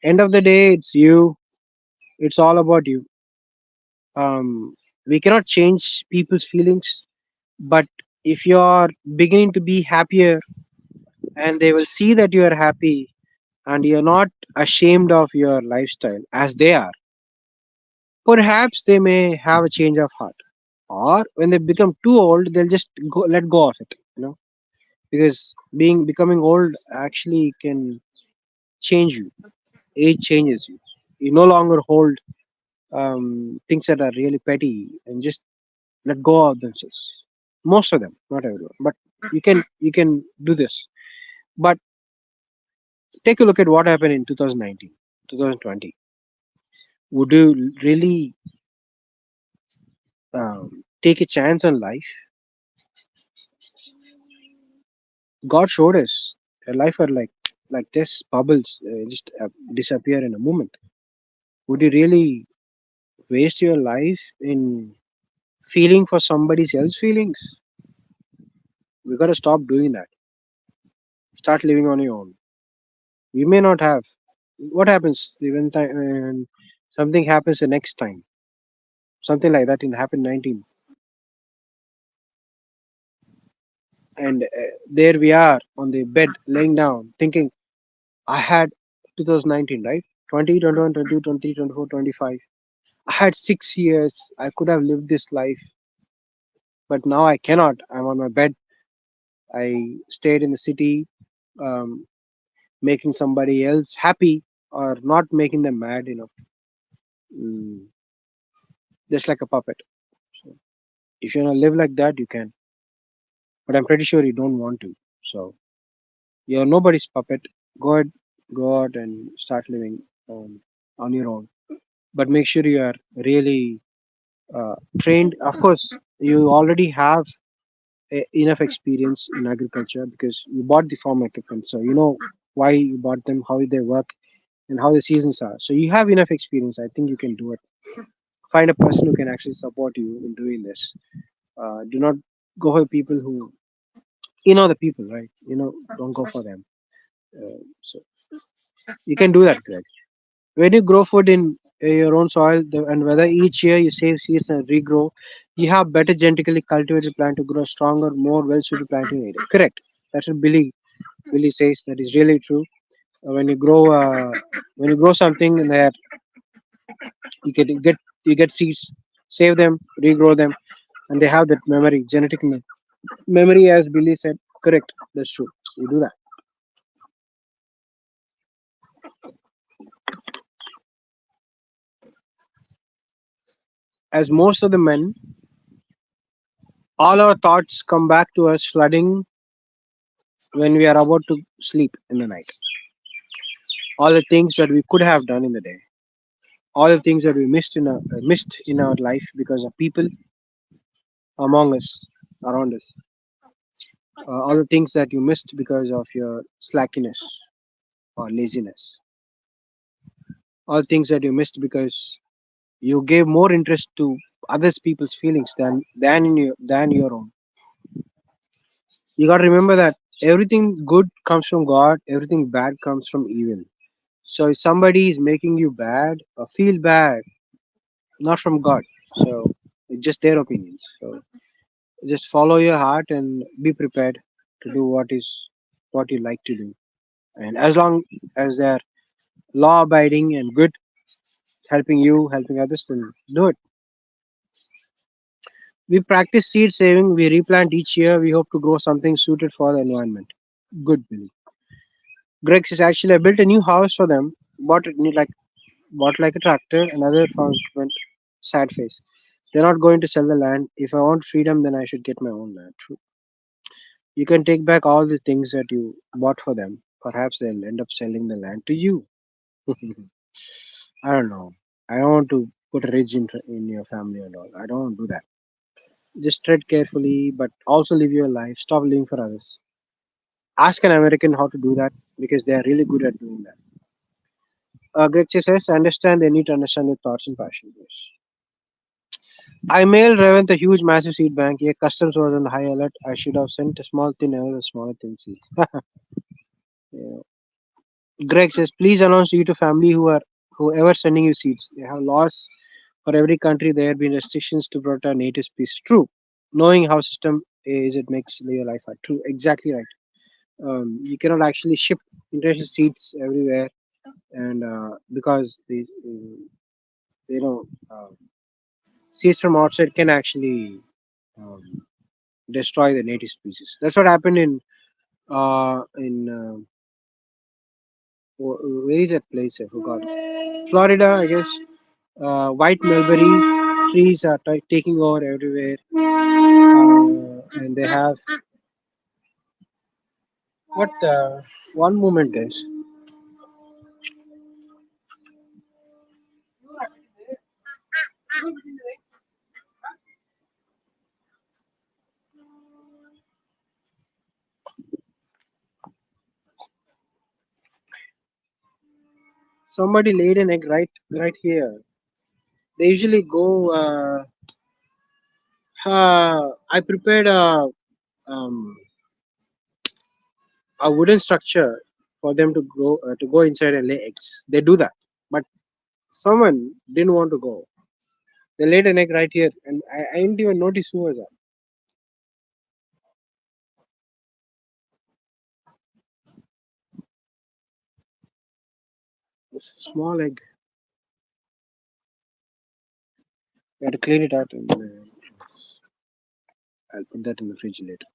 End of the day, it's you. It's all about you. We cannot change people's feelings, but if you are beginning to be happier and they will see that you are happy and you're not ashamed of your lifestyle as they are, perhaps they may have a change of heart. Or when they become too old, they'll just let go of it. Because becoming old actually can change you. Age changes you. You no longer hold things that are really petty and just let go of themselves. Most of them, not everyone, but you can do this. But take a look at what happened in 2019, 2020. Would you really take a chance on life? God showed us a life are like this bubbles just disappear in a moment. Would you really waste your life in feeling for somebody else's feelings? We gotta stop doing that. Start living on your own. We may not have. What happens when and something happens the next time? Something like that in happened 19, and there we are on the bed laying down, thinking I had 2019, right? 20, 21, 22, 23, 24, 25. I had 6 years. I could have lived this life, but now I cannot. I'm on my bed. I stayed in the city, um, making somebody else happy or not making them mad, mm, just like a puppet. So if you want to live like that, you can, but I'm pretty sure you don't want to. So you're nobody's puppet. Go ahead, go out and start living on your own. But make sure you are really trained. Of course, you already have enough experience in agriculture because you bought the farm equipment, so you know why you bought them, how they work, and how the seasons are. So you have enough experience. I think you can do it. Find a person who can actually support you in doing this. Do not go for people who the people, right? Don't go for them. So you can do that, Greg. When you grow food in your own soil, and whether each year you save seeds and regrow, you have better genetically cultivated plant to grow stronger, more well-suited planting area. Correct. That's what Billy says. That is really true. When you grow something in there, you get seeds, save them, regrow them, and they have that memory, genetic memory, as Billy said. Correct. That's true. You do that. As most of the men, all our thoughts come back to us flooding when we are about to sleep in the night. All the things that we could have done in the day, all the things that we missed in our life because of people among us, around us, all the things that you missed because of your slackiness or laziness, all things that you missed because you gave more interest to others people's feelings than your own. You got to remember that everything good comes from God, everything bad comes from evil. So if somebody is making you bad or feel bad, not from God. So it's just their opinions. So just follow your heart and be prepared to do what you like to do. And as long as they're law abiding and good, helping you, helping others, then do it. We practice seed saving, we replant each year, we hope to grow something suited for the environment. Good, Billy. Greg says actually I built a new house for them, bought like a tractor, another farm equipment, sad face. They're not going to sell the land. If I want freedom, then I should get my own land. True. You can take back all the things that you bought for them. Perhaps they'll end up selling the land to you. I don't know. I don't want to put a ridge in your family and all. I don't want to do that. Just tread carefully, but also live your life. Stop living for others. Ask an American how to do that because they are really good at doing that. Greg says, understand they need to understand your thoughts and passions. Yes. I mailed Revent a huge, massive seed bank. Yeah, customs was on high alert. I should have sent a small thin error, a smaller thin seeds. Yeah. Greg says, please announce you to family whoever sending you seeds. They have laws for every country. There have been restrictions to protect our native species. True. Knowing how system is, it makes your life hard. True. Exactly right. You cannot actually ship international seeds everywhere, and because you know uh, seeds from outside can actually um, destroy the native species. That's what happened in where is that place? I forgot. Florida, I guess. White mulberry trees are taking over everywhere, and they have what the one moment, guys. Somebody laid an egg right here. They usually go. I prepared um, a wooden structure for them to go inside and lay eggs. They do that, but someone didn't want to go. They laid an egg right here, and I didn't even notice who was that. This small egg. We had to clean it out, and I'll put that in the fridge later.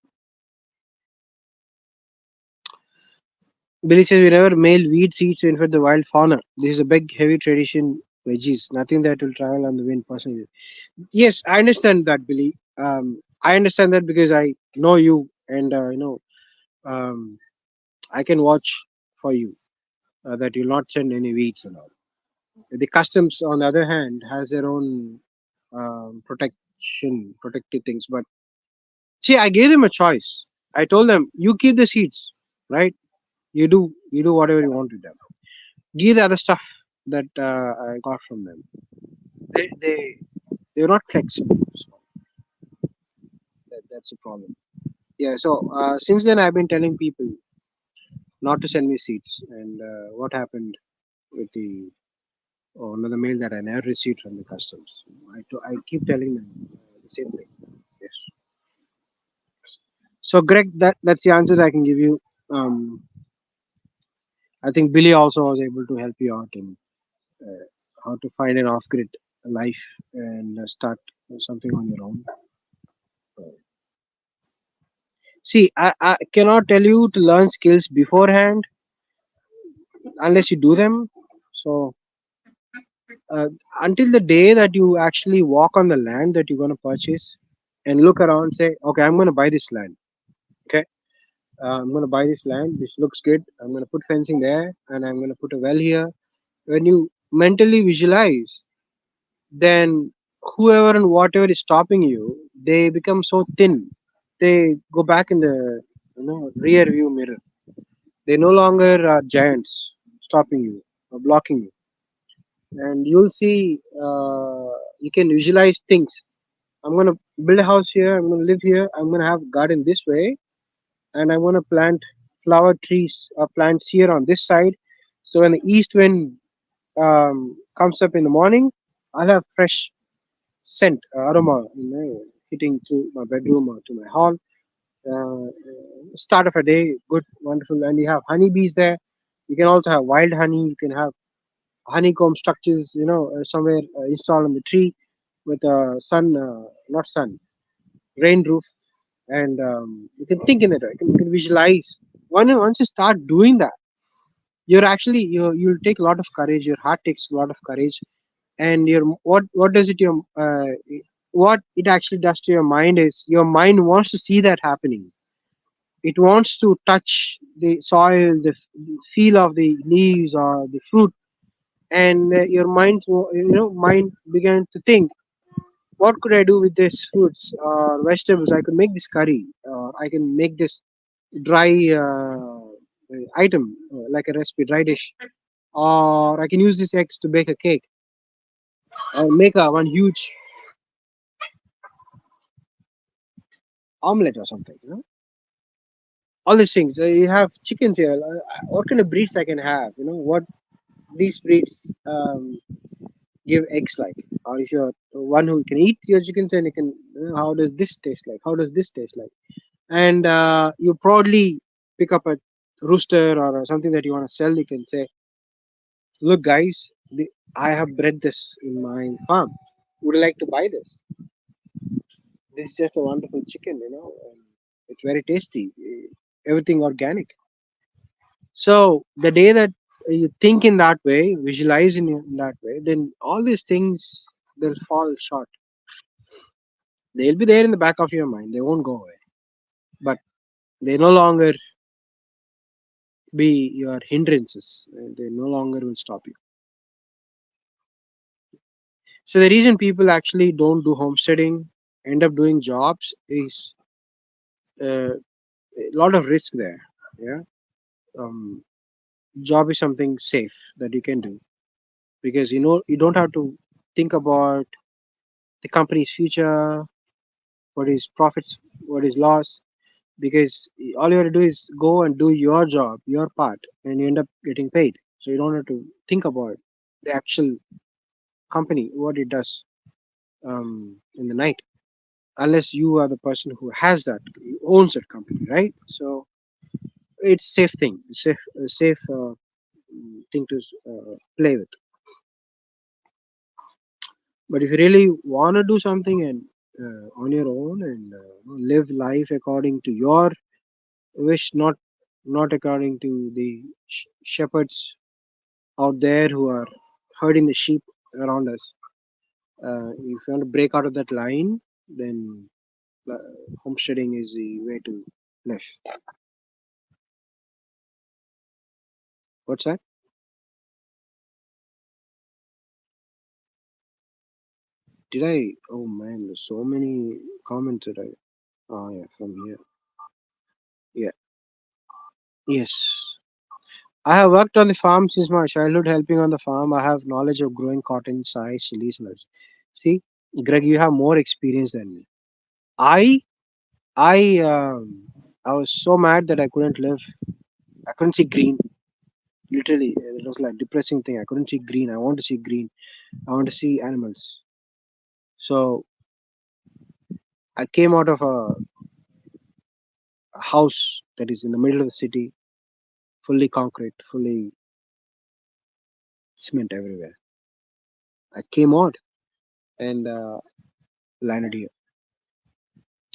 Billy says we never mail weed seeds to infect the wild fauna. This is a big, heavy tradition. Veggies, nothing that will travel on the wind. Personally, yes, I understand that, Billy. I understand that because I know you, and um, I can watch for you that you'll not send any weeds and all. The customs, on the other hand, has their own protective things. But see, I gave them a choice. I told them, you keep the seeds, right? You do whatever you want with them. Give the other stuff that I got from them. They're not flexible. So that's a problem. Yeah. So since then, I've been telling people not to send me seeds. And what happened with the another mail that I never received from the customs? I keep telling them the same thing. Yes. So Greg, that's the answer I can give you. Um, I think Billy also was able to help you out in how to find an off-grid life and start something on your own. See, I cannot tell you to learn skills beforehand unless you do them. So uh, until the day that you actually walk on the land that you're going to purchase and look around, say, okay, I'm going to buy this land. Okay, I'm going to buy this land. This looks good. I'm going to put fencing there, and I'm going to put a well here. When you mentally visualize, then whoever and whatever is stopping you, they become so thin. They go back in the rear view mirror. They no longer are giants stopping you or blocking you, and you'll see. You can visualize things. I'm gonna build a house here. I'm gonna live here. I'm gonna have garden this way, and I'm gonna plant flower trees or plants here on this side. So when the east wind comes up in the morning, I'll have fresh scent aroma, hitting through my bedroom or to my hall. Uh, Start of a day, good, wonderful, and you have honeybees there. You can also have wild honey. You can have honeycomb structures, somewhere installed on the tree with a not sun, rain roof, and you can think in it. You can visualize. Once you start doing that, you'll take a lot of courage. Your heart takes a lot of courage, and your what does it your what it actually does to your mind is your mind wants to see that happening. It wants to touch the soil, the feel of the leaves or the fruit, and your mind began to think, what could I do with these fruits or vegetables? I could make this curry, or I can make this dry item like a recipe, dry dish, or I can use these eggs to bake a cake or make a one huge omelette or something. All these things. You have chickens here. What kind of breeds I can have? What these breeds give eggs like, or if you're one who can eat your chickens, and you can, how does this taste like? How does this taste like? And you proudly pick up a rooster or something that you want to sell. You can say, look, guys, I have bred this in my farm. Would you like to buy this? This is just a wonderful chicken, and it's very tasty. Everything organic. So the day that you think in that way, visualize in that way, then all these things they'll fall short. They'll be there in the back of your mind. They won't go away, but they no longer be your hindrances. They no longer will stop you. So the reason people actually don't do homesteading, end up doing jobs, is a lot of risk there. Yeah, um, job is something safe that you can do because you don't have to think about the company's future, what is profits, what is loss. because all you have to do is go and do your job, your part, and you end up getting paid. So you don't have to think about the actual company, what it does in the night, unless you are the person who has that, who owns that company, right? So it's safe thing, safe thing to play with. But if you really want to do something and on your own and live life according to your wish, not according to the shepherds out there who are herding the sheep around us. If you want to break out of that line, then uh, homesteading is the way to live. What's that? Did I? Oh man, there's so many comments that I. Oh yeah, from here. Yeah. Yes. I have worked on the farm since my childhood, helping on the farm. I have knowledge of growing cotton, soy, chilies, and others. See, Greg, you have more experience than me. I, I was so mad that I couldn't live. I couldn't see green. Literally, it was like depressing thing. I couldn't see green. I want to see green. I want to see animals. So I came out of a house that is in the middle of the city, fully concrete, fully cement everywhere. I came out and landed here.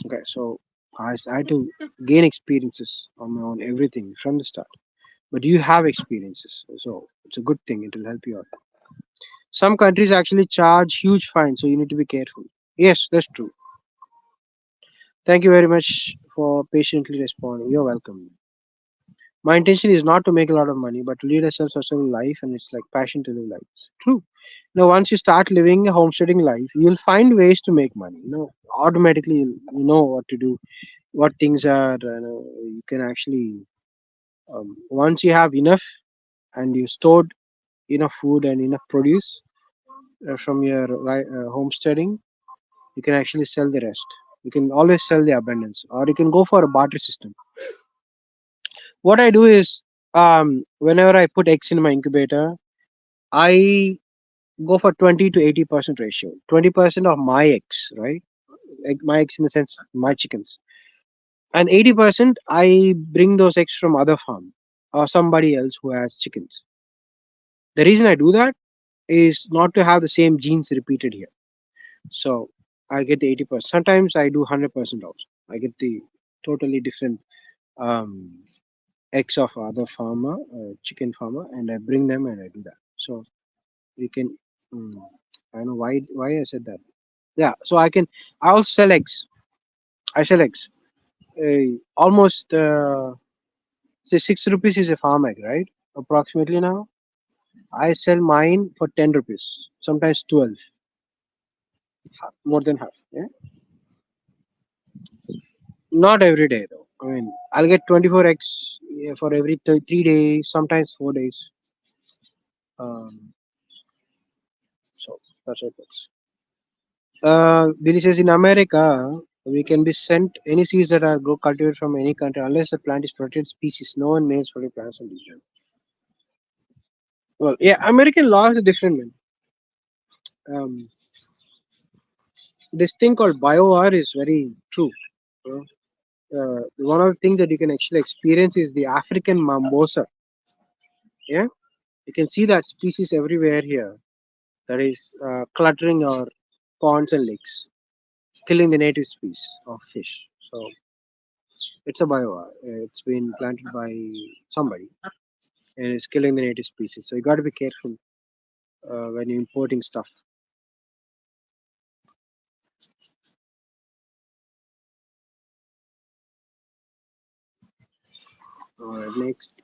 Okay, so I had to gain experiences on my own, everything from the start. But you have experiences, so it's a good thing. It will help you out. Some countries actually charge huge fines, so you need to be careful. Yes, that's true. Thank you very much for patiently responding. You're welcome. My intention is not to make a lot of money, but to lead a self-sustainable life, and it's like passion to live life. True. Once you start living a homesteading life, you'll find ways to make money. Automatically you know what to do, what things are. You can actually once you have enough and you stored enough food and enough produce from your homesteading, you can actually sell the rest. You can always sell the abundance, or you can go for a barter system. What I do is, whenever I put eggs in my incubator, I go for 20 to 80% ratio. 20% of my eggs, right? My eggs in the sense my chickens, and 80% I bring those eggs from other farm or somebody else who has chickens. The reason I do that is not to have the same genes repeated here. So I get the 80%. Sometimes I do 100% also. I get the totally different um, eggs of other farmer, chicken farmer, and I bring them and I do that. So you can. mm, I don't know why I said that. Yeah. So I can. I also sell eggs. I sell eggs. Almost say 6 rupees is a farm egg, right? Approximately now. I sell mine for 10 rupees. Sometimes 12. More than half. Yeah. Not every day though. I mean, I'll get 24 eggs for every 3 days, sometimes 4 days. Um, so that's how it works. Billy says in America, we can be sent any seeds that are grow cultivated from any country unless the plant is protected species. No one makes protected plants from this region. Well, yeah, American laws are different, man. Um, this thing called BioR is very true. You one of the things that you can actually experience is the African mambosa. Yeah, you can see that species everywhere here. That is cluttering our ponds and lakes, killing the native species of fish. So it's a bio. It's been planted by somebody and it's killing the native species. So you got to be careful when you're importing stuff. Alright, next.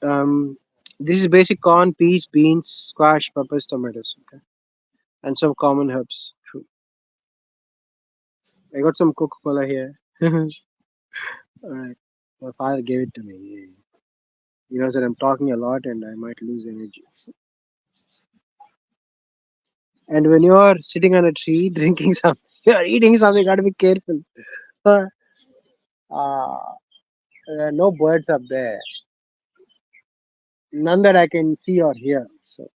This is basic corn, peas, beans, squash, peppers, tomatoes. Okay, and some common herbs. True. I got some Coca-Cola here. Alright, my father gave it to me. He knows that I'm talking a lot and I might lose energy. And when you are sitting on a tree drinking something, you are eating something, you got to be careful. Uh, There are no birds up there. None that I can see or hear. So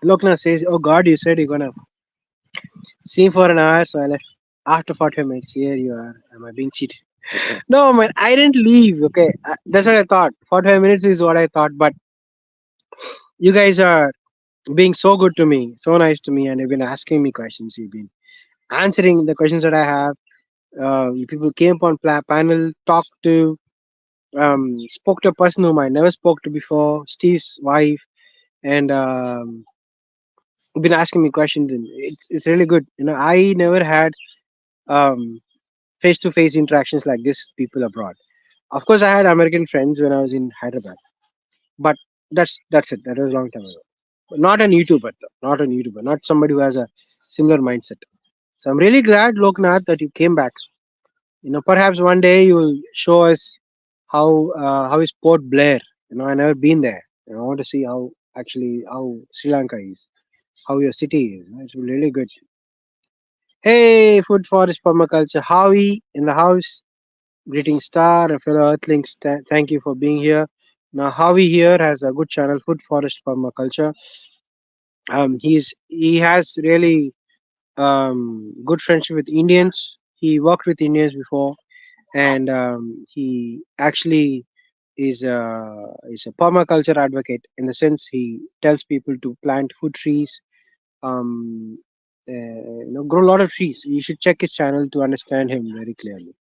Loknath says, "Oh God, you said you're gonna see for an hour, so I left after 45 minutes. Here you are. Am I being cheated?" No, man, I didn't leave. Okay, that's what I thought. 45 minutes is what I thought, but you guys are being so good to me, so nice to me, and you've been asking me questions. You've been answering the questions that I have. People came upon panel, talked to, spoke to a person whom I never spoke to before, Steve's wife, and been asking me questions, and it's really good. I never had um face to face interactions like this with people abroad. Of course, I had American friends when I was in Hyderabad, but that's it. That was a long time ago. But not on YouTuber, though. Not on YouTuber. Not somebody who has a similar mindset. So I'm really glad, Loknath, that you came back. Perhaps one day you will show us how is Port Blair. I never been there. I want to see how Sri Lanka is, how your city is. It's really good. Hey, Food Forest Permaculture, Howie in the house. Greeting Star, a fellow Earthlings. Thank you for being here. Now, Howie here has a good channel, Food Forest Permaculture. He has really good friendship with Indians. He worked with Indians before, and he actually is a permaculture advocate in the sense he tells people to plant food trees, um, grow a lot of trees. You should check his channel to understand him very clearly.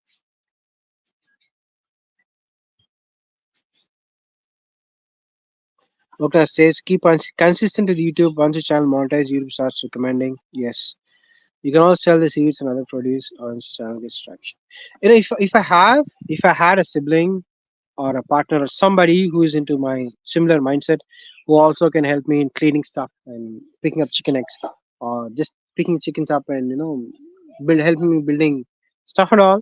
Loknath says, keep on consistent with YouTube. Once your channel monetized, YouTube starts recommending. Yes. You can also sell the seeds and other produce once your channel gets traction. If I had a sibling or a partner or somebody who is into my similar mindset, who also can help me in cleaning stuff and picking up chicken eggs, or just picking chickens up and helping me building stuff and all,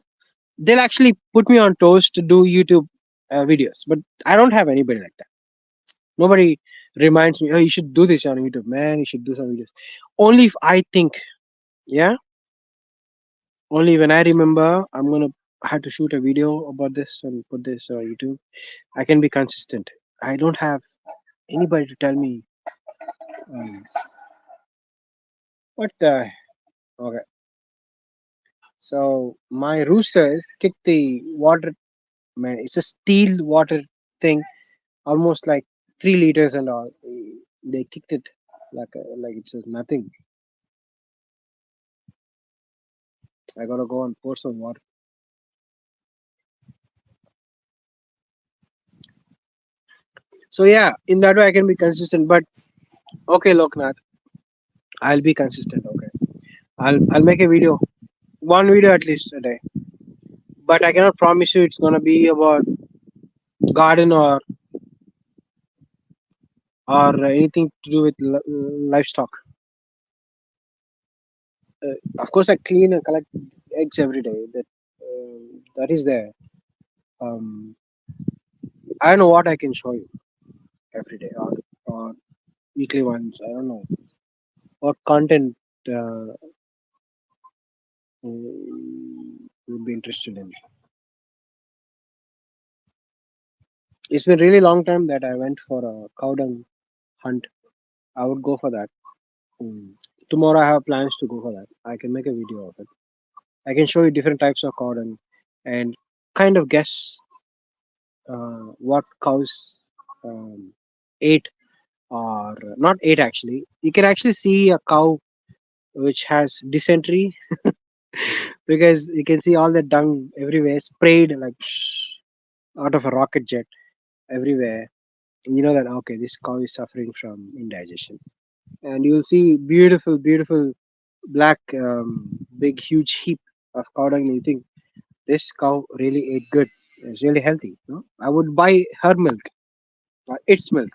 they'll actually put me on toes to do YouTube videos. But I don't have anybody like that. Nobody reminds me, oh, you should do this on YouTube, man. You should do some videos. Only if I think, yeah. Only when I remember, I have to shoot a video about this and put this on YouTube. I can be consistent. I don't have anybody to tell me um, what the. Okay, so my roosters kick the water. Man, it's a steel water thing, almost like 3 liters and all. They kicked it like it's nothing. I gotta go and pour some water. So yeah, in that way I can be consistent. But okay, Loknath, I'll be consistent. Okay, I'll make a video, one video at least a day. But I cannot promise you it's gonna be about garden or anything to do with livestock. Of course, I clean and collect eggs every day. That is there. Um, I don't know what I can show you every day or weekly ones. I don't know what content uh, you'd be interested in. It's been really long time that I went for a cow dung hunt. I would go for that. Mm. Tomorrow I have plans to go for that. I can make a video of it. I can show you different types of cow dung and kind of guess what cows ate or not ate actually. You can actually see a cow which has dysentery because you can see all the dung everywhere sprayed like out of a rocket jet everywhere. And you know that okay, this cow is suffering from indigestion. And you will see beautiful black big huge heap of cow dung. And you think this cow really ate good. It's really healthy. No? I would buy her milk, its milk.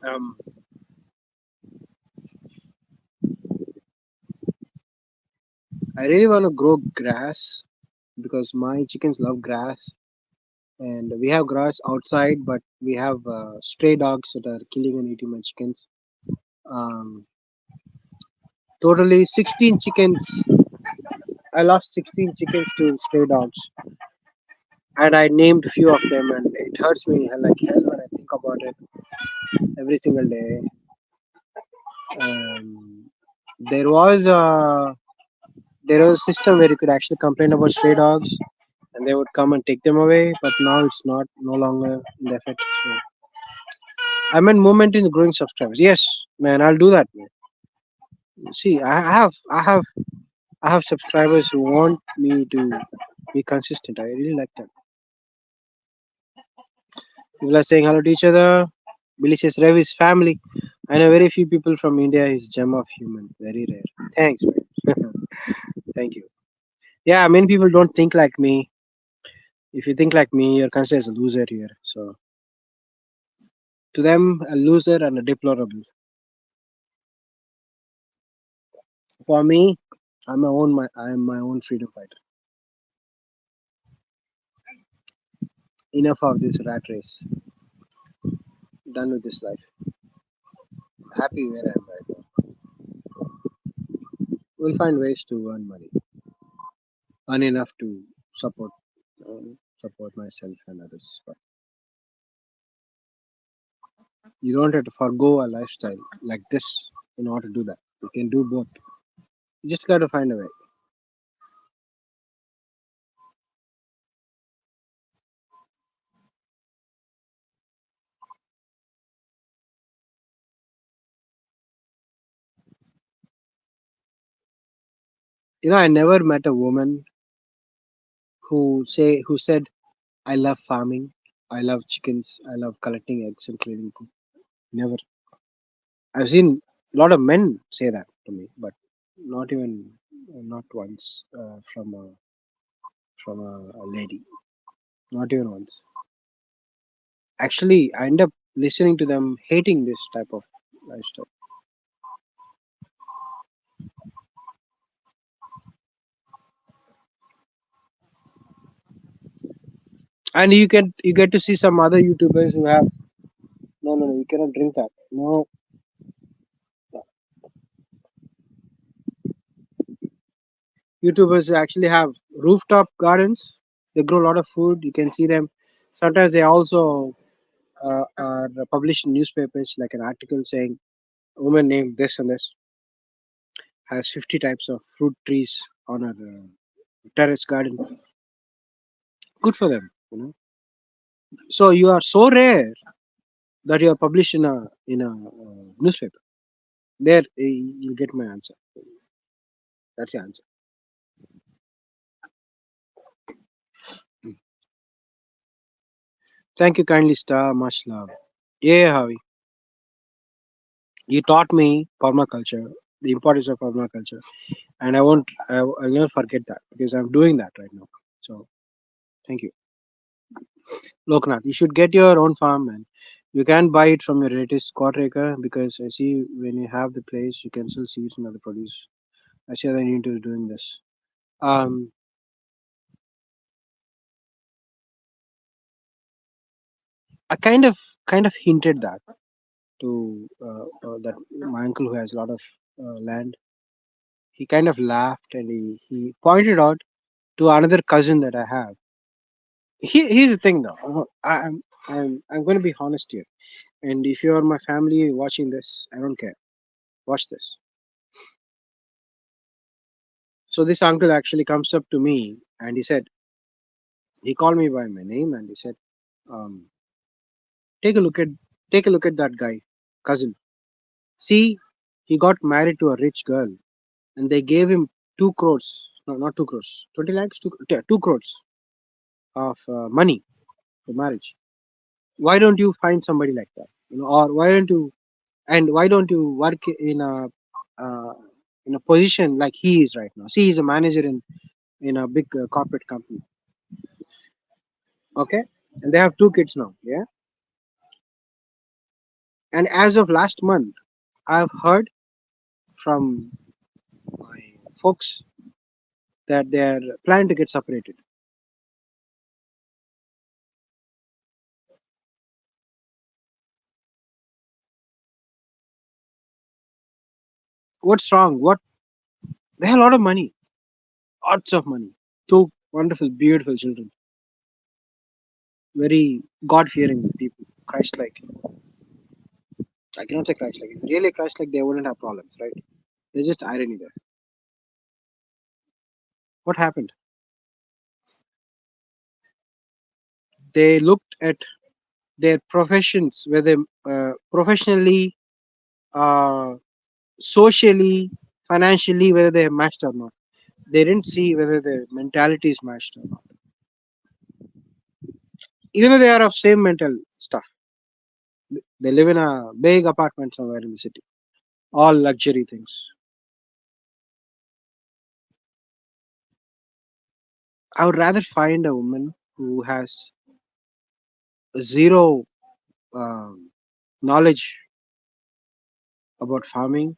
Um, I really want to grow grass because my chickens love grass, and we have grass outside, but we have stray dogs that are killing and eating my chickens. Um, Totally 16 chickens. I lost 16 chickens to stray dogs, and I named a few of them, and it hurts me like hell when I think about it every single day. Um, there was a system where you could actually complain about stray dogs, and they would come and take them away. But now it's not no longer in the effect. So I meant movement in growing subscribers. Yes, man, I'll do that, man. See, I have subscribers who want me to be consistent. I really like that. People are saying hello to each other. Billy says Rev is family. I know very few people from India. He's gem of human. Very rare. Thanks, man. Thank you. Yeah, many people don't think like me. If you think like me, you're considered as a loser here. So to them, a loser and a deplorable. For me, I am my own freedom fighter. Enough of this rat race. Done with this life. Happy where I am right now. We'll find ways to earn money. Earn enough to support support myself and others. But you don't have to forego a lifestyle like this in order to do that. You can do both. You just got to find a way. You know, I never met a woman who said, "I love farming, I love chickens, I love collecting eggs and cleaning poop." Never. I've seen a lot of men say that to me, but not once from a lady. Not even once. Actually, I end up listening to them hating this type of lifestyle. And you get to see some other YouTubers who have no, you cannot drink that. No, YouTubers actually have rooftop gardens. They grow a lot of food. You can see them. Sometimes they also are published in newspapers, like an article saying a woman named this and this has 50 types of fruit trees on her terrace garden. Good for them, you know. So you are so rare that you are published in a newspaper. There, you'll get my answer. That's the answer. Thank you kindly, Star. Much love. Yeah, Javi. You taught me permaculture, the importance of permaculture, and I'll never forget that because I'm doing that right now. So thank you, Loknath. You should get your own farm, man. You can buy it from your relatives, quarter acre, because I see when you have the place, you can sell seeds and other produce. I see that I need to doing this. Um, I kind of hinted that to that my uncle who has a lot of land. He kind of laughed and he pointed out to another cousin that I have. Here's the thing though. I'm going to be honest here. And if you are my family watching this, I don't care. Watch this. So this uncle actually comes up to me and he called me by my name and he said, um, take a look at that guy, cousin. See, he got married to a rich girl and they gave him 2 crores. No, not 2 crores. 20 lakhs, 2 crores of money for marriage. Why don't you find somebody like that? You know, or why don't you work uh, in a position like he is right now? See, he's a manager in a big corporate company. Okay, and they have 2 kids now. Yeah, and as of last month, I've heard from my folks that they're planning to get separated. What's wrong? They have a lot of money, lots of money. Two wonderful, beautiful children, very God-fearing people, Christ-like. I cannot say Christ-like. If really Christ-like, they wouldn't have problems, right? There's just irony there. What happened? They looked at their professions, whether professionally, uh, socially, financially, whether they are matched or not. They didn't see whether their mentality is matched or not. Even though they are of same mental stuff, they live in a big apartment somewhere in the city, all luxury things. I would rather find a woman who has zero knowledge about farming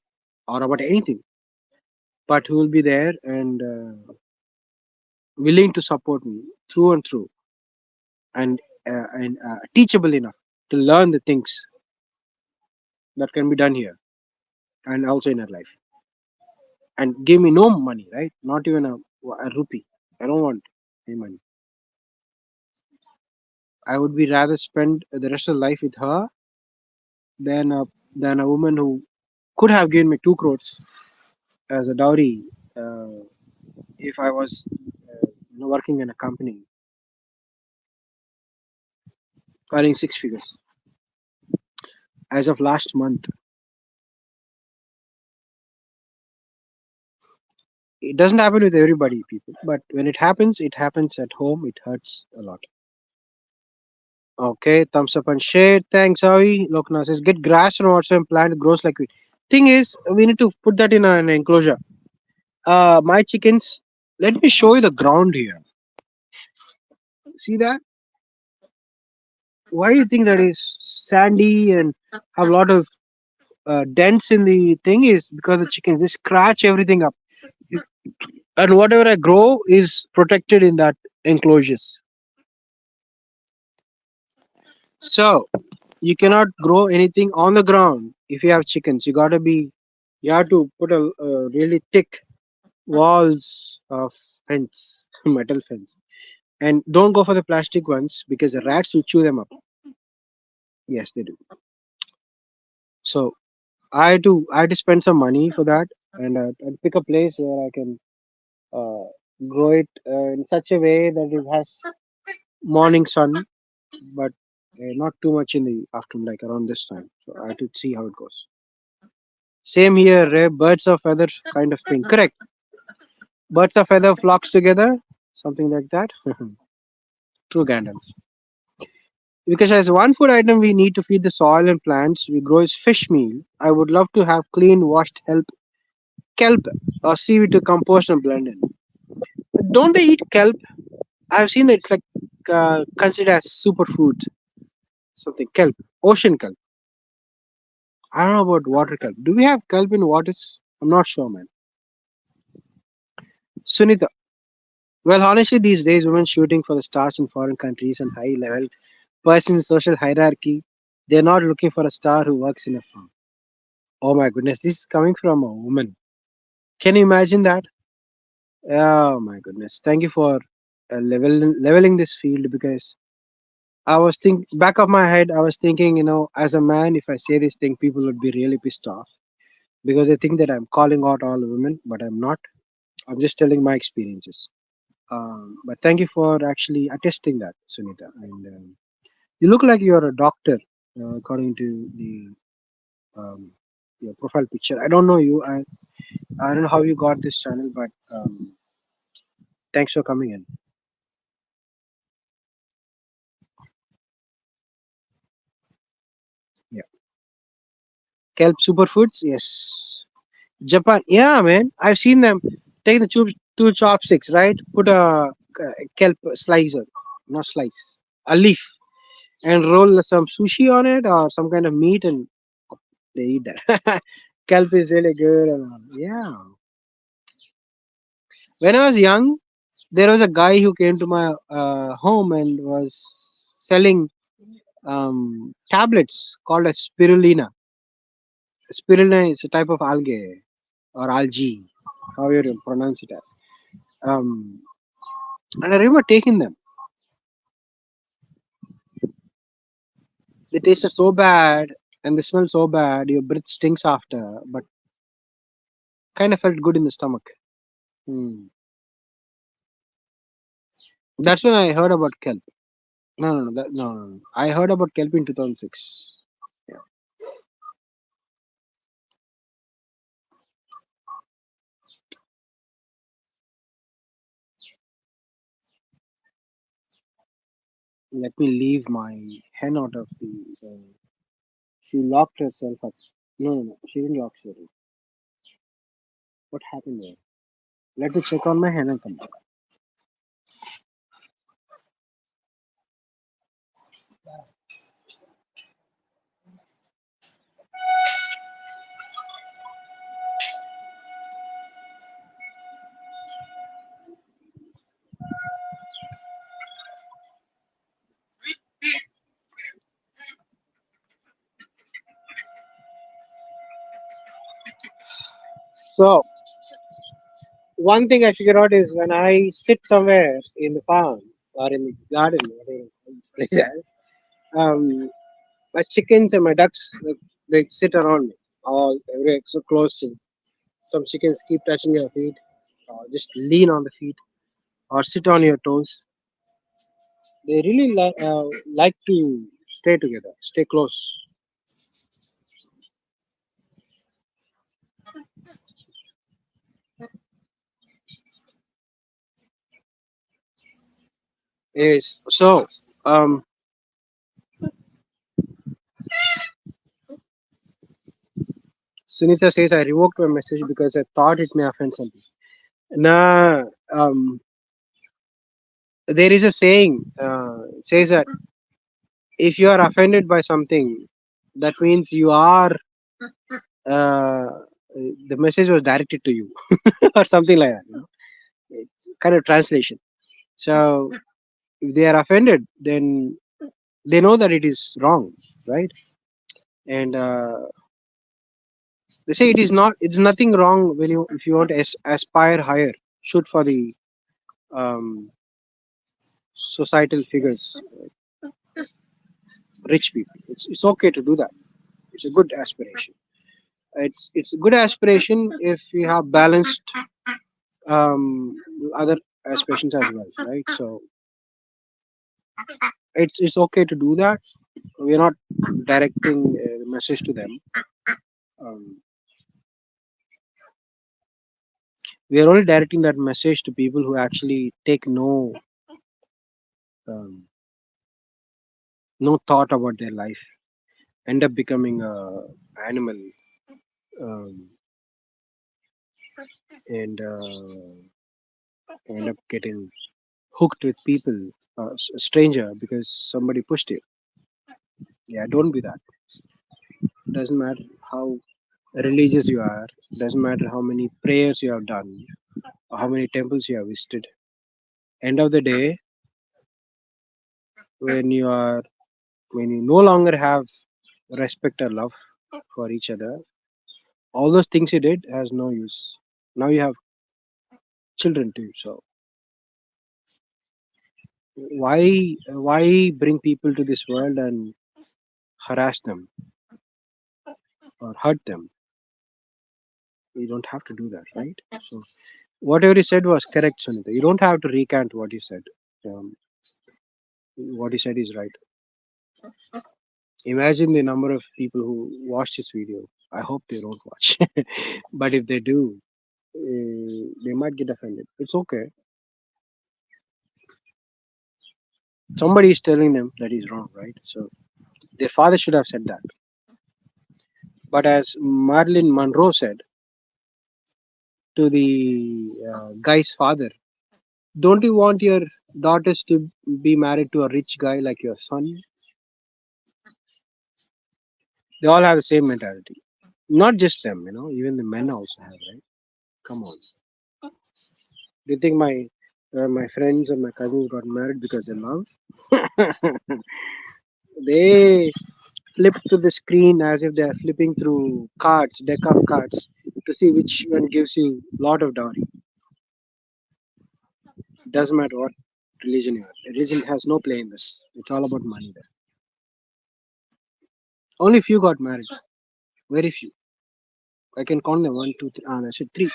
or about anything, but who will be there and willing to support me through and through, and teachable enough to learn the things that can be done here and also in her life, and give me no money, right? Not even a rupee. I don't want any money. I would be rather spend the rest of life with her than a woman who could have given me 2 crores as a dowry uh, if I was working in a company earning 6 figures. As of last month, it doesn't happen with everybody, people, but when it happens at home. It hurts a lot. Okay, thumbs up and share. Thanks, Avi. Lokna says, get grass on WhatsApp plant grows like wheat. Thing is, we need to put that in an enclosure. My chickens, let me show you the ground here. See that? Why do you think that is sandy and have a lot of dents in the thing? Is because the chickens, they scratch everything up. And whatever I grow is protected in that enclosures. So you cannot grow anything on the ground if you have chickens. You have to put a really thick walls of fence, metal fence, and don't go for the plastic ones because the rats will chew them up. Yes, they do. So I had to spend some money for that, and I'd pick a place where I can uh, grow it in such a way that it has morning sun, but not too much in the afternoon, like around this time. So I have to see how it goes. Same here, birds of feather kind of thing. Correct. Birds of feather flocks together, something like that. True, Gandalf. Because as one food item we need to feed the soil and plants we grow is fish meal. I would love to have clean, washed kelp or seaweed to compost and blend in. But don't they eat kelp? I've seen that it's like considered as superfood. Something kelp, ocean kelp. I don't know about water kelp. Do we have kelp in waters? I'm not sure, man. Sunita. Well, honestly, these days, women shooting for the stars in foreign countries and high level person in social hierarchy, they're not looking for a star who works in a farm. Oh my goodness, this is coming from a woman. Can you imagine that? Oh my goodness. Thank you for leveling this field because I was think back of my head, I was thinking, as a man, if I say this thing, people would be really pissed off because they think that I'm calling out all women, but I'm not. I'm just telling my experiences. But thank you for actually attesting that, Sunita. And you look like you're a doctor, according to the your profile picture. I don't know you. I don't know how you got this channel, but thanks for coming in. Yeah. Kelp superfoods, yes. Japan, yeah, man. I've seen them take the two chopsticks, right? Put a kelp slicer, not slice, a leaf, and roll some sushi on it or some kind of meat, and they eat that. Kelp is really good. And, yeah. When I was young, there was a guy who came to my home and was selling tablets called as spirulina. Spirulina is a type of algae or algae. how you pronounce it as. And I remember taking them. They tasted so bad and they smelled so bad. Your breath stinks after, but kind of felt good in the stomach. Hmm. That's when I heard about kelp. No. I heard about kelp in 2006. Yeah. Let me leave my hen out of the. She locked herself up. No. She didn't lock herself. What happened there? Let me check on my hen and come back. So, one thing I figured out is when I sit somewhere in the farm or in the garden, whatever this place is, my chickens and my ducks, they sit around me, all very so close to. Some chickens keep touching your feet, or just lean on the feet, or sit on your toes. They really like to stay together, stay close. Yes. So, um, Sunita says I revoked my message because I thought it may offend something. Nah, there is a saying says that if you are offended by something, that means you are uh, the message was directed to you or something like that. It's kind of translation. So if they are offended, then they know that it is wrong, right? And they say it is not. It's nothing wrong when you if you want to aspire higher, shoot for the um, societal figures, rich people. It's okay to do that. It's a good aspiration. It's a good aspiration if you have balanced other aspirations as well, right? So it's okay to do that. We're not directing a message to them. Um, we are only directing that message to people who actually take um, no thought about their life, end up becoming a animal, um, and end up getting hooked with people, a stranger, because somebody pushed you. Yeah, don't be that. Doesn't matter how religious you are, doesn't matter how many prayers you have done, or how many temples you have visited. End of the day, when you are when you no longer have respect or love for each other, all those things you did has no use. Now you have children too, so why bring people to this world and harass them or hurt them? You don't have to do that, right? So whatever you said was correct, Sunita. You don't have to recant what you said. um, what you said is right. Imagine the number of people who watched this video. I hope they don't watch. But if they do, they might get offended. It's okay. Somebody is telling them that is wrong, right? So their father should have said that. But as Marilyn Monroe said to the guy's father, don't you want your daughters to be married to a rich guy like your son? They all have the same mentality. Not just them, even the men also have, right? Come on. Do you think my friends and my cousins got married because they love? They flip to the screen as if they are flipping through cards, deck of cards, to see which one gives you lot of dowry. Doesn't matter what religion you are. Religion has no play in this. It's all about money there. Only few got married. Very few. I can count them. One, two, three. I said three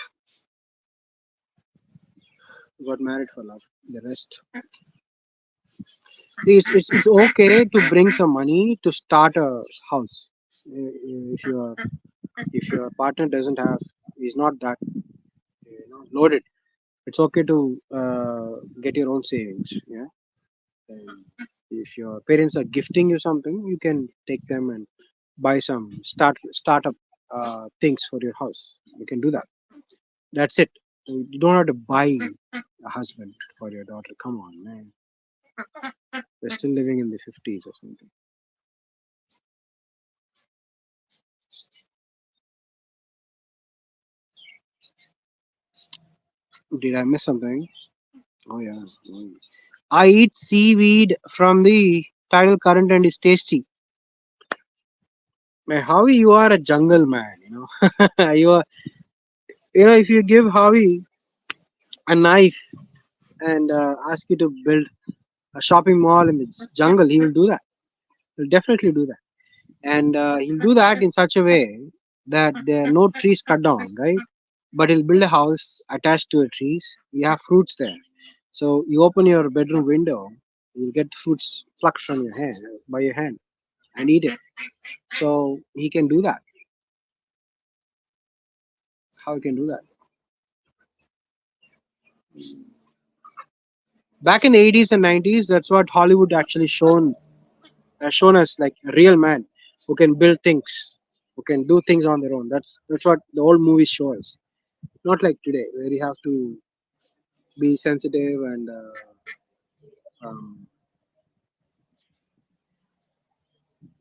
got married for love. The rest. See, it's okay to bring some money to start a house. If your partner doesn't have, is not that loaded. It's okay to get your own savings. Yeah. And if your parents are gifting you something, you can take them and buy some startup things for your house. You can do that. That's it. You don't have to buy a husband for your daughter. Come on, man. They're still living in the 50s or something. Did I miss something? Oh yeah. I eat seaweed from the tidal current and it's tasty. Man, Howie, you are a jungle man. You are. If you give Howie a knife and ask you to build a shopping mall in the jungle, he will do that. He'll definitely do that, and he'll do that in such a way that there are no trees cut down, right? But he'll build a house attached to a trees. You have fruits there, so you open your bedroom window, you'll get fruits plucked from your hand by your hand and eat it. So he can do that. How he can do that? Back in the 80s and 90s, that's what Hollywood actually shown us, like a real man who can build things, who can do things on their own. That's what the old movies show us. Not like today, where you have to be sensitive and um,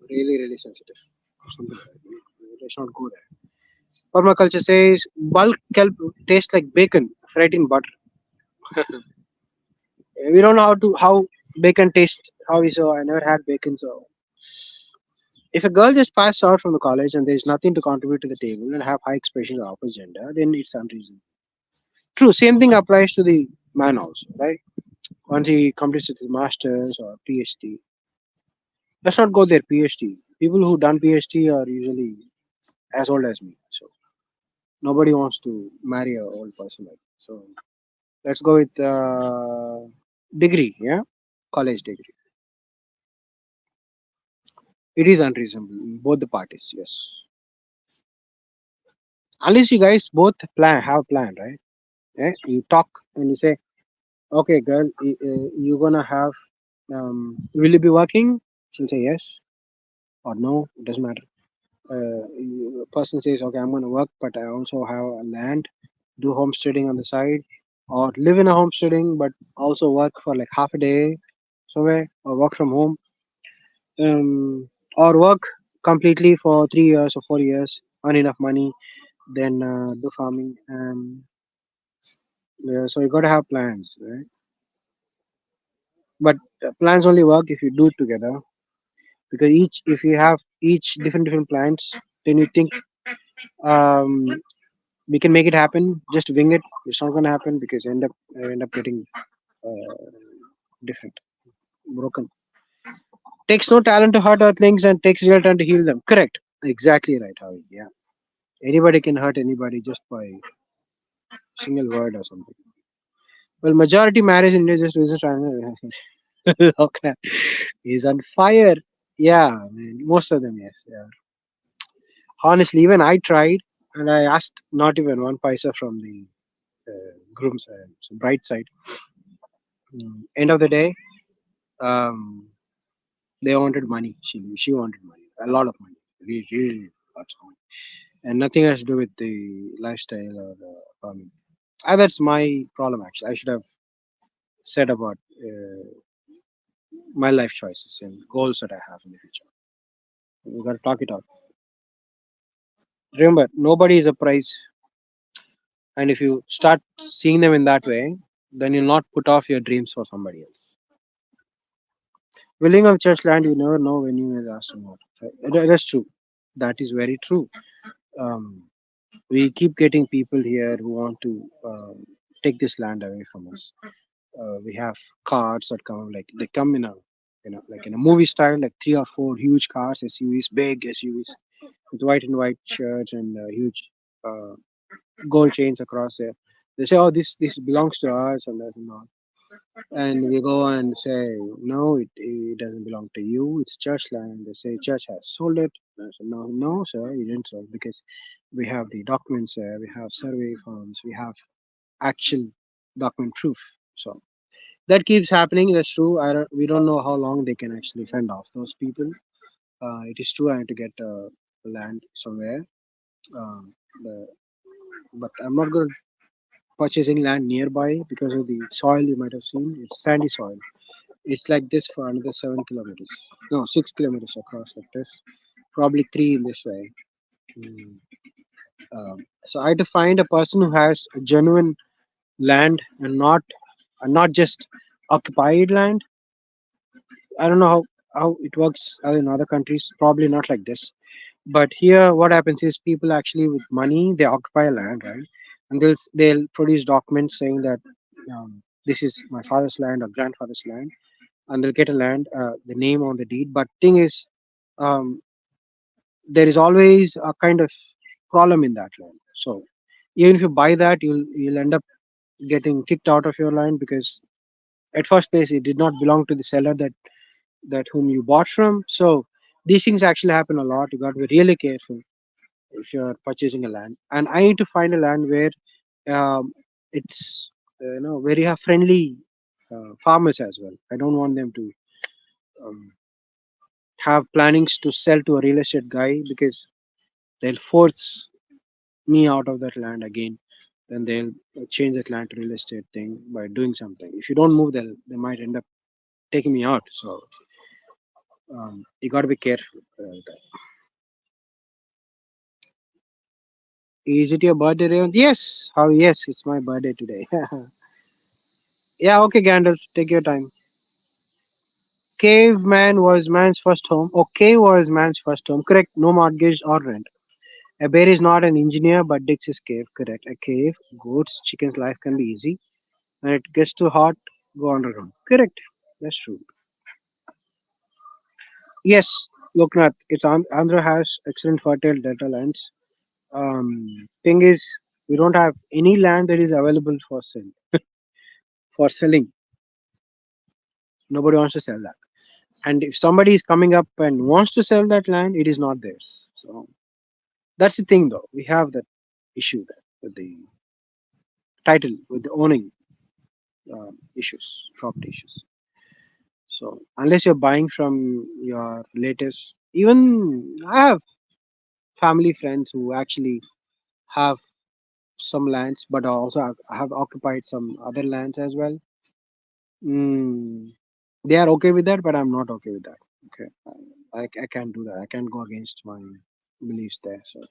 really sensitive. Or something like that. Let's not go there. Permaculture says bulk kelp tastes like bacon fried in butter. We don't know how bacon tastes. How is so? I never had bacon, so if a girl just passed out from the college and there's nothing to contribute to the table and have high expectations of opposite gender, then it's unreasonable. True, same thing applies to the man also, right? Once he completes his masters or PhD, let's not go there. PhD. People who done PhD are usually as old as me, so nobody wants to marry a old person like. So let's go with degree, yeah, college degree. It is unreasonable in both the parties, yes. Unless you guys both have a plan, right? Yeah? You talk and you say, okay, girl, you're gonna have. Will you be working? She'll say yes or no. It doesn't matter. A person says, okay, I'm gonna work, but I also have a land, do homesteading on the side, or live in a homesteading, but also work for like half a day somewhere, or work from home, or work completely for 3 years or 4 years, earn enough money, then do farming. Yeah, so you gotta have plans, right? But plans only work if you do it together, because if you have each different plans, then you think um, we can make it happen. Just wing it. It's not gonna happen because you end up getting different, broken. Takes no talent to hurt our things and takes real time to heal them. Correct. Exactly right, Harvey. Yeah. Anybody can hurt anybody just by single word or something. Well, majority marriage in India just business triangle. Okay. He's on fire. Yeah, man, most of them, yes. Yeah. Honestly, even I tried and I asked not even one paisa from the groom's bride side. End of the day, um, they wanted money. She wanted money, a lot of money, really lots of money, and nothing has to do with the lifestyle or farming. That's my problem actually. I should have said about my life choices and goals that I have in the future. We got to talk it out. Remember, nobody is a prize, and if you start seeing them in that way, then you'll not put off your dreams for somebody else. Willing on church land, you never know when you will ask for more. That's true. That is very true. Um, We keep getting people here who want to take this land away from us. We have cars that come like they come in a like in a movie style, like three or four huge cars, SUVs, big SUVs with white and white shirts and huge uh, gold chains across there. They say, "Oh, this belongs to us," and that and all. And we go and say, "No, it doesn't belong to you. It's church land." They say, "Church has sold it." I said, "No, no, sir, you didn't sell because we have the documents there. We have survey forms. We have actual document proof." So that keeps happening. That's true. We don't know how long they can actually fend off those people. It is true. I had to get land somewhere, um, the, but I'm not going to purchase any land nearby because of the soil. You might have seen it's sandy soil. It's like this for another 7 kilometers. No, 6 kilometers across like this. Probably three in this way. Mm. So I had to find a person who has a genuine land and not just occupied land. I don't know how it works in other countries. Probably not like this. But here, what happens is people actually with money they occupy land, right? And they'll produce documents saying that this is my father's land or grandfather's land, and they'll get a land, the name on the deed. But thing is, um, there is always a kind of problem in that land. So even if you buy that, you'll end up getting kicked out of your land because at first place it did not belong to the seller that whom you bought from. So these things actually happen a lot. You got to be really careful if you're purchasing a land. And I need to find a land where it's where you have friendly farmers as well. I don't want them to um, have plannings to sell to a real estate guy because they'll force me out of that land again. Then they'll change that land to real estate thing by doing something. If you don't move, they might end up taking me out. So you got to be careful. With that. Is it your birthday, Revant? Yes. How? Yes, it's my birthday today. Yeah. Okay, Gandalf. Take your time. Caveman was man's first home. Oh, cave was man's first home. Correct. No mortgage or rent. A bear is not an engineer, but digs his cave. Correct. A cave, goats, chickens' life can be easy. When it gets too hot, go underground. Correct. That's true. Yes, Loknath. Andhra has excellent fertile delta lands. Thing is, we don't have any land that is available for sale. For selling, nobody wants to sell that. And if somebody is coming up and wants to sell that land, it is not theirs. So that's the thing, though. We have that issue there with the title, with the owning issues, property issues. So unless you're buying from your relatives, even I have family friends who actually have some lands, but also have occupied some other lands as well. Mm, they are okay with that, but I'm not okay with that. Okay, I can't do that. I can't go against my beliefs there. So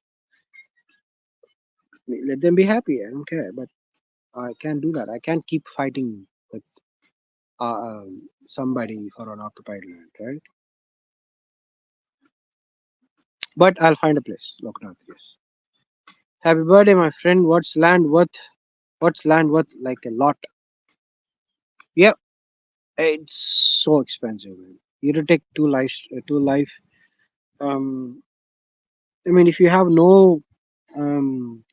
let them be happy. I don't care, but I can't do that. I can't keep fighting with somebody for an occupied land, right? But I'll find a place. Loknath, yes. Happy birthday, my friend. What's land worth? What's land worth? Like a lot. Yeah, it's so expensive, man. You have to take two life. Um, I mean, if you have no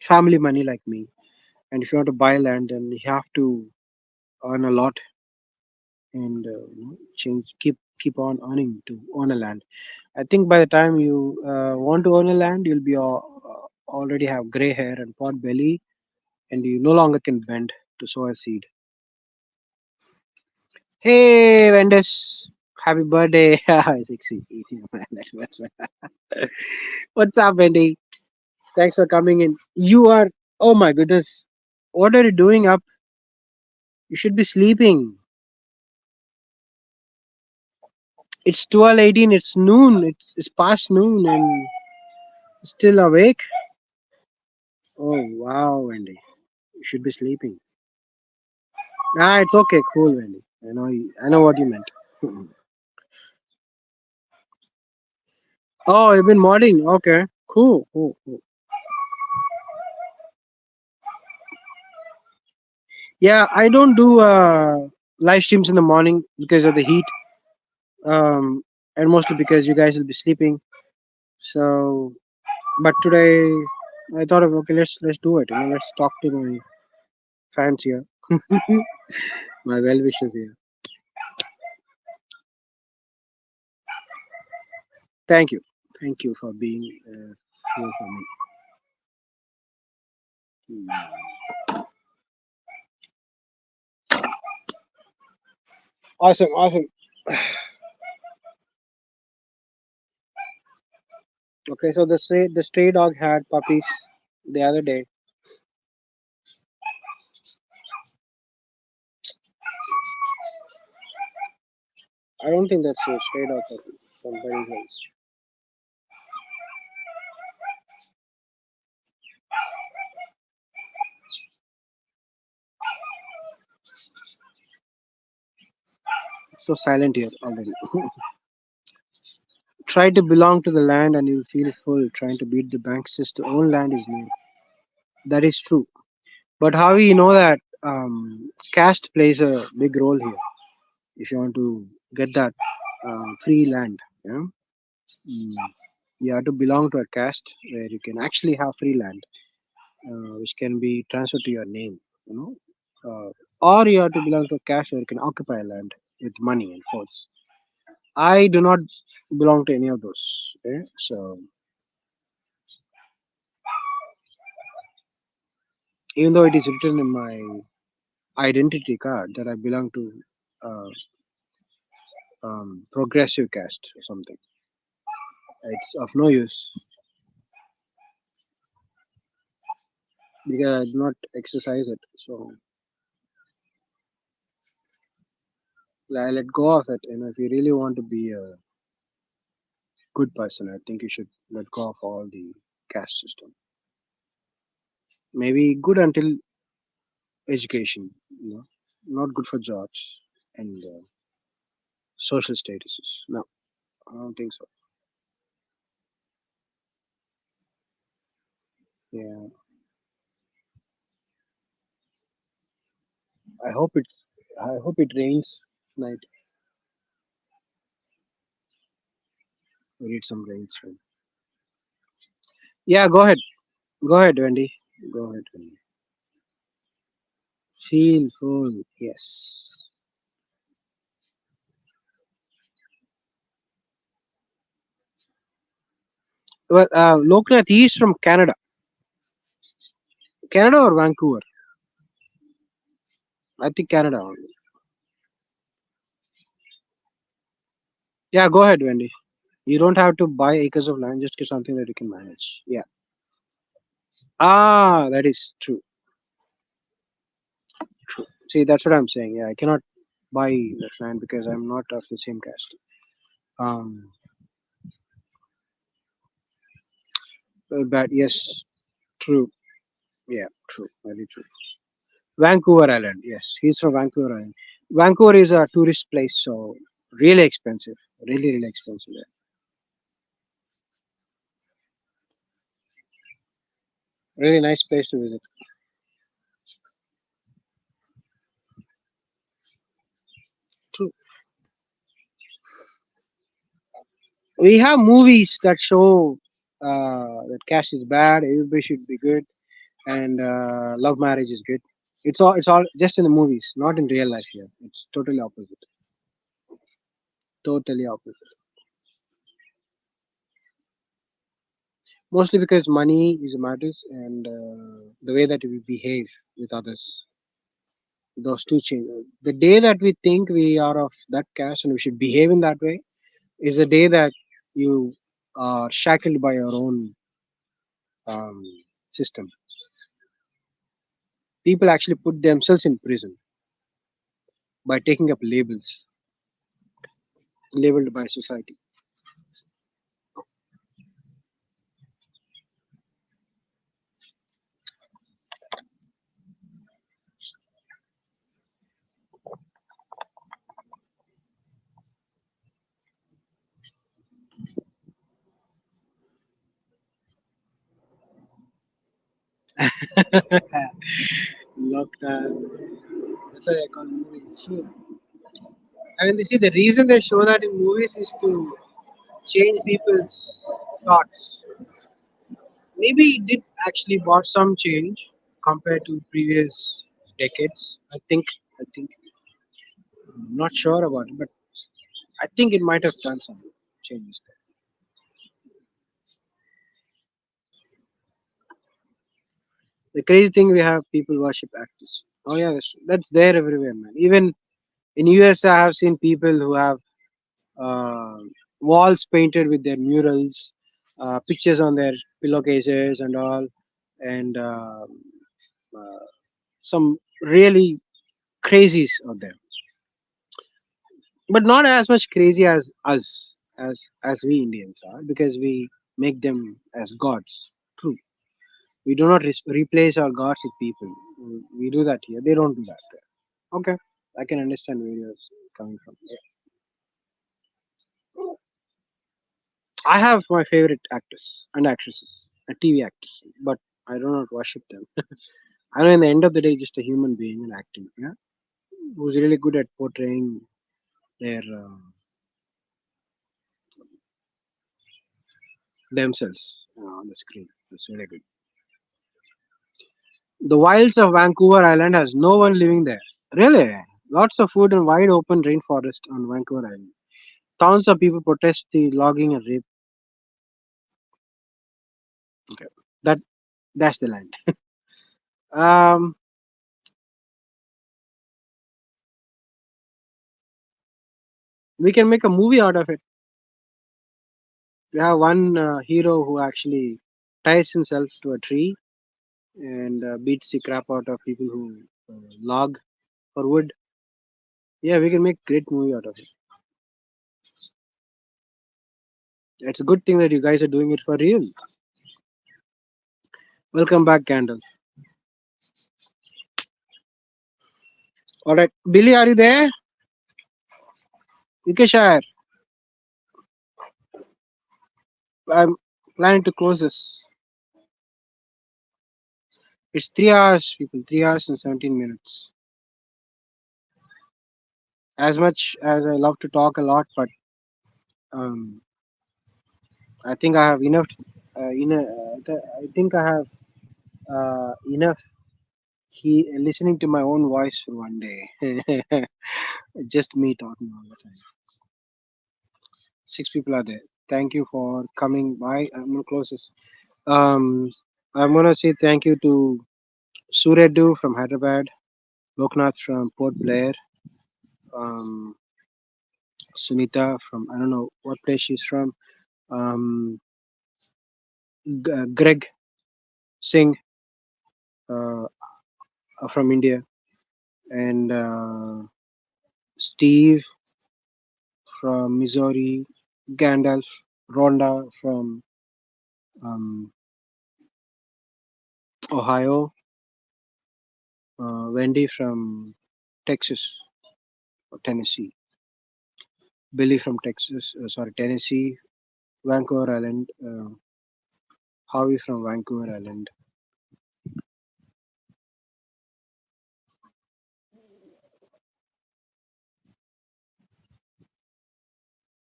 family money like me, and if you want to buy land, then you have to earn a lot and change keep on earning to own a land. I think by the time you want to own a land, you'll be already have gray hair and pot belly, and you no longer can bend to sow a seed. Hey, Vendes, happy birthday! 60. Man, that's what's up, Wendy? Thanks for coming in. You are. Oh my goodness, what are you doing up? You should be sleeping. It's 12:18. It's noon. It's past noon and still awake. Oh wow, Wendy. You should be sleeping. Ah, it's okay. Cool, Wendy. I know what you meant. Oh, you've been modding. Okay, cool, cool, cool. Yeah, I don't do live streams in the morning because of the heat, um, and mostly because you guys will be sleeping. So, but today I thought of okay, let's do it. Let's talk to my fans here, my well wishers here. Thank you, thank you for being here for me. Mm. Awesome, awesome. Okay, so the stray dog had puppies the other day. I don't think that's a stray dog puppy. Somebody else. So silent here already. Try to belong to the land and you'll feel full. Trying to beat the bank system. Own land is new. That is true. But how we know that caste plays a big role here? If you want to get that free land, yeah, mm, you have to belong to a caste where you can actually have free land, which can be transferred to your name. You know, or you have to belong to a caste where you can occupy land with money and force. I do not belong to any of those. Okay? So even though it is written in my identity card that I belong to uh, progressive caste or something, it's of no use because I do not exercise it. So I let go of it. And if you really want to be a good person, I think you should let go of all the caste system. Maybe good until education, not good for jobs and social statuses. No, I don't think so. Yeah, I hope it. I hope it rains tonight. We need some rain soon. Yeah, go ahead. Go ahead, Wendy. Go ahead, Wendy. Feel full. Yes. Well, Loknath, he is from Canada. Canada or Vancouver? I think Canada only. Yeah, go ahead, Wendy. You don't have to buy acres of land, just get something that you can manage. Yeah. Ah, that is true. True. See, that's what I'm saying. Yeah, I cannot buy that land because I'm not of the same caste. Um, but yes, true. Yeah, true. Very true. Vancouver Island. Yes, he's from Vancouver Island. Vancouver is a tourist place, so really expensive. Really, really expensive. Yeah. Really nice place to visit. True. We have movies that show that caste is bad, everybody should be good, and love marriage is good. It's all just in the movies, not in real life here. It's totally opposite. Totally opposite. Mostly because money is matters and the way that we behave with others. Those two change. The day that we think we are of that caste and we should behave in that way is the day that you are shackled by your own um, system. People actually put themselves in prison by taking up labels labeled by society. Lockdown. That's why I call movie. It's true. I mean, you see, the reason they show that in movies is to change people's thoughts. Maybe it did actually brought some change compared to previous decades. I think, I'm not sure about it, but I think it might have done some changes there. The crazy thing we have people worship actors. Oh yeah, that's there everywhere, man. Even in US, I have seen people who have uh, walls painted with their murals, pictures on their pillowcases and all, and uh, some really crazies out there, but not as much crazy as us, as we Indians are, because we make them as gods. True, we do not replace our gods with people. We do that here. They don't do that there. Okay, I can understand where you're coming from. Yeah. I have my favorite actors and actresses, TV actors, but I do not worship them. I know in the end of the day, just a human being and acting, yeah, who's really good at portraying their themselves on the screen. That's really good. The wilds of Vancouver Island has no one living there. Really? Lots of food and wide open rainforest on Vancouver Island. Thousands of people protest the logging and rape. Okay. That that's the land. Um, we can make a movie out of it. We have one hero who actually ties himself to a tree and beats the crap out of people who log for wood. Yeah, we can make great movie out of it. It's a good thing that you guys are doing it for real. Welcome back, Gandalf. All right, Billy, are you there? Vikashar, I'm planning to close this. It's 3 hours, people. 3 hours and 17 minutes. As much as I love to talk a lot, but um, I think I have enough. I think I have enough. Listening to my own voice for one day. Just me talking all the time. 6 people are there. Thank you for coming by. I'm gonna close this. Um, I'm gonna say thank you to Suredu from Hyderabad, Loknath from Port Blair, um, Sunita from I don't know what place she's from, um, Greg Singh uh, from India, and Steve from Missouri, Gandalf, Rhonda from um, Ohio, Wendy from Texas or Tennessee, Billy from Tennessee, Vancouver Island, Howie from Vancouver Island.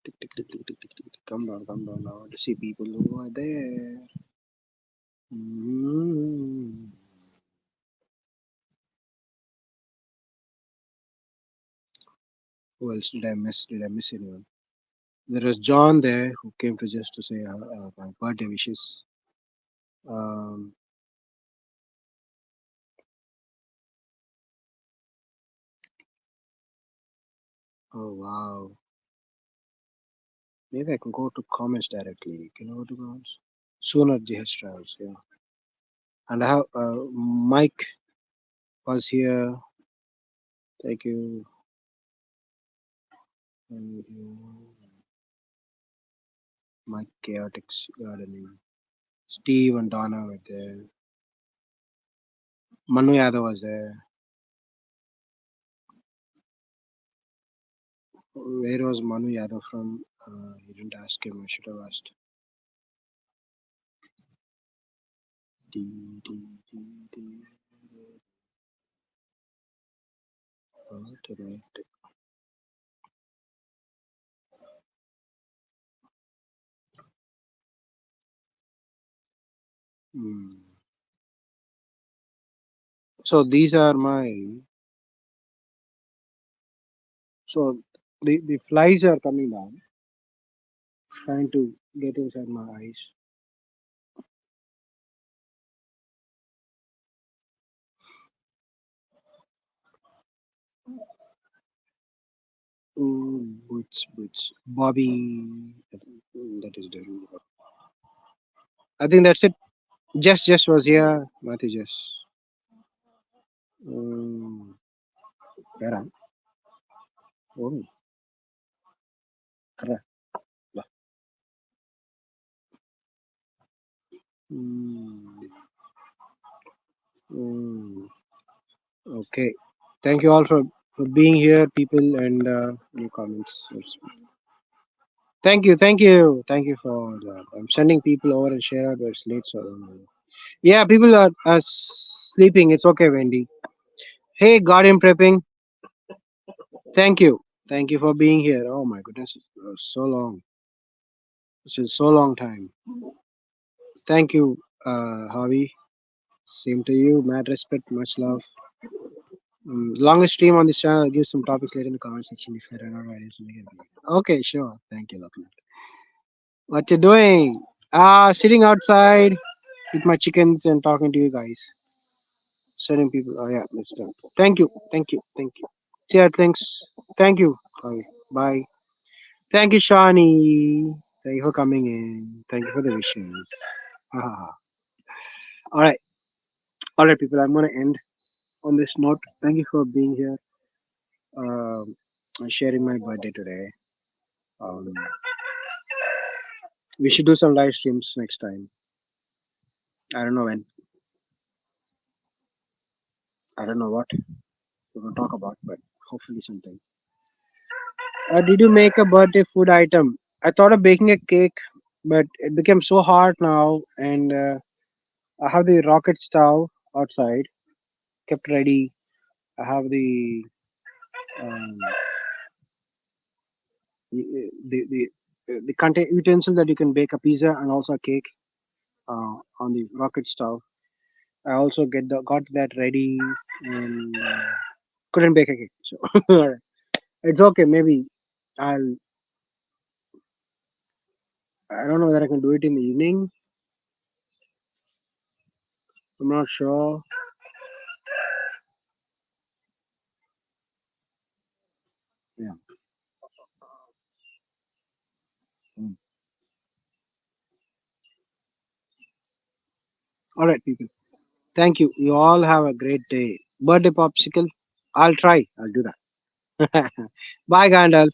Tick, tick, tick, tick, tick, tick, tick, tick. Come down now to see people who are there. Mm. Who else did I miss? Did I miss anyone? There was John there who came to just to say my birthday wishes. Um, oh wow. Maybe I can go to comments directly. Can I go to comments? Sooner the Travels, yeah. And I have Mike was here. Thank you. Thank you. Mike Chaotic Gardening. Steve and Donna were there. Manu Yadav was there. Where was Manu Yadav from? You didn't ask him. I should have asked. Dee, dee, dee, dee. Automatic. Hmm. So these are my. So the flies are coming down, trying to get inside my eyes. Boots. Bobby. That is the. I think that's it. Just was here. Matthew just. Um, Vera. Oh, correct. Mm, mm, okay. Thank you all for being here, people, and your comments. Thank you for that. I'm sending people over and share out, but it's late, so I don't know. Yeah, people are sleeping. It's okay, Wendy. Hey, Guardian Prepping. Thank you for being here. Oh my goodness, it was so long. This is so long time. Thank you, Harvey. Same to you. Mad respect, much love. Longest stream on this channel. Give some topics later in the comment section if you don't know what it is. Okay, sure. Thank you, Lokman. What you doing? Sitting outside with my chickens and talking to you guys. Sending people. Oh yeah, it's done. Thank you. See ya. Thanks. Thank you. Bye. Bye. Thank you, Shani. Thank you for coming in. Thank you for the wishes. All right, all right, people. I'm gonna end on this note. Thank you for being here. And sharing my birthday today. Um, we should do some live streams next time. I don't know when. I don't know what we're gonna talk about, but hopefully something. Did you make a birthday food item? I thought of baking a cake, but it became so hard now, and I have the rocket stove outside, kept ready. I have um, the contain utensil that you can bake a pizza and also a cake on the rocket stove. I also got that ready and couldn't bake a cake, so it's okay. Maybe I'll. I don't know whether I can do it in the evening. I'm not sure. Yeah. Mm. All right, people. Thank you. You all have a great day. Birthday popsicle. I'll try. I'll do that. Bye, Gandalf.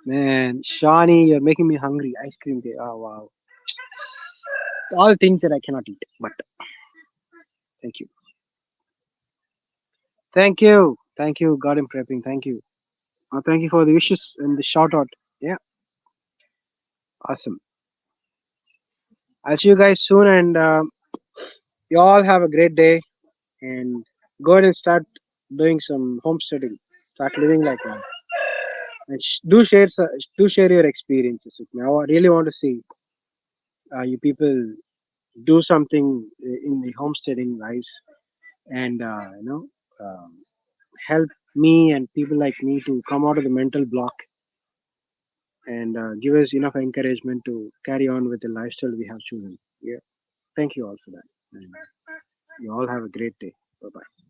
Man, Shawnee, you're making me hungry. Ice cream day. Oh wow. All things that I cannot eat. But thank you. Thank you. Thank you, Garden Prepping. Thank you. Thank you for the wishes and the shout out. Yeah, awesome. I'll see you guys soon, and you all have a great day. And go ahead and start doing some homesteading. Start living like one. And do share your experiences with me. I really want to see you people do something in the homesteading lives, and um, help me and people like me to come out of the mental block and give us enough encouragement to carry on with the lifestyle we have chosen. Yeah, thank you all for that. And you all have a great day. Bye bye.